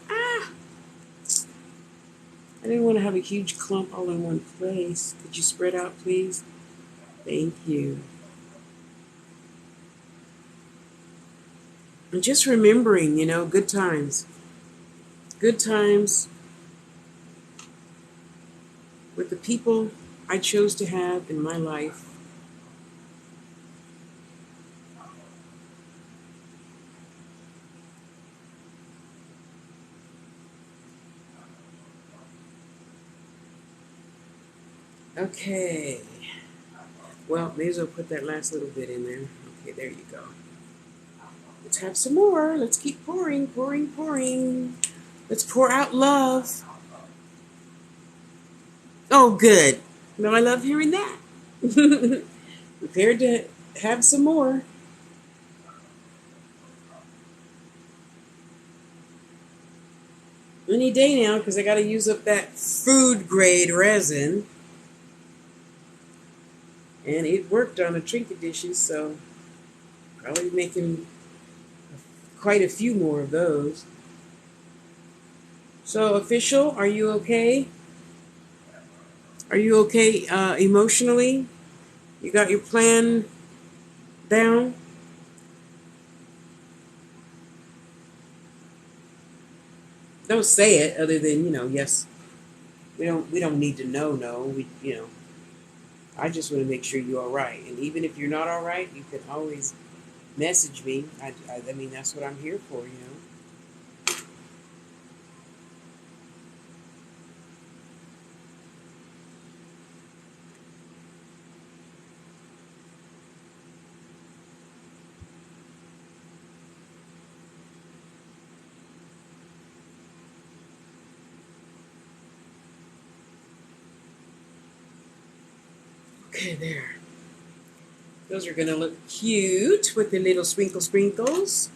Ah! I didn't want to have a huge clump all in one place. Could you spread out, please? Thank you. And just remembering, you know, good times. Good times with the people I chose to have in my life. Okay. Well, may as well put that last little bit in there. Okay, there you go. Let's have some more. Let's keep pouring, pouring, pouring. Let's pour out love. Oh, good. No, I love hearing that. Prepared to have some more. Any day now, because I got to use up that food grade resin. And it worked on the trinket dishes, so probably making quite a few more of those. So, official, are you okay? Are you okay emotionally? You got your plan down? Don't say it other than, you know, yes. We don't need to know, no. I just want to make sure you're all right. And even if you're not all right, you can always message me. I mean, that's what I'm here for, you know. Okay, there. Those are going to look cute with the little sprinkles.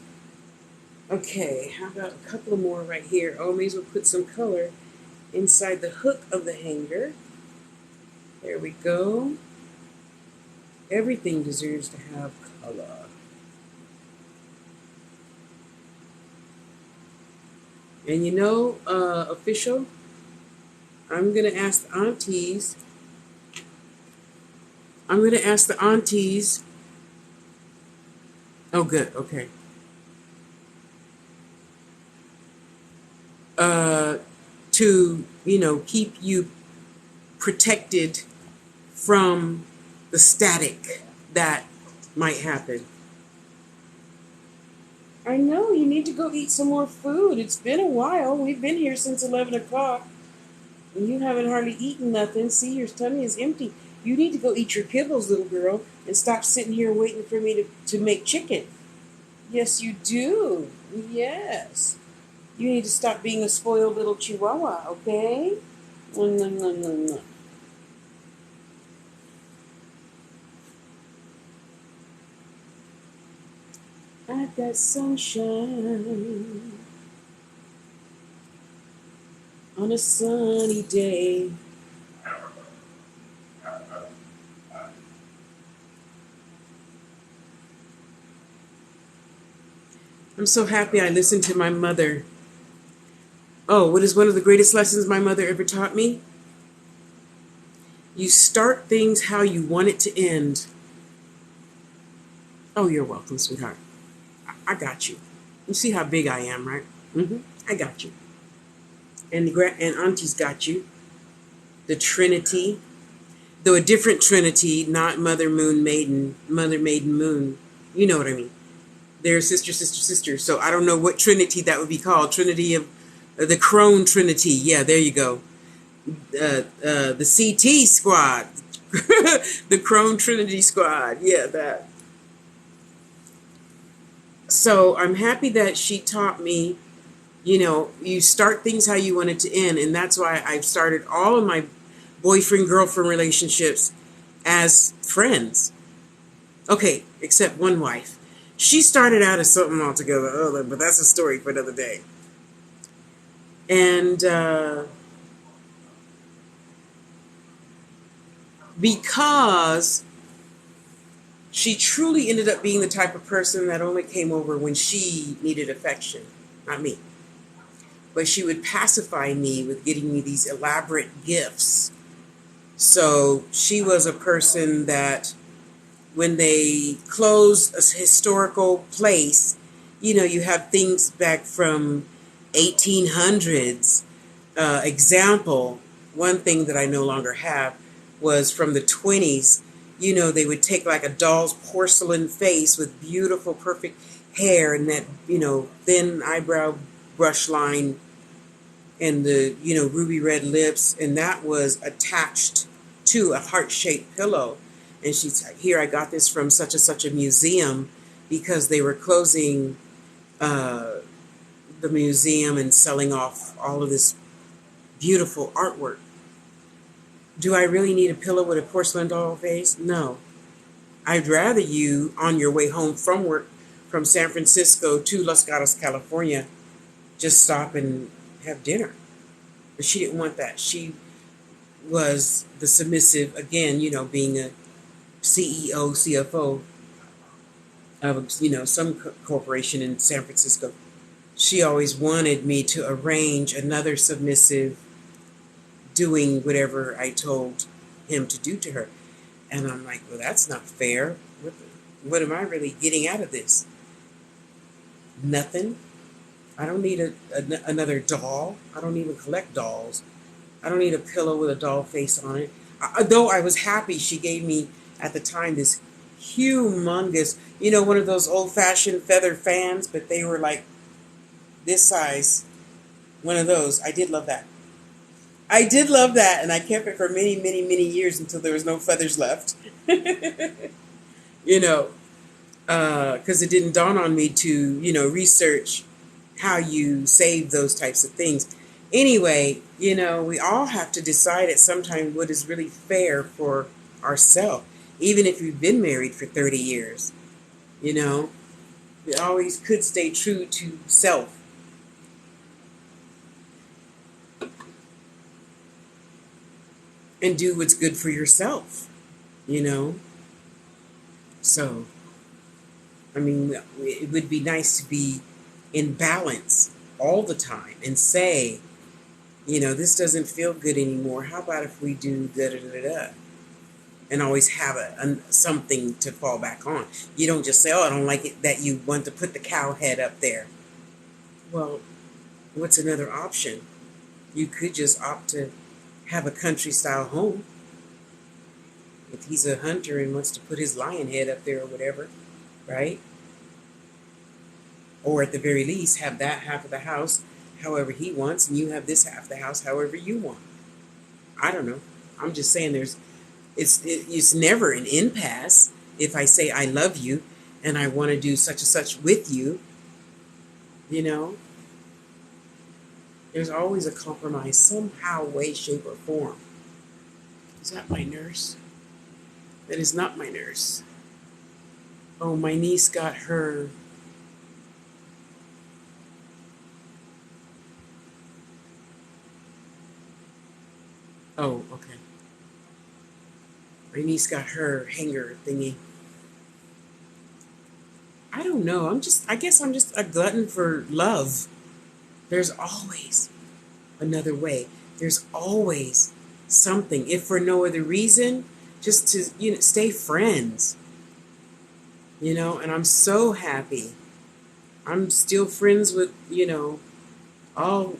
Okay, how about a couple more right here? Oh, may as well put some color inside the hook of the hanger. There we go. Everything deserves to have color. And you know, official, I'm going to ask the aunties. I'm going to ask the aunties. Oh, good. Okay. Uh, to, keep you protected from the static that might happen. I know, you need to go eat some more food. It's been a while. We've been here since 11 o'clock. And you haven't hardly eaten nothing. See, your tummy is empty. You need to go eat your kibbles, little girl, and stop sitting here waiting for me to make chicken. Yes, you do. Yes. You need to stop being a spoiled little chihuahua, okay? No, no, no, no, no. I've got sunshine on a sunny day. I'm so happy I listened to my mother. Oh, what is one of the greatest lessons my mother ever taught me? You start things how you want it to end. Oh, you're welcome, sweetheart. I got you. You see how big I am, right? I got you. And and Auntie's got you. The Trinity, though a different Trinity, not Mother Moon Maiden, Mother Maiden Moon. You know what I mean? They're sister, sister, sister. So I don't know what Trinity that would be called. Trinity of the Crone Trinity. Yeah, there you go. The CT squad, the Crone Trinity squad. Yeah, that. So I'm happy that she taught me, you start things how you want it to end. And that's why I've started all of my boyfriend girlfriend relationships as friends. Okay, except one wife. She started out as something altogether other, but that's a story for another day. And because she truly ended up being the type of person that only came over when she needed affection, not me. But she would pacify me with getting me these elaborate gifts. So she was a person that when they close a historical place, you have things back from 1800s. Example, one thing that I no longer have was from the 20s. They would take like a doll's porcelain face with beautiful, perfect hair and that, thin eyebrow brush line and the, ruby red lips. And that was attached to a heart-shaped pillow. And she's like, here, I got this from such and such a museum because they were closing the museum and selling off all of this beautiful artwork. Do I really need a pillow with a porcelain doll face? No. I'd rather you, on your way home from work from San Francisco to Los Gatos, California, just stop and have dinner. But she didn't want that. She was the submissive, again, being a CEO, CFO of, some corporation in San Francisco. She always wanted me to arrange another submissive doing whatever I told him to do to her. And I'm like, well, that's not fair. What am I really getting out of this? Nothing. I don't need another doll. I don't even collect dolls. I don't need a pillow with a doll face on it. Though I was happy she gave me, at the time, this humongous, one of those old-fashioned feather fans, but they were like this size. One of those. I did love that. I did love that, and I kept it for many, many, many years until there was no feathers left. you know, because it didn't dawn on me to, research how you save those types of things. Anyway, we all have to decide at some time what is really fair for ourselves, even if we've been married for 30 years. We always could stay true to self. And do what's good for yourself, So, I mean, it would be nice to be in balance. all the time and say, this doesn't feel good anymore. How about if we do da da da da? And always have something to fall back on. You don't just say, oh, I don't like it that you want to put the cow head up there. Well, what's another option? You could just opt to have a country style home. If he's a hunter and wants to put his lion head up there or whatever, right? Or at the very least, have that half of the house however he wants, and you have this half of the house however you want. I don't know. I'm just saying it's never an impasse if I say I love you and I want to do such and such with you. There's always a compromise somehow, way, shape, or form. Is that my nurse? That is not my nurse. Oh, my niece got her. Oh, okay. My niece got her hanger thingy. I don't know. I guess I'm just a glutton for love. There's always another way. There's always something. If for no other reason, just to, stay friends. And I'm so happy. I'm still friends with, all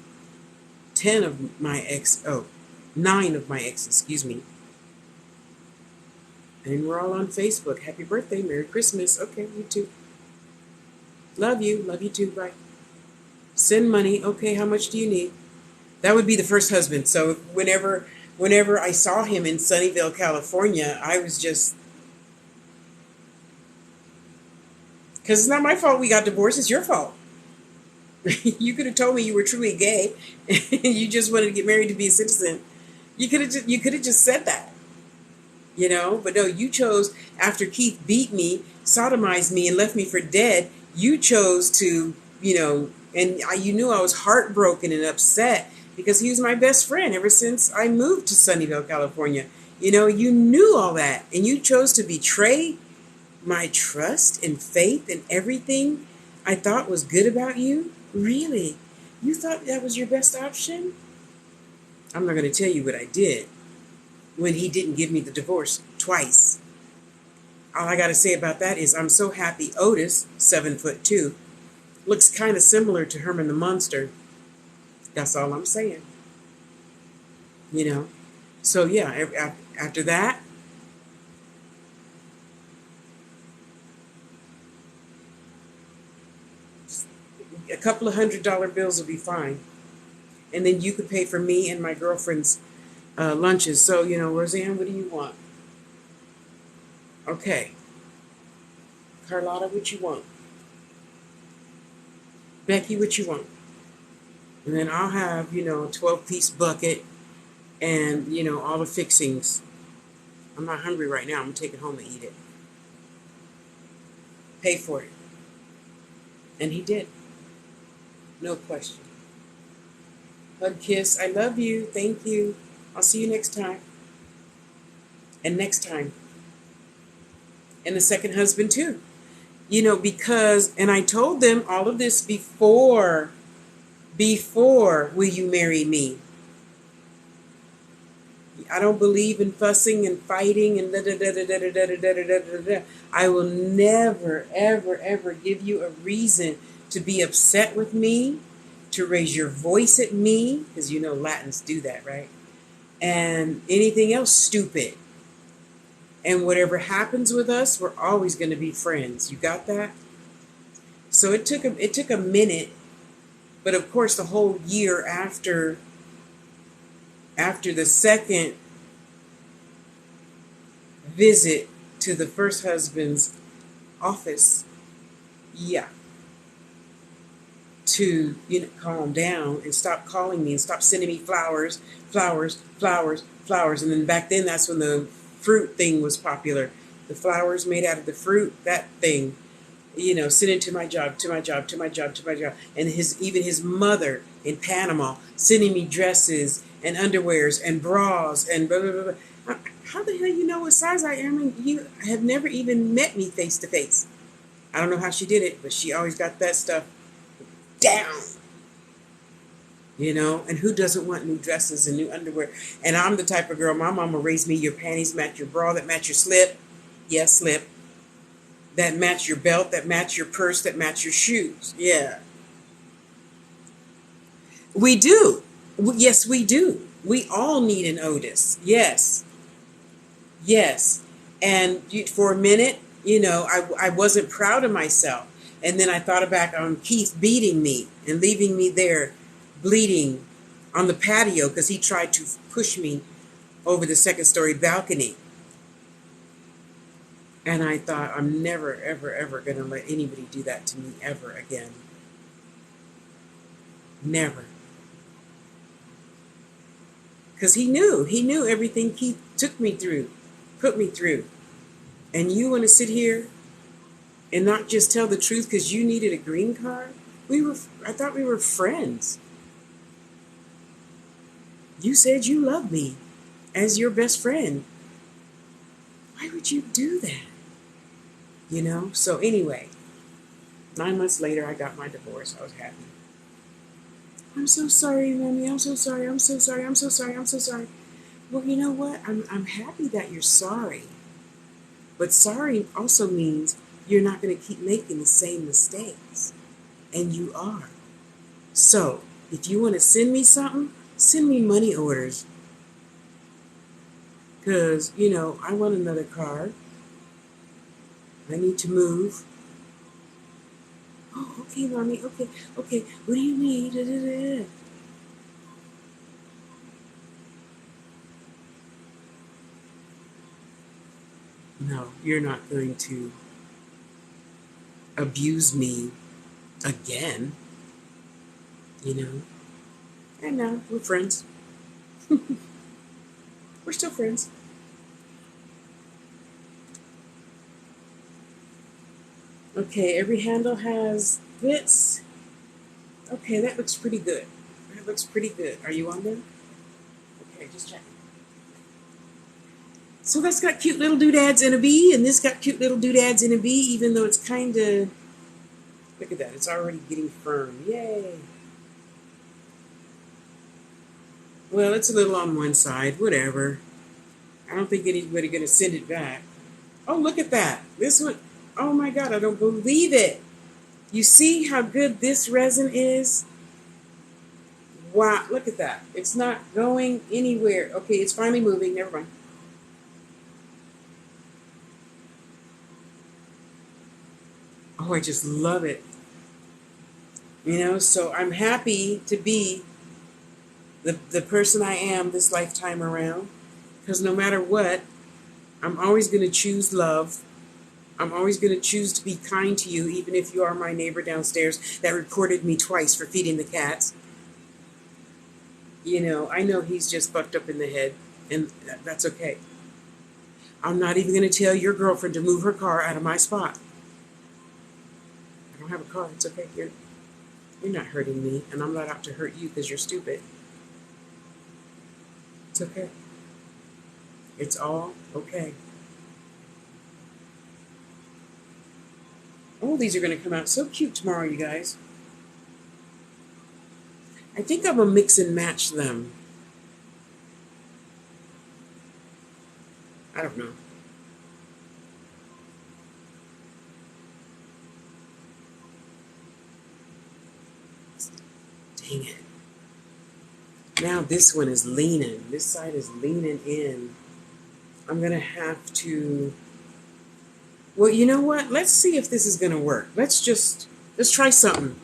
10 of my oh, 9 of my exes, excuse me. And we're all on Facebook. Happy birthday, Merry Christmas. Okay, you too. Love you too, bye. Send money. Okay, how much do you need? That would be the first husband. So whenever I saw him in Sunnyvale, California, I was just, because it's not my fault we got divorced, it's your fault. You could have told me you were truly gay and you just wanted to get married to be a citizen. You could have just said that. But no, you chose, after Keith beat me, sodomized me, and left me for dead, you chose to, and you knew I was heartbroken and upset because he was my best friend ever since I moved to Sunnyvale, California. You knew all that, and you chose to betray my trust and faith and everything I thought was good about you. Really? You thought that was your best option? I'm not going to tell you what I did when he didn't give me the divorce twice. All I got to say about that is I'm so happy Otis, 7'2", looks kind of similar to Herman the Monster. That's all I'm saying. So yeah, after that, a couple of $100 bills will be fine. And then you could pay for me and my girlfriend's lunches. So, Roseanne, what do you want? Okay. Carlotta, what you want? Becky, what you want? And then I'll have, a 12-piece bucket and, all the fixings. I'm not hungry right now. I'm going to take it home and eat it. Pay for it. And he did. No question. Hug, kiss. I love you. Thank you. I'll see you next time. And next time. And the second husband too. Because, and I told them all of this before will you marry me? I don't believe in fussing and fighting and da da da da da da da da da da da. I will never, ever, ever give you a reason to be upset with me, to raise your voice at me, because Latins do that, right? And anything else stupid. And whatever happens with us, we're always going to be friends. You got that? So it took a minute, but of course the whole year after the second visit to the first husband's office, to calm down and stop calling me and stop sending me flowers, and then back then that's when the fruit thing was popular. The flowers made out of the fruit, that thing, send it to my job, and his mother in Panama sending me dresses and underwears and bras and blah blah blah. How the hell you know what size I am? And you have never even met me face to face. I don't know how she did it, but she always got that stuff down. You know, and who doesn't want new dresses and new underwear? And I'm the type of girl, my mama raised me, your panties match your bra, that match your slip. Yes, slip. That match your belt, that match your purse, that match your shoes. Yeah. We do. Yes, we do. We all need an Otis. Yes. Yes. And for a minute, you know, I wasn't proud of myself. And then I thought back on Keith beating me and leaving me there bleeding on the patio because he tried to push me over the second story balcony. And I thought, I'm never, ever, ever going to let anybody do that to me ever again. Never. Because he knew everything Keith took me through, put me through. And you want to sit here and not just tell the truth because you needed a green card? I thought we were friends. You said you loved me as your best friend. Why would you do that? You know? So anyway, 9 months later, I got my divorce. I was happy. I'm so sorry, Mommy. I'm so sorry. I'm so sorry. I'm so sorry. I'm so sorry. Well, you know what? I'm happy that you're sorry. But sorry also means you're not going to keep making the same mistakes. And you are. So, if you want to send me something, send me money orders. Because, you know, I want another car. I need to move. Oh, okay, Mommy. Okay, okay. What do you need? Da, da, da. No, you're not going to abuse me again. You know? And now we're friends. We're still friends. Okay, every handle has bits. Okay, that looks pretty good. That looks pretty good. Are you on there? Okay, just checking. So that's got cute little doodads in a B, and this got cute little doodads in a B, even though it's kind of... Look at that. It's already getting firm. Yay. Well, it's a little on one side. Whatever. I don't think anybody's going to send it back. Oh, look at that. This one... Oh, my God. I don't believe it. You see how good this resin is? Wow. Look at that. It's not going anywhere. Okay, it's finally moving. Never mind. Oh, I just love it. You know, so I'm happy to be the person I am this lifetime around. Because no matter what, I'm always going to choose love. I'm always going to choose to be kind to you, even if you are my neighbor downstairs that reported me twice for feeding the cats. You know he's just fucked up in the head, and that's okay. I'm not even going to tell your girlfriend to move her car out of my spot. I don't have a car. It's okay. You're not hurting me, and I'm not out to hurt you because you're stupid. It's okay. It's all okay. Oh, these are going to come out so cute tomorrow, you guys. I think I'm going to mix and match them. I don't know. Dang it. Now this one is leaning. This side is leaning in. I'm going to have to... Well, you know what? Let's see if this is going to work. Let's try something.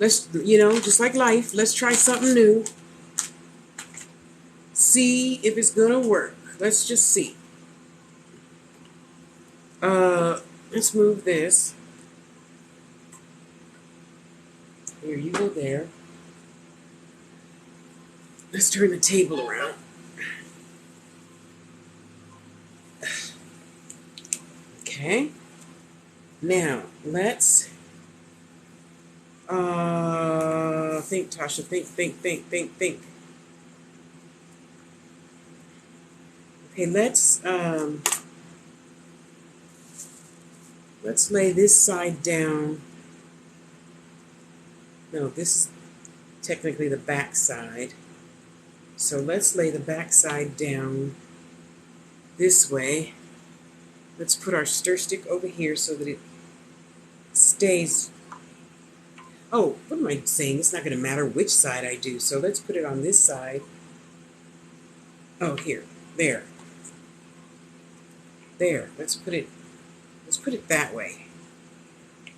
Just like life, let's try something new. See if it's going to work. Let's just see. Let's move this. Here, you go there. Let's turn the table around. Okay. Now, let's think, Tasha. Think. Okay, let's lay this side down. No, this technically the back side. So let's lay the back side down this way. Let's put our stir stick over here so that it stays. Oh, what am I saying? It's not going to matter which side I do. So let's put it on this side. Oh, here. There. There. Let's put it that way.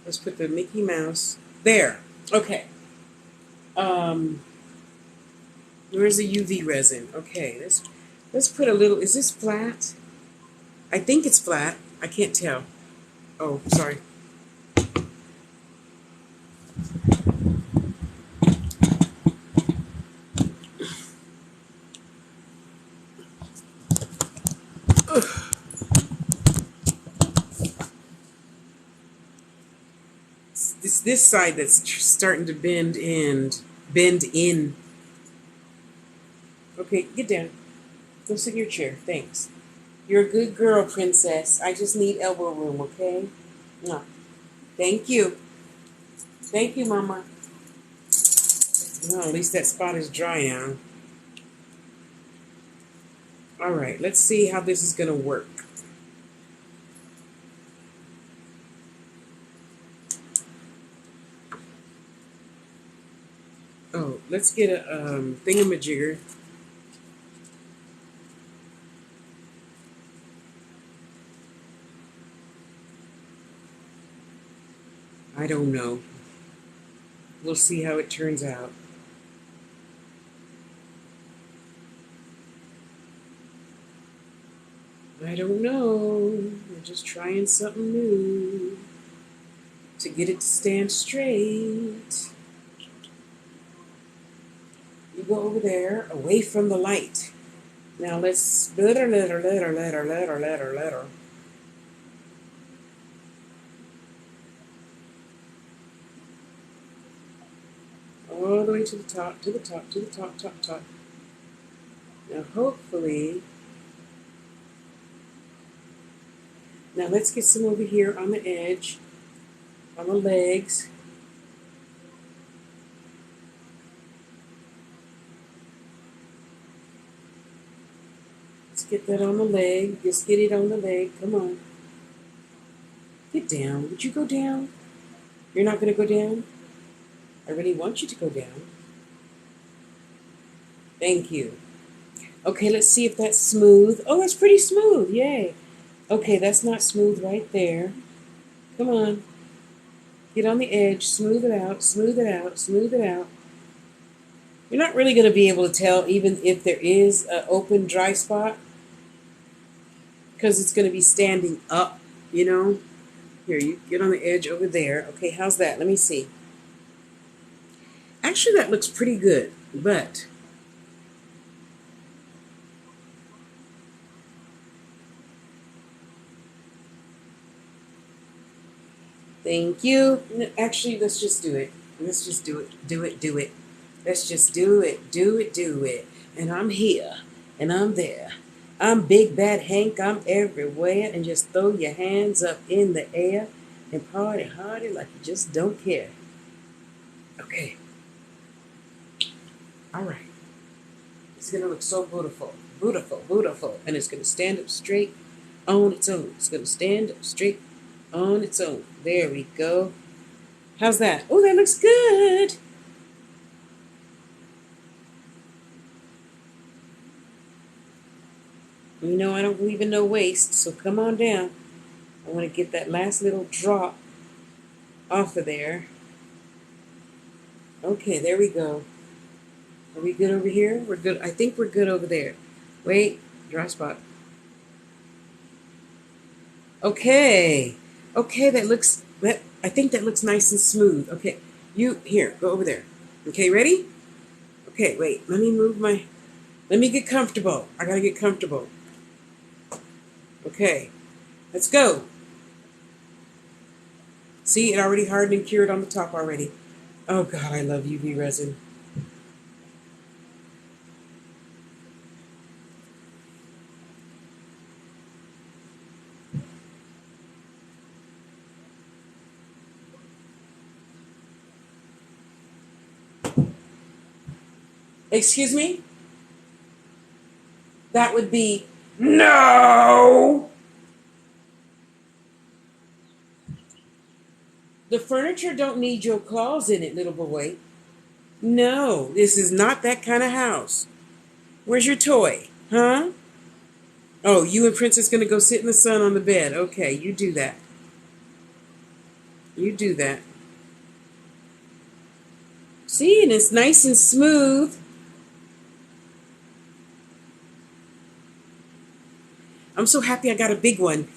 Let's put the Mickey Mouse there. Okay. Where's the UV resin? Okay, let's put a little. Is this flat? I think it's flat. I can't tell. Oh, sorry. It's this side that's starting to bend in. Bend in. Okay, get down. Go sit in your chair. Thanks. You're a good girl, princess. I just need elbow room, okay? No. Thank you. Thank you, Mama. Well, at least that spot is dry now. All right, let's see how this is going to work. Oh, let's get a thingamajigger. I don't know. We'll see how it turns out. I don't know. We're just trying something new to get it to stand straight. You go over there, away from the light. Now let's let her. All the way to the top, to the top, to the top, top. Now hopefully, now let's get some over here on the edge, on the legs. Let's get that on the leg. Just get it on the leg. Come on. Get down. Would you go down? You're not going to go down? I really want you to go down. Thank you. Okay, let's see if that's smooth. Oh, that's pretty smooth. Yay. Okay, that's not smooth right there. Come on. Get on the edge. Smooth it out. Smooth it out. Smooth it out. You're not really going to be able to tell even if there is an open dry spot because it's going to be standing up, you know. Here, you get on the edge over there. Okay, how's that? Let me see. Actually, that looks pretty good, but thank you. Actually, let's just do it. Let's just do it. Do it. Let's just do it. And I'm here, and I'm there. I'm Big Bad Hank. I'm everywhere. And just throw your hands up in the air and party hardy like you just don't care. Okay. All right. It's going to look so beautiful. Beautiful. And it's going to stand up straight on its own. It's going to stand up straight on its own. There we go. How's that? Oh, that looks good. You know, I don't believe in no waste, so come on down. I want to get that last little drop off of there. Okay, there we go. Are we good over here? We're good. I think we're good over there. Wait, dry spot. Okay, I think that looks nice and smooth. Okay, you, here, go over there. Okay, ready? Okay, wait, let me get comfortable. I gotta get comfortable. Okay, let's go. See, it already hardened and cured on the top already. Oh God, I love UV resin. Excuse me? That would be no. The furniture don't need your claws in it, little boy. No, this is not that kind of house. Where's your toy? Huh? Oh, you and Princess gonna go sit in the sun on the bed. Okay, you do that. You do that. See, and it's nice and smooth. I'm so happy I got a big one.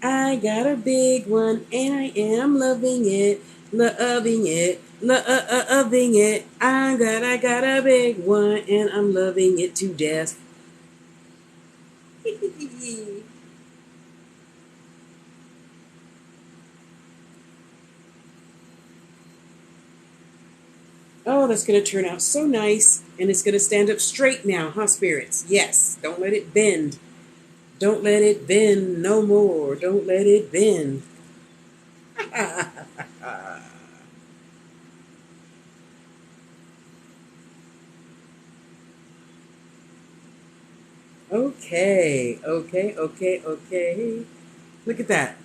I got a big one and I am loving it, loving it, loving it. I got a big one and I'm loving it to death. Oh, that's going to turn out so nice. And it's going to stand up straight now, huh, spirits? Yes, don't let it bend. Don't let it bend no more. Don't let it bend. Okay, okay, okay, okay. Look at that.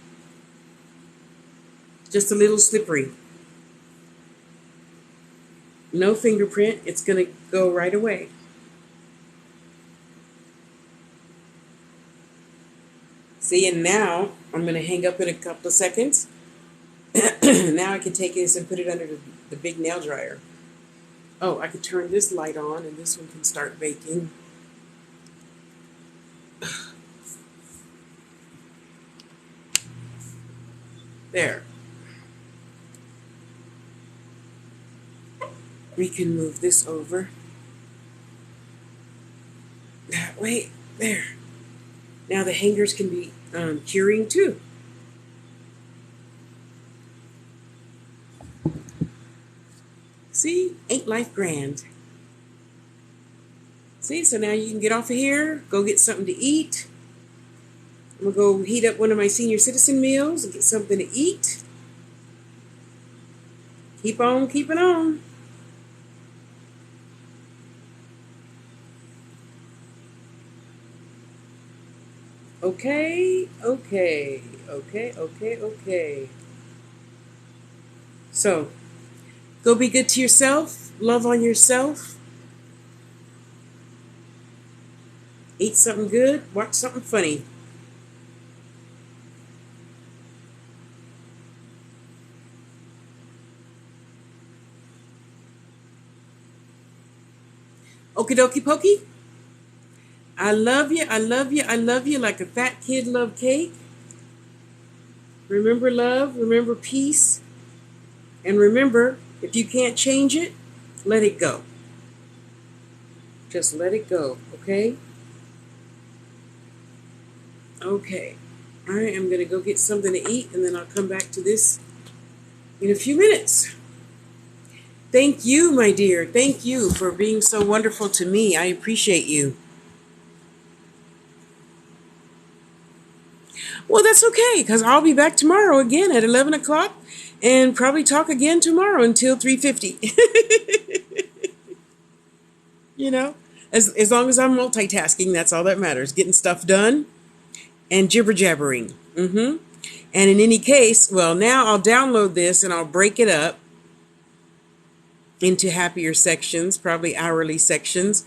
Just a little slippery. No fingerprint. It's going to go right away. See, and now I'm going to hang up in a couple of seconds. Now I can take this and put it under the big nail dryer. Oh, I could turn this light on and this one can start baking. There. We can move this over. Wait, there. Now the hangers can be curing too. See, ain't life grand? See, so now you can get off of here, go get something to eat. I'm gonna go heat up one of my senior citizen meals and get something to eat. Keep on keeping on. Okay, okay, okay, okay, okay. So, go be good to yourself, love on yourself, eat something good, watch something funny. Okie dokie pokey. I love you, I love you, I love you like a fat kid love cake. Remember love, remember peace, and remember, if you can't change it, let it go. Just let it go, okay? Okay. I am going to go get something to eat, and then I'll come back to this in a few minutes. Thank you, my dear. Thank you for being so wonderful to me. I appreciate you. Well, that's okay, because I'll be back tomorrow again at 11 o'clock and probably talk again tomorrow until 3:50. You know, as long as I'm multitasking, that's all that matters. Getting stuff done and jibber-jabbering. And in any case, well, now I'll download this and I'll break it up into happier sections, probably hourly sections,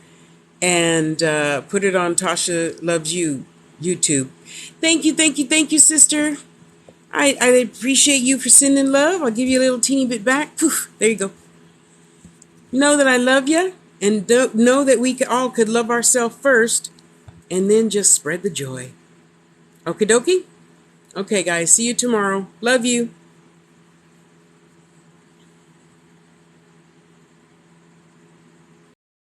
and put it on Tasha Loves You YouTube. Thank you, thank you, thank you, sister. I appreciate you for sending love. I'll give you a little teeny bit back. Poof, there you go. Know that I love you, and know that we all could love ourselves first, and then just spread the joy. Okie dokie? Okay, guys, see you tomorrow. Love you.